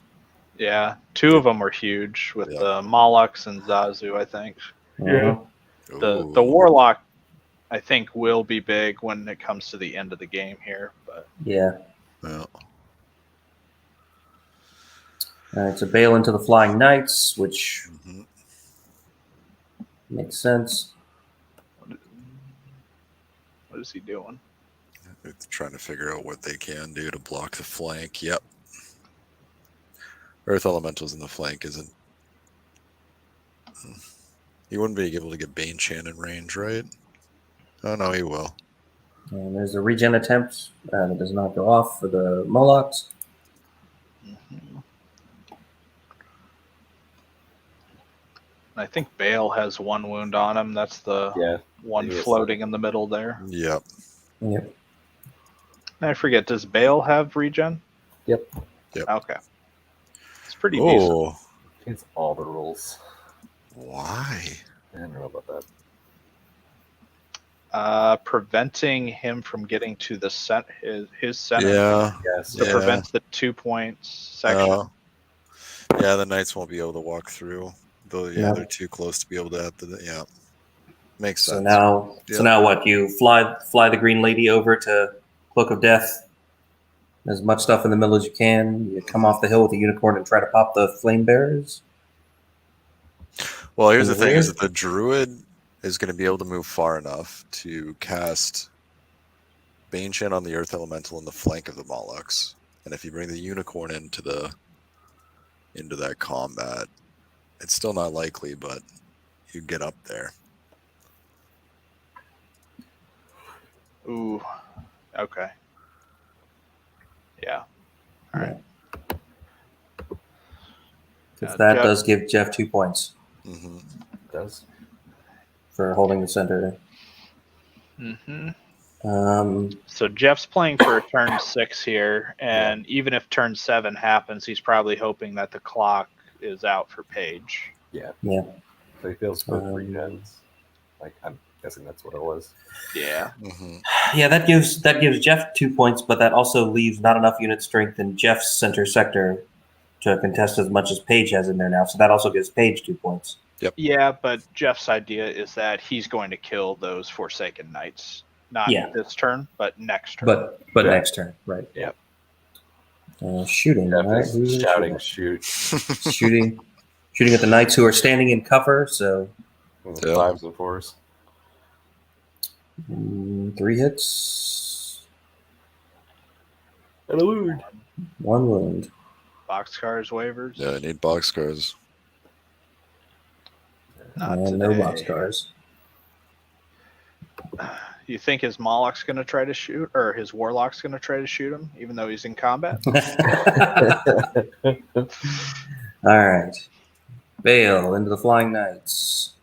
Yeah. 2 of them were huge with the Molochs and Zazu, I think.
Yeah.
The Warlock, I think, will be big when it comes to the end of the game here. But
Yeah.
Well,
It's a bail into the Flying Knights, which makes sense.
what is he doing?
it's trying to figure out what they can do to block the flank. Yep. Earth Elementals in the flank isn't. He wouldn't be able to get Bane Chan in range, right? Oh, no, he will.
And there's a regen attempt that does not go off for the Molochs.
I think Bale has 1 wound on him. That's the one floating in the middle there.
Yep.
Yep.
I forget, does Bale have regen?
Yep.
Okay. It's pretty decent.
Oh,
It's all the rules.
why?
I don't know about that.
Preventing him from getting to the his center
Yeah.
Yes.
to prevent the 2 points section.
Yeah, the knights won't be able to walk through. Though, yeah,
No.
they're too close to be able to have the. Yeah, makes
So
sense.
now,
Yep.
what? You fly the green lady over to Cloak of Death. As much stuff in the middle as you can. You come off the hill with a unicorn and try to pop the flame bearers.
Well, here's
In
the
the
thing: is
rear?
that the druid is going to be able to move far enough to cast Baneshant on the Earth Elemental in the flank of the Molochs, and if you bring the unicorn into that combat, it's still not likely, but you get up there.
Ooh. Okay. Yeah. All right.
Because that
Jeff-
does give Jeff 2 points
Mm-hmm.
It does.
for holding the center.
Mm-hmm.
Um,
So Jeff's playing for a turn 6 here, and even if turn 7 happens, he's probably hoping that the clock is out for Paige.
Yeah.
Yeah.
So he feels both
Um,
regions. Like, I'm guessing that's what it was.
Yeah.
Mm-hmm.
yeah, that gives Jeff 2 points, but that also leaves not enough unit strength in Jeff's center sector to contest as much as Paige has in there now. So that also gives Paige 2 points.
Yeah, but Jeff's idea is that he's going to kill those Forsaken Knights. Not
Yeah.
this turn, but next turn.
But
Yeah.
next turn, right?
Yep.
Shooting.
Jeff
All right,
is
who's
shouting,
shooting?
shoot.
shooting at the knights who are standing in cover. So
Yeah.
5s and 4s.
3 hits,
And a wound.
1 wound.
Boxcars waivers.
Yeah, I need boxcars.
Not
And no
today.
boxcars.
You think his Moloch's going to try to shoot, or his Warlock's going to try to shoot him, even though he's in combat?
All right. Bale into the Flying Knights.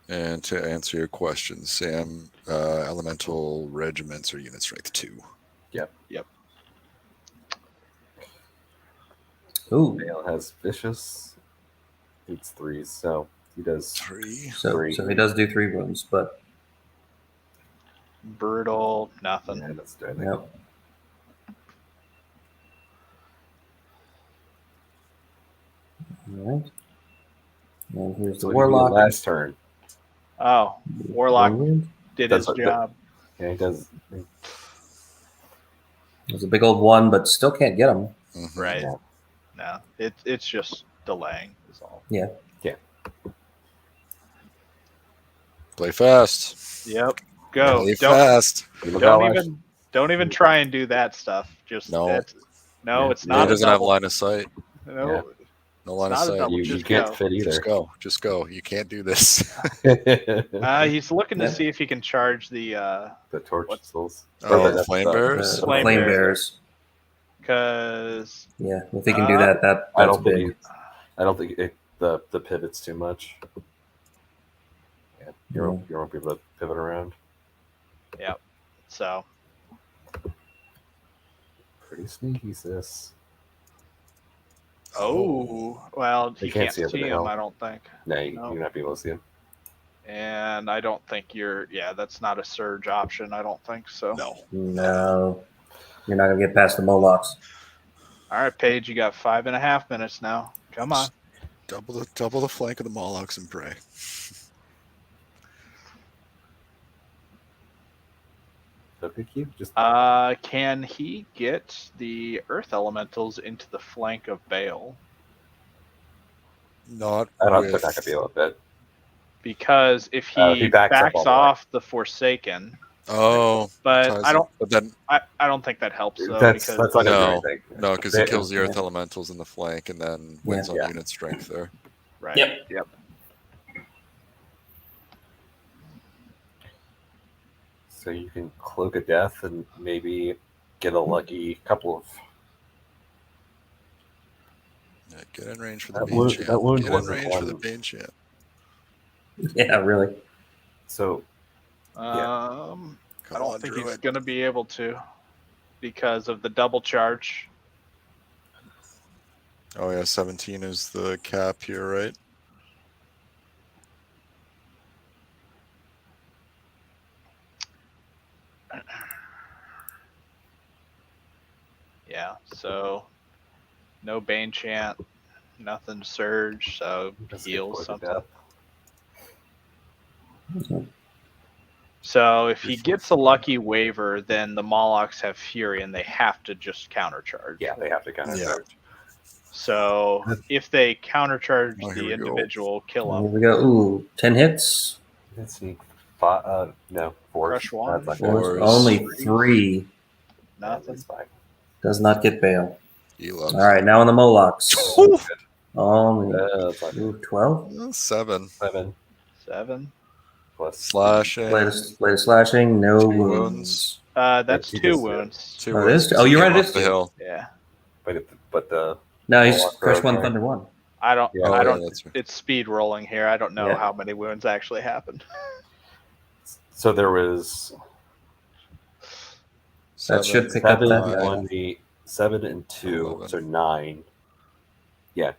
And to answer your question, Sam, elemental regiments are unit strength 2.
Ooh.
Bale has vicious. It's 3s, so he does
3.
So he does do 3 wounds, but
Brutal, nothing.
Yeah, that's doing it.
no. All right. And here's the
So what do you do
Warlock.
last turn.
Oh, Warlock
1 wound.
did
That's
his
what-
job.
Yeah, he does.
There's a big old 1, but still can't get him.
Mm-hmm.
Right.
Yeah.
No, it's just delaying is all.
Yeah.
Play fast.
Yep. Go.
Play
Don't
fast.
don't even try and do that stuff. Just
No.
it's
Yeah.
it's
He
not a
doesn't have
double.
line of sight.
No,
No line of
not a
sight.
double.
You
Just
can't
go.
fit either.
Just go. Just go. You can't do this.
He's looking to
Yeah.
see if he can charge the
The torch
What-
souls.
Oh,
the
flame
The
bearers?
Flame
Flame
Bearers.
Bearers.
because
Yeah, if he can do that, that's
I don't
big.
think I don't think the pivot's too much. Yeah, you won't be able to pivot around.
so
Pretty sneaky, sis.
well
They
you
can't
can't
see up in
see
the
him.
hill.
I don't think,
No,
No.
you're not be able to see him.
and I don't think that's not a surge option. I don't think so.
No, you're not gonna get past the Molochs.
All right, Paige, you got 5.5 minutes now. Come on.
Double the flank of the Molochs and pray.
Okay, cute. Just
Can he get the Earth Elementals into the flank of Bale?
Not
they're not
with.
gonna be able to fit.
Because if he,
backs up all the way.
off the Forsaken,
Oh,
but
ties
I don't.
it. But then
I don't think that helps though.
That's
because
not gonna
No.
do anything.
no, because he
They-
kills the Earth
Yeah.
Elementals in the flank and then wins on
Yeah.
unit strength there.
right.
Yep.
So you can cloak a death and maybe get a lucky couple of.
Yeah, get in range for the
That
Bane
wound-
Chant.
that wound
Get in
wasn't
range for the
one.
Bane Chant.
Yeah, really.
So
I
Come
don't
on,
think he's
Druid.
going to be able to because of the double charge.
Oh yeah, 17 is the cap here, right?
Yeah. So no Bane Chant. Nothing surge, so
Just
heal
get close to
something.
death.
So if he
This
gets a
one's-
lucky waiver, then the Molochs have Fury and they have to just countercharge.
Yeah, they have to counter charge.
So if they countercharge
Oh, here
the
we go.
individual, kill
Here
him.
we go. Ooh, 10 hits.
Let's see. Five, no, four.
Crush one.
That's not
Fours.
good.
Only 3.
Nothing.
That's fine.
Does not get bail.
He loves
All right, now on the Molochs. Only
That's not good.
12.
7.
7.
Plus
Slashing.
Latest slashing. No
2
wounds.
wounds.
That's
He
2
just-
wounds.
2
Oh, it
wounds.
is?
'cause
Oh,
he
you're
came
right, it
up
is
the
2.
hill.
Yeah.
But the
No, he's
Moloch
Crush
Rogue
1,
there.
Thunder 1.
I don't.
Yeah.
I
Oh,
don't.
yeah, that's right.
It's speed rolling here. I don't know
Yeah.
how many wounds actually happened.
So there was
That should pick up
7,
that guy.
1, 8, 7 and 2,
11.
so 9. Yeah,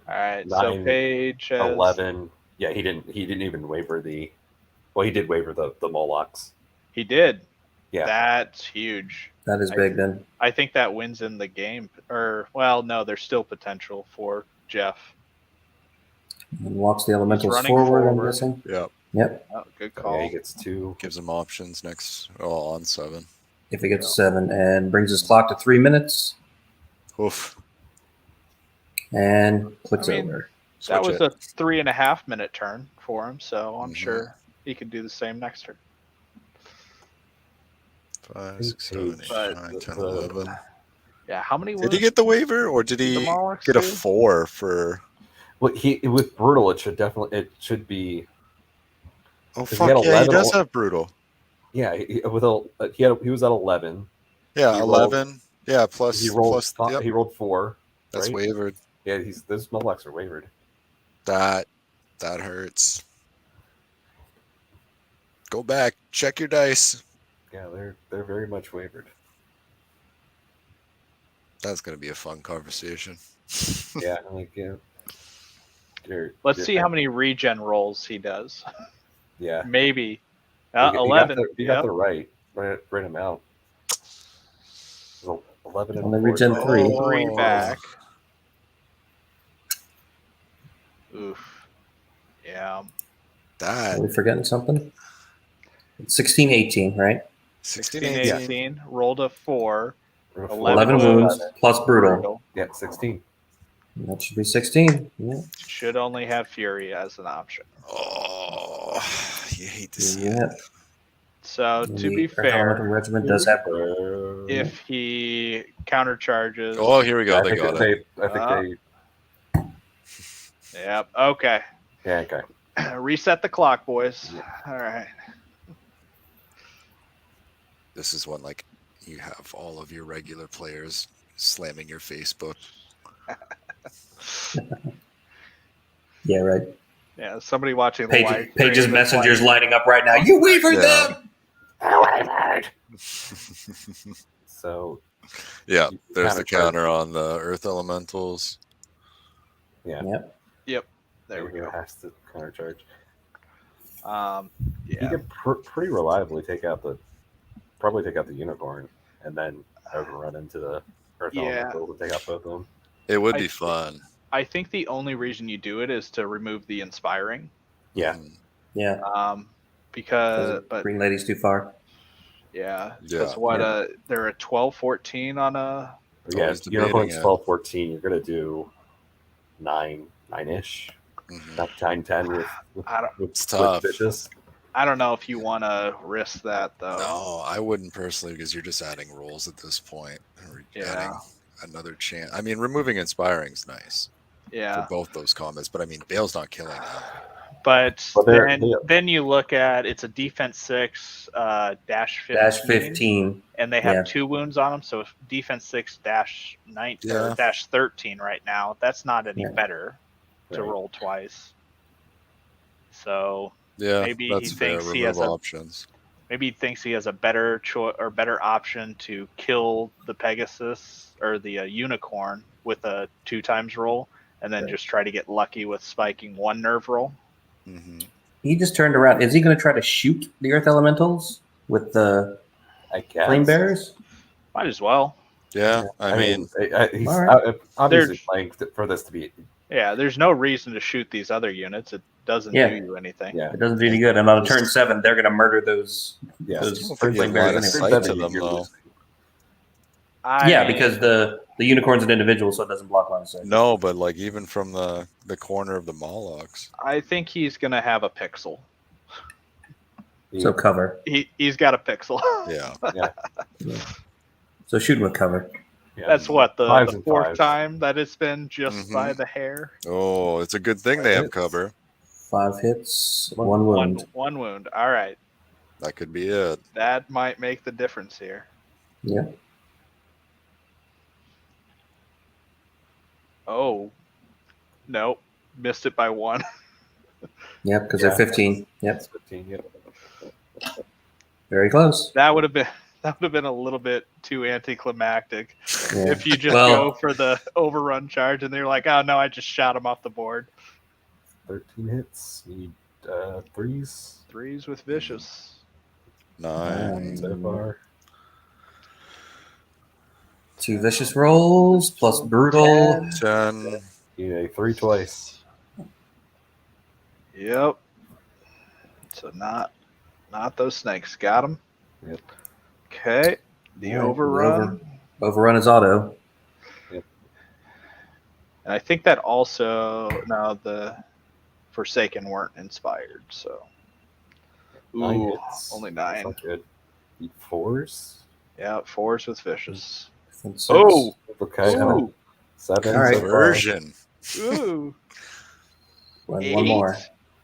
All right. So
9,
Paige has
11. Yeah, he didn't even waiver the. Well, he did waiver the Molochs.
He did.
Yeah.
That's huge.
That is big then.
I think that wins in the game. Or well, no, there's still potential for Jeff.
And walks the elementals
running
forward, I'm
forward.
guessing.
Yeah.
Yep.
Oh, good
Yeah,
call.
he gets 2.
Gives him options next. Oh, on 7.
If he gets 7 and brings his clock to 3 minutes
Oof.
and clicks
I mean,
over.
That
Switch
was
it.
a 3.5 minute turn for him, so I'm
Mhm.
sure he could do the same next turn.
5, 6, 7, 8,
But
9, 10,
the-
11.
Yeah, how many
Did
wounds
he get the waiver, or did
did the
he
Molochs
get a
do?
4 for?
Well, he with brutal, it should be.
Oh
he
fuck
had
yeah, he
11
does have brutal.
Yeah, he was at 11.
Yeah,
He rolled-
11. Yeah, plus
He rolled.
plus. Yep,
He rolled 4.
that's
right?
wavered.
Yeah, those Molochs are wavered.
That hurts. Go back, check your dice.
Yeah, they're very much wavered.
That's gonna be a fun conversation.
Yeah,
Let's see how many regen rolls he does.
Yeah,
Maybe.
You got
11.
You got
Yep.
the right amount. So 11 and
Only
4.
regen 3.
Oh.
3 back. Oof. Yeah.
That
Are we forgetting something? It's 16, 18, right?
16,
16,
18.
18. Rolled a 4.
11
11
wounds plus brutal.
Brutal.
Yeah, 16.
That should be 16. Yeah.
Should only have Fury as an option.
Oh, you hate to see
Yeah.
it.
So
And
to
the
be
Earth Elemental
fair,
Regiment does have brutal.
if he countercharges.
Oh, here we go.
I
They
think
got it.
I think
Yep. Okay.
Yeah, okay.
Reset the clock, boys. All right.
This is when like you have all of your regular players slamming your Facebook.
Yeah, right.
Yeah. Somebody watching the live.
Page's
stream is
messengers
like,
lining up right now. You wavered
Yeah.
them!
So
Yeah,
You
there's the
countercharge.
counter on the Earth Elementals.
yeah,
Yep.
There we go.
Has to countercharge.
Yeah.
He could pretty reliably take out the unicorn and then overrun into the Earth
Yeah.
Elemental to take out both of them.
It would
I-
be fun.
I think the only reason you do it is to remove the inspiring.
Yeah,
Mm,
Yeah.
Because but
Green Lady's too far.
yeah.
Yeah.
Because they're a 12-14 on a.
yeah.
Always debating
Unicorn's
it.
12, 14. You're gonna do 9-ish,
mhm.
not 9-10 with
I don't.
It's tough.
vicious.
I don't know if you want to risk that though.
No, I wouldn't personally because you're just adding rolls at this point. Or
Yeah.
adding another chance. I mean, removing inspiring's nice
Yeah.
for both those comments, but I mean, Bale's not killing him.
But
Well,
then you look at it's a defense 6 dash 15,
Dash 15.
and they have
Yeah.
2 wounds on them. So if defense 6 dash 19
Yeah.
or dash 13 right now, that's not any
Yeah.
better to
Right.
roll twice. So
Yeah,
Maybe
that's
he
fair.
thinks he
Remove
has a-
options.
maybe he thinks he has a better choice or better option to kill the Pegasus or the unicorn with a 2 times roll, and then
Right.
just try to get lucky with spiking 1 nerve roll.
Hmm.
He just turned around. Is he going to try to shoot the Earth Elementals with the
I guess.
Flame Bearers?
Might as well.
Yeah, I mean,
he's
All right.
obviously
There's-
playing for this to be.
Yeah, there's no reason to shoot these other units. It doesn't
Yeah.
do you anything.
Yeah,
It doesn't do any good. And on a turn 7, they're going to murder those.
yeah.
Those
I don't think you
flame
have
bears
line of
anyway.
sight to them,
You're
though.
losing.
Yeah, because the unicorn's an individual, so it doesn't block line of sight.
No, but like even from the corner of the Molochs.
I think he's gonna have a pixel.
So cover.
He's got a pixel.
Yeah.
So shoot with cover.
Yeah.
That's what
Fives
the
and
fourth
fives.
time that it's been just
Mhm.
by the hair.
Oh, it's a good thing they have cover.
5 hits, 1 wound.
One wound. All right,
That could be it.
that might make the difference here.
Yeah.
Oh, no, missed it by 1.
Yep, because
Yeah.
they're 15. Yep.
That's 15. Yep.
Very close.
That would have been a little bit too anticlimactic
Yeah.
if you just
Well-
go for the overrun charge and they're like, oh no, I just shot him off the board.
13 hits. Need 3s
3s with vicious.
9.
so far.
2 vicious rolls plus brutal.
10.
You need a 3 twice.
Yep. So not those snakes. Got him.
Yep.
Okay. The
All right,
overrun.
Overrun is auto.
And I think that also the Forsaken weren't inspired, so
9
ooh,
hits.
only
That's
9.
not good. Need 4s.
Yeah, 4s with vicious.
And 6.
Oh,
Okay.
ooh,
7.
All right.
So far.
Version.
ooh.
One
8
more.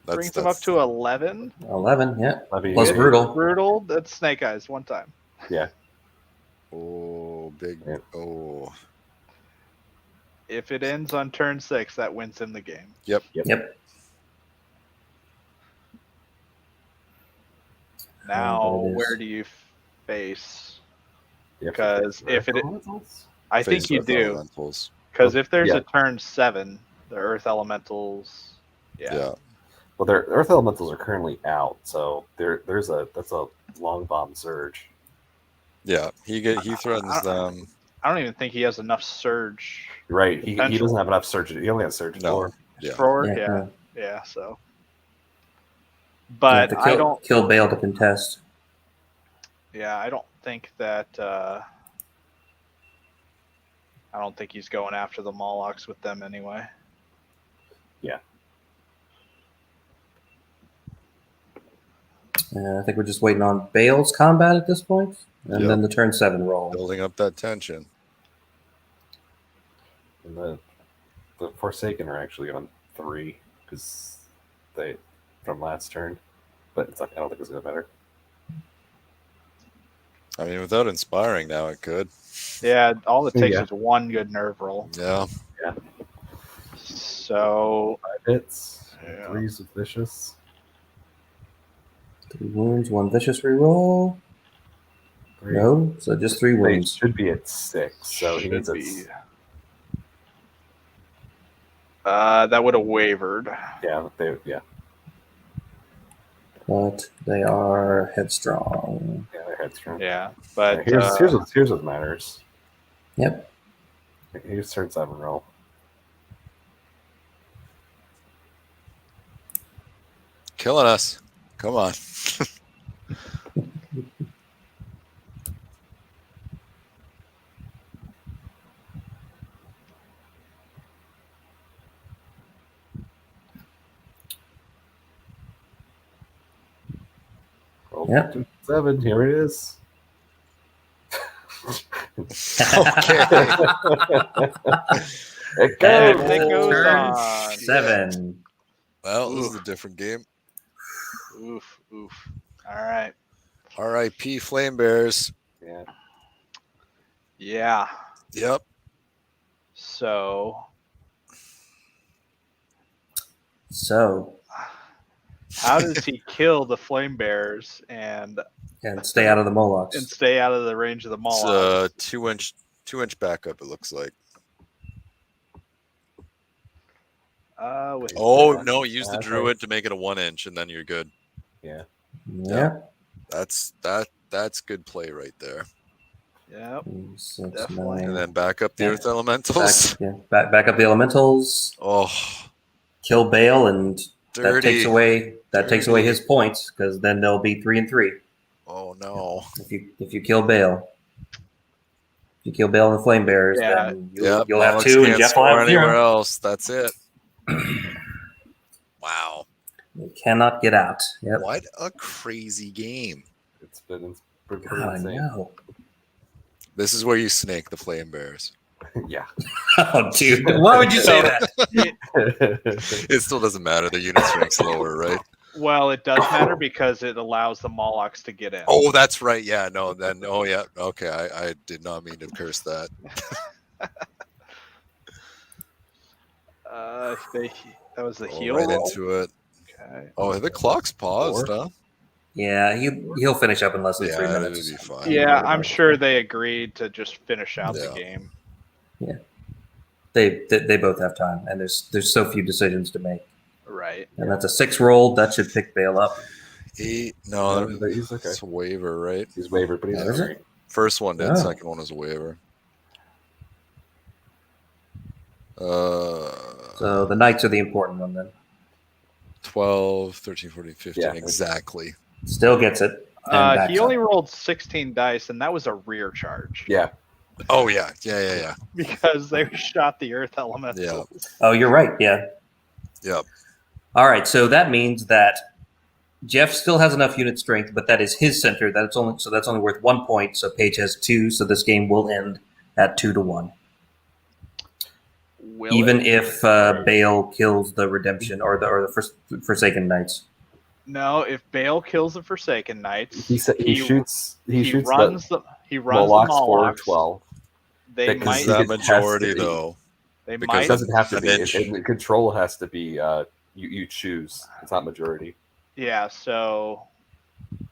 brings them up to 11.
11, yeah.
That'd be
Plus
good.
brutal.
Brutal. That's Snake Eyes one time.
Yeah.
Oh, big.
Yeah.
Oh.
If it ends on turn 6, that wins him the game.
Yep.
Now,
there it is.
where do you face?
You have to
Because
fix
if it,
elementals?
I think
Face
you
Earth
do.
Elementals.
Because if there's
Yeah.
a turn 7, the Earth Elementals.
Yeah.
Well, their Earth Elementals are currently out, so that's a long bomb surge.
Yeah. He threatens them.
I don't even think he has enough surge.
Right. He
Potential.
doesn't have enough surge. He only has surge
No.
4.
Yeah.
Forward,
Yeah,
yeah,
no.
yeah. So,
You have
but
to
I don't.
kill Bale to contest.
Yeah, I don't think that. I don't think he's going after the Molochs with them anyway.
I think we're just waiting on Bale's combat at this point, and
Yep.
then the turn 7 roll.
Building up that tension.
And the Forsaken are actually on 3 because they from last turn, but it's like, I don't think it's gonna matter.
I mean, without inspiring now, it could.
Yeah, all it takes
Yeah.
is one good nerve roll.
Yeah.
So
5 hits,
Yeah.
3s with vicious.
3 wounds, 1 vicious reroll.
3.
No, so just 3
They
wounds.
should be at 6, so he
should
needs
be. That would have wavered.
yeah,
But they are headstrong.
they're headstrong.
Yeah, but
Here's what matters.
Yep.
Here's turn 7 roll.
Killing us. Come on.
Roll
Yep.
7. Here it is.
Okay.
It
And
goes.
it goes
Turn
on.
7.
Well, this is a different game.
Oof, oof. All right.
R.I.P. Flame Bears.
Yeah.
Yeah.
Yep.
So
So,
how does he kill the flame bears and
and stay out of the Molochs.
stay out of the range of the
It's
Molochs?
a 2-inch backup. It looks like.
With
Oh no! Use the
That's
druid to make it a 1-inch, and then you're good.
Yeah.
Yeah.
That's good play right there.
Yep.
6,
Definitely.
9.
And then back up the
Yeah.
Earth Elementals.
Back up the elementals.
Oh,
Kill Bale, and
dirty.
that takes away his
Dirty.
points, because then they'll be 3 and 3.
Oh no.
If you kill Bale. If you kill Bale and the Flame Bearers,
Yeah.
then you'll have
Mollocks
2 and
can't
Jeff will
score
have
anywhere
0.
else. That's it. Wow.
You cannot get out. Yep.
What a crazy game.
It's been pretty
God, I
insane.
know.
This is where you snake the Flame Bears.
Yeah.
Oh, dude. Why would you say that?
It still doesn't matter. The unit strength's lower, right?
Well, it does matter because it allows the Molochs to get in.
Oh, that's right. Yeah, no, then oh yeah. Okay, I did not mean to curse that.
That was the
Go
heel
right
roll.
into it.
Okay.
Oh, the clock's paused, huh?
Yeah, he'll finish up in less than 3
Yeah, it'll
minutes.
be fine.
Yeah, I'm sure they agreed to just finish out the
Yeah.
game.
They both have time, and there's so few decisions to make.
Right.
And that's a 6 roll. That should pick Bale up.
8. No,
No, he's okay.
it's a waiver, right?
He's wavered, but he's
Oh, is it?
alright.
First one did.
Oh.
Second one was a waiver.
So the Knights are the important one then.
12, 13, 14, 15.
Yeah.
Exactly.
Still gets it. And backs
He only
up.
rolled 16 dice, and that was a rear charge.
Yeah.
Oh yeah, yeah.
Because they shot the Earth Elemental.
Oh, you're right. Yeah.
Yep.
All right. So that means that Jeff still has enough unit strength, but that is his center. That's only worth 1 point. So Paige has 2. So this game will end at 2-1.
Will
Even
it?
if Bale kills the Redemption or the Forsaken Knights.
No, if Bale kills the Forsaken Knights,
He shoots
runs the
Molochs for
Molochs.
12.
They
Because
might.
Is that
It has
majority
to be.
though?
They
because
It
might.
doesn't have to
And
be.
then
Control has to be. You choose. It's not majority.
Yeah. So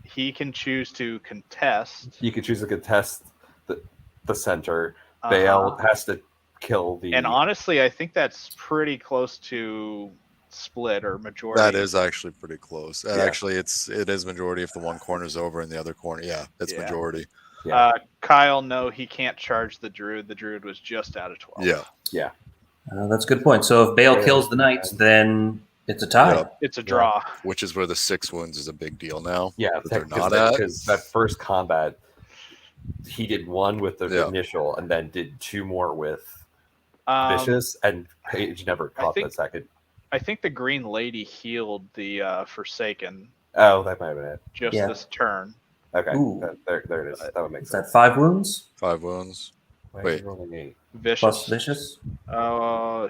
he can choose to contest.
You can choose to contest the center. Bale has to kill the.
And honestly, I think that's pretty close to split or majority.
That is actually pretty close.
Yeah.
Actually, it is majority if the one corner's over and the other corner. Yeah, it's
Yeah.
majority.
Yeah.
Kyle, no, he can't charge the Druid. The Druid was just out of 12.
Yeah.
That's a good point. So if Bale
Bale
kills the Knights, then it's a tie.
Yep.
It's a draw.
Which is where the 6 wounds is a big deal now.
Yeah,
that they're not at.
because that first combat, he did 1 with the
Yeah.
initial, and then did 2 more with
Vicious.
Vicious, and Paige never caught
think-
the second.
I think the Green Lady healed the Forsaken
Oh, that might have been it.
just
Yeah.
this turn.
Okay,
Ooh.
there it is. That would make
Is that
sense.
5 wounds
5 wounds.
Why is
wait.
he rolling 8?
plus
Vicious.
Vicious?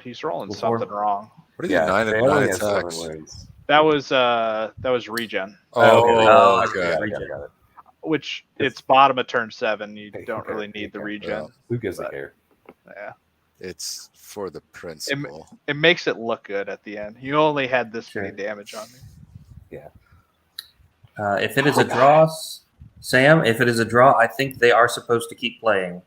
He's rolling
Before-
something wrong.
What do you 9
Bale
and 9
only has 7
attacks?
wounds.
That was regen,
Oh,
okay.
Yeah, I got it.
which it's bottom of turn 7. You
Okay,
don't
okay,
really need the
okay.
regen.
Who gives a care?
Yeah,
It's for the principle.
it makes it look good at the end. You only had this many
Sure.
damage on me.
If it is a draw, Sam, if it is a draw, I think they are supposed to keep playing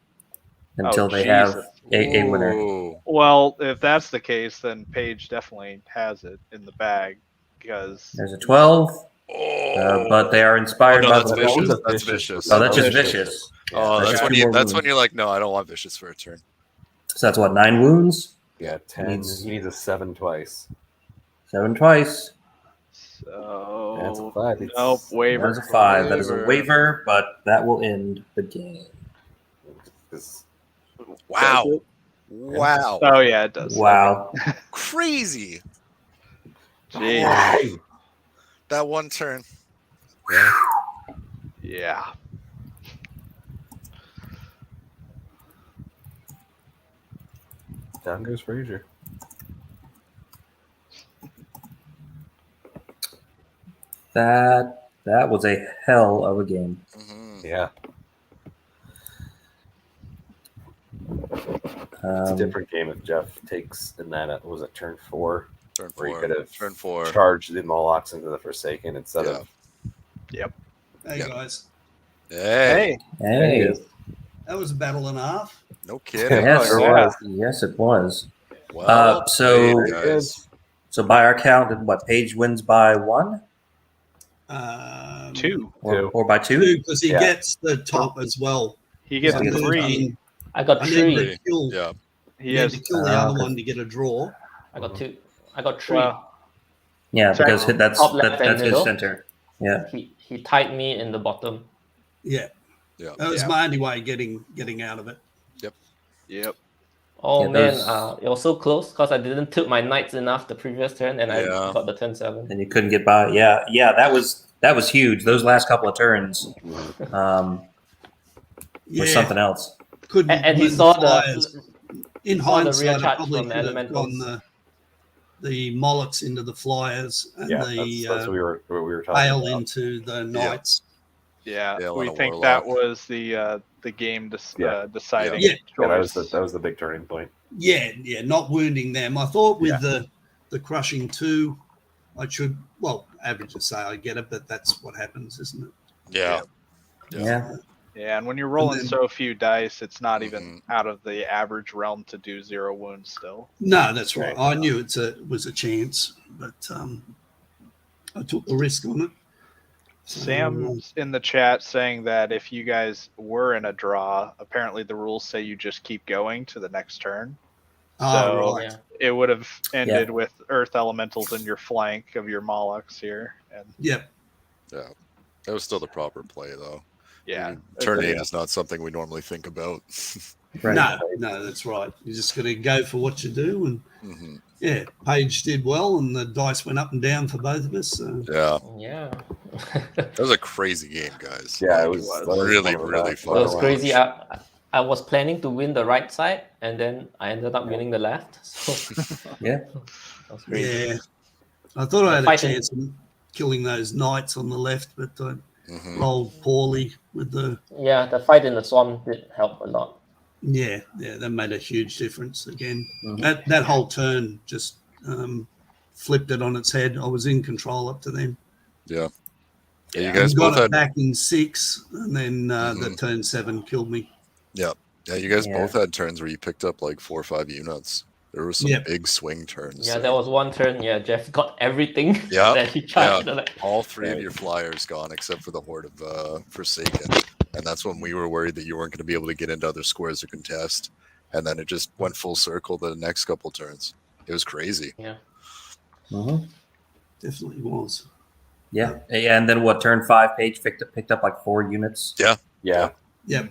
until they have
Jesus.
a winner.
Ooh.
Well, if that's the case, then Paige definitely has it in the bag because
There's a 12, but they are
Oh,
inspired
no,
by
that's
the
Vicious.
vicious. That's vicious.
Oh, that's just
Vicious.
vicious.
Oh,
That's
that's
just
when
2
you.
more
That's when
wounds.
you're like, no, I don't want vicious for a turn.
So that's what, 9 wounds?
Yeah, 10.
Needs-
He needs a 7 twice.
7 twice.
That's a
so
5. It's-
nope, waiver.
That is a 5. That is a
Waiver.
waiver, but that will end the game.
it's-
Wow. Wow.
Oh yeah, it does.
Wow.
Crazy.
Jeez.
That one turn.
Yeah.
Down goes Frazier.
That was a hell of a game.
Mhm.
Yeah, it's a
Um,
different game if Jeff takes in that. Was it turn 4?
Turn
Where you
4.
could have
Turn 4.
charged the Molochs into the Forsaken instead
Yeah.
of.
Hey
Yeah.
guys,
Hey.
hey.
that was a battle and a half.
No kidding.
Yes,
Sure
yeah.
was.
yes, it was.
Well
so-
played, guys.
So by our count, what, Paige wins by 1
2.
or,
Two.
or by 2?
Because he
Yeah.
gets the top as well.
He gets
Yeah.
3.
I got
I need
3.
to kill.
Yeah.
He
You had
has
to kill the other one to get a draw.
I got 2. I got 3.
well,
Yeah,
Sorry.
because that's
Top left and
that's his
middle.
center. Yeah.
He tied me in the bottom.
Yeah,
Yeah.
that was
Yeah.
my only way of getting out of it.
Yep.
Oh
Yeah,
man,
those-
it was so close because I didn't tilt my knights enough the previous turn, and
Yeah.
I got the turn 7.
And you couldn't get by. Yeah, that was huge. Those last couple of turns were
Yeah,
something else.
couldn't
And he
win
saw
flyers. In
saw the rear
hindsight, I
charge
probably
from
should have
elementals.
gone the Mollets into the flyers and
Yeah,
the
that's what we were talking
Bale
about.
into the Knights.
Yeah.
Yeah,
we
on a
think
warlock.
that was the game
Yeah.
deciding
Yeah.
Yeah,
choice.
that was the big turning point.
Yeah, not wounding them. I thought with
Yeah.
the crushing 2, I should, well, averages say I get it, but that's what happens, isn't it?
Yeah.
Yeah.
Yeah, and when you're rolling
then-
so few dice, it's not
Mhm.
even out of the average realm to do 0 wounds still.
No, that's right. I knew it was a chance, but I took the risk on it.
Sam's in the chat saying that if you guys were in a draw, apparently the rules say you just keep going to the next turn. So
right.
Yeah.
it would have ended with Earth Elementals in your flank of your Molochs here. And
Yep.
Yeah. That was still the proper play, though.
yeah,
Turn 8
Yeah.
is not something we normally think about.
Right.
No, that's right. You just got to go for what you do, and
Mhm.
yeah, Paige did well, and the dice went up and down for both of us. So.
Yeah.
Yeah.
That was a crazy game, guys.
Yeah,
Like,
it was
really,
fun.
really
It
fun.
was
to
crazy.
watch.
I was planning to win the right side, and then I ended up winning the left. So
Yeah.
that was crazy.
Yeah, I thought I had a
Fighting.
chance of killing those knights on the left, but I
Mhm.
rolled poorly with the.
Yeah, the fight in the swamp did help a lot.
Yeah, that made a huge difference again.
Mhm.
That whole turn just flipped it on its head. I was in control up to then.
Yeah. Yeah, you
And
guys
got
both
it
had.
back in 6, and then the
Mhm.
turn 7 killed me.
Yeah, you guys
Yeah.
both had turns where you picked up like 4 or 5 units. There were some
Yep.
big swing turns.
Yeah,
there.
there was one turn. Yeah, Jeff got everything
Yeah,
that he charged. Like,
All 3 of
Right.
your flyers gone except for the Horde of Forsaken. And that's when we were worried that you weren't going to be able to get into other squares to contest. And then it just went full circle the next couple turns. It was crazy.
yeah.
Mhm.
Definitely was.
Yeah. And then what? Turn 5, Paige picked up like 4 units.
Yeah.
Yep.
Yeah.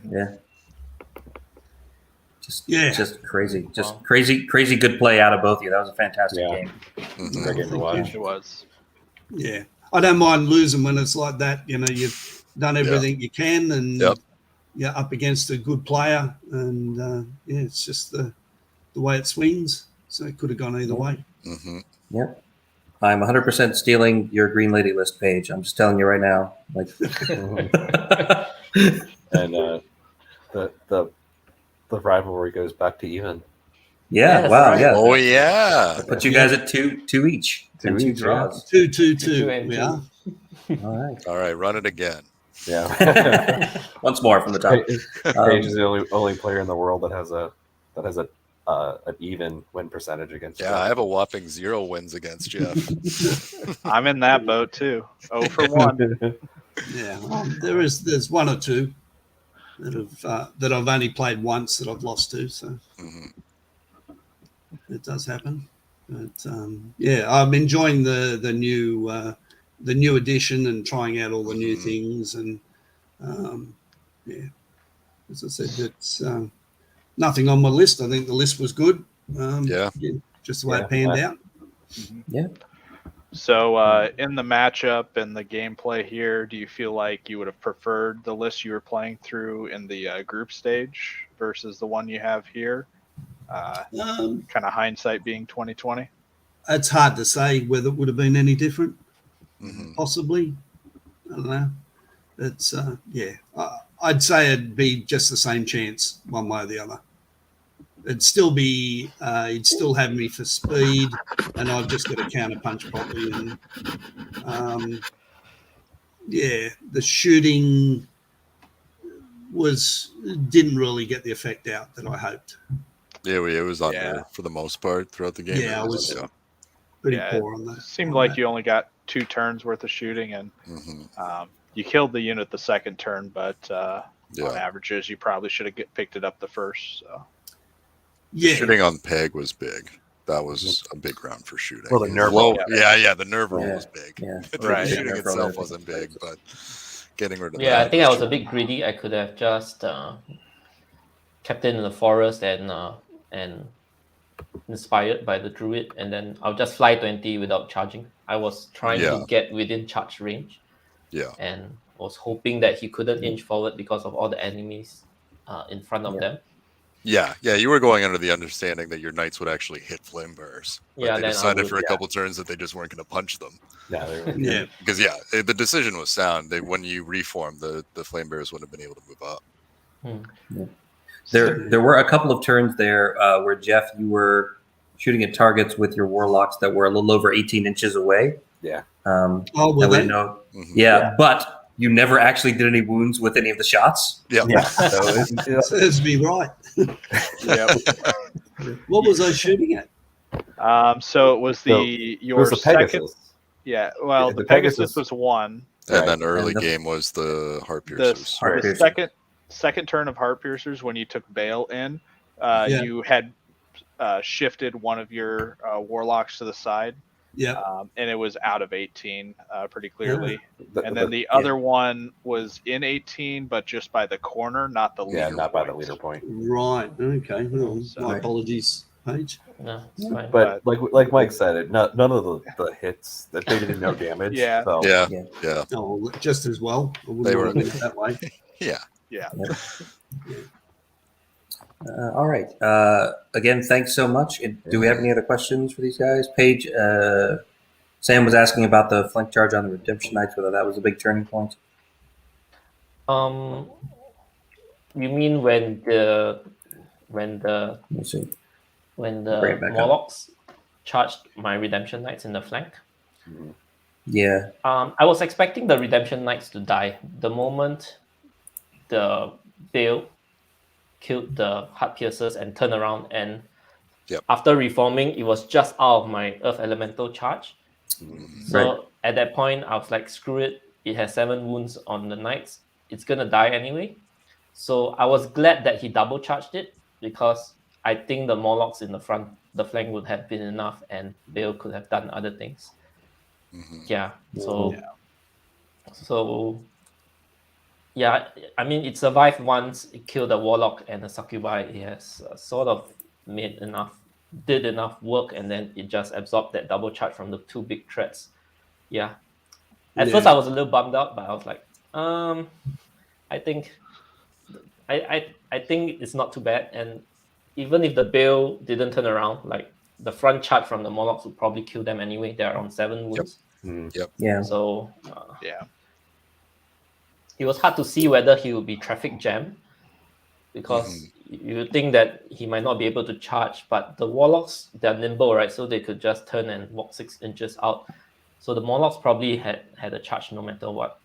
Yeah.
Just crazy. Just
Wow.
crazy good play out of both of you. That was a fantastic
Yeah.
game.
Mhm.
Great game to watch.
It was.
Yeah. I don't mind losing when it's like that. You know, you've done everything you can, and
Yep.
you're up against a good player, and yeah, it's just the way it swings. So it could have gone either way.
Mhm.
Yep. I'm 100% stealing your Green Lady list page. I'm just telling you right now. Like,
And the rivalry goes back to even.
yeah,
Yes,
wow,
right.
yeah.
Oh, yeah.
Put you guys at two each. And 2
each, yeah.
draws.
2-2-2.
and
We
two.
are.
All right.
All right, run it again.
Yeah.
Once more from the top.
Paige is the only player in the world that has an even win percentage against.
Yeah, I have a whopping 0 wins against Jeff.
I'm in that boat too. 0 for 1.
Yeah. There's 1 or 2 that I've only played once that I've lost to. So
Mhm.
it does happen. But yeah, I'm enjoying the new edition and trying out all the new
Mhm.
things. And yeah, as I said, it's nothing on my list. I think the list was good.
Yeah.
Just the way
Yeah.
it panned out.
Yeah.
So in the matchup and the gameplay here, do you feel like you would have preferred the list you were playing through in the group stage versus the one you have here? Kind of hindsight being 2020.
It's hard to say whether it would have been any different.
Mhm.
Possibly. I don't know. It's yeah. I'd say it'd be just the same chance one way or the other. It'd still be. He'd still have me for speed, and I've just got to counter punch properly. And yeah, the shooting didn't really get the effect out that I hoped.
Yeah, it was under
Yeah.
for the most part throughout the game.
Yeah, I
It
was
yeah.
pretty
Yeah,
poor on that.
Seemed
on
like
that.
you only got 2 turns worth of shooting, and
Mhm.
you killed the unit the second turn, but on averages, you probably should have picked it up the first. So.
Yeah.
Shooting on peg was big. That was a big round for shooting.
Well, the nerve
roll,
roll.
the nerve roll was big.
Yeah.
The
Right.
shooting
Nerve roll
itself
is-
wasn't big, but getting rid of
Yeah,
that.
I think I was a bit greedy. I could have just kept it in the forest and inspired by the druid, and then I'll just fly 20 without charging. I was trying to get within charge range.
Yeah.
And was hoping that he couldn't inch forward because of all the enemies in front of them.
Yeah, you were going under the understanding that your knights would actually hit flame bearers. But
Yeah,
they
then I
decided
would,
for a couple turns that they just weren't going to punch them.
Yeah,
Yeah.
Because the decision was sound. When you reformed, the flame bearers wouldn't have been able to move up.
Yeah. There were a couple of turns there where, Jeff, you were shooting at targets with your warlocks that were a little over 18 inches away.
Yeah.
Oh,
that
well,
we
then.
know.
Mhm.
Yeah, but you never actually did any wounds with any of the shots.
Yeah.
Yeah. So
Serves me right.
Yep.
What was I shooting at?
So it was
it
your
was the
second.
Pegasus.
Yeah. Well,
Yeah,
the
the
Pegasus
Pegasus
was one.
And
Right.
then early
And the-
game was the heart
The,
piercers.
Heart
the
piercer.
second turn of Heart Piercers, when you took Bale in,
Yeah.
you had shifted one of your warlocks to the side.
Yeah.
And it was out of 18 pretty clearly. And
The-
then the other one was in 18, but just by the corner, not the leader.
yeah, not by the
point.
leader point.
Right. Okay. Well,
So-
my apologies, Paige.
No, it's fine.
But like Mike said, none of the hits that they did no damage.
Yeah.
So,
Yeah.
Oh, well, just as well. I wouldn't
They were-
have done it that way.
Yeah.
Yeah.
All right. Again, thanks so much. Do we have any other questions for these guys? Paige, Sam was asking about the flank charge on the Redemption Knights, whether that was a big turning point.
You mean when the
Let me see.
when
Bring it
the
back up.
Morlocks charged my Redemption Knights in the flank?
Yeah.
I was expecting the Redemption Knights to die. The moment the Bale killed the Heart Piercers and turned around, and after reforming, it was just out of my Earth Elemental charge. So at that point, I was like, screw it. It has 7 wounds on the Knights. It's going to die anyway. So I was glad that he double charged it, because I think the Morlocks in the flank would have been enough, and Bale could have done other things. Yeah. So yeah, I mean, it survived once. It killed the Warlock and the Succubi. It has sort of did enough work, and then it just absorbed that double charge from the 2 big threats. Yeah. At first, I was a little bummed out, but I was like, I think it's not too bad. And even if the Bale didn't turn around, like the front charge from the Morlocks would probably kill them anyway. They're on 7 wounds.
Yeah.
So
Yeah.
it was hard to see whether he would be traffic jam, because you would think that he might not be able to charge, but the Warlocks, they're nimble, right? So they could just turn and walk 6 inches out. So the Morlocks probably had a charge no matter what.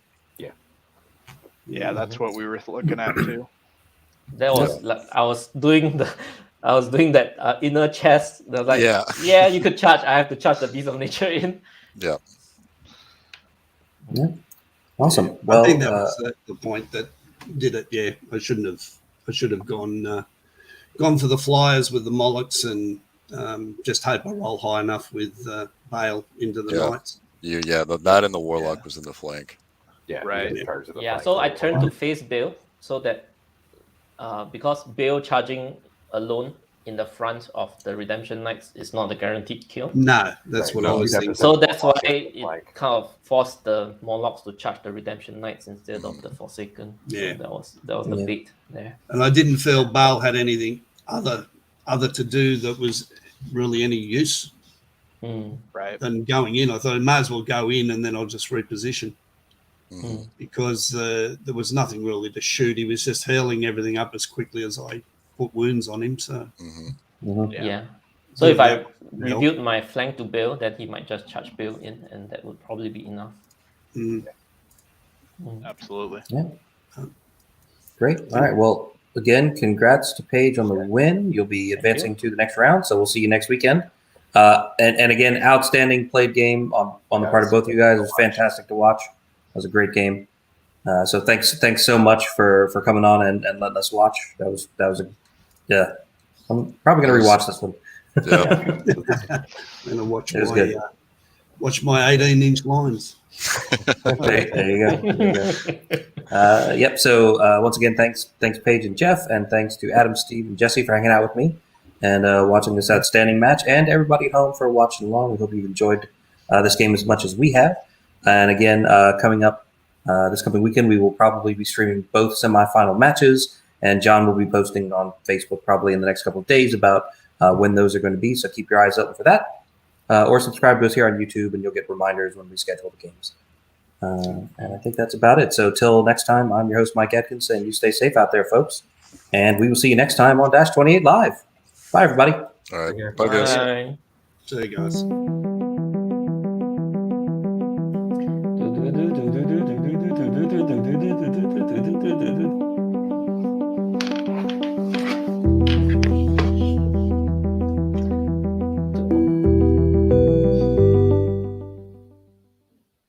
Yeah, that's what we were looking at too.
That was like, I was doing that inner chest. That was like,
Yeah.
you could charge. I have to charge the Beast of Nature in.
Yeah.
Yeah. Awesome. Well,
I think that was the point that did it. Yeah, I should have gone for the flyers with the Molochs and just hope I roll high enough with Bale into the Knights.
That and the Warlock was in the flank.
Yeah.
Right.
Yeah. So I turned to face Bale, so that because Bale charging alone in the front of the Redemption Knights is not a guaranteed kill.
No, that's what I was thinking.
So that's why it kind of forced the Morlocks to charge the Redemption Knights instead of the Forsaken.
Yeah.
So that was the bait there.
And I didn't feel Bale had anything other to do that was really any use.
Right.
And going in, I thought I may as well go in and then I'll just reposition. Because there was nothing really to shoot. He was just hurling everything up as quickly as I put wounds on him. So
Yeah. So if I rebuild my flank to Bale, then he might just charge Bale in, and that would probably be enough.
Absolutely.
Yeah. Great. All right. Well, again, congrats to Paige on the win. You'll be advancing to the next round, so we'll see you next weekend. And again, outstanding played game on the part of both of you guys. It was fantastic to watch. It was a great game. So thanks so much for coming on and letting us watch. That was yeah. I'm probably gonna rewatch this one.
Yeah.
I'm gonna watch
It was good.
my 18-inch lines.
There you go. Yep. So once again, thanks Paige and Jeff, and thanks to Adam, Steve, and Jesse for hanging out with me and watching this outstanding match, and everybody at home for watching along. We hope you enjoyed this game as much as we have. And again, coming up this coming weekend, we will probably be streaming both semifinal matches, and John will be posting on Facebook probably in the next couple of days about when those are going to be. So keep your eyes open for that. Or subscribe to us here on YouTube, and you'll get reminders when we schedule the games. And I think that's about it. So till next time, I'm your host, Mike Atkins, and you stay safe out there, folks. And we will see you next time on Dash 28 Live. Bye, everybody.
All right.
Take care.
Bye, guys.
Bye.
See you guys.
Do, do, do, do, do, do, do, do, do, do, do, do, do, do, do, do, do, do, do.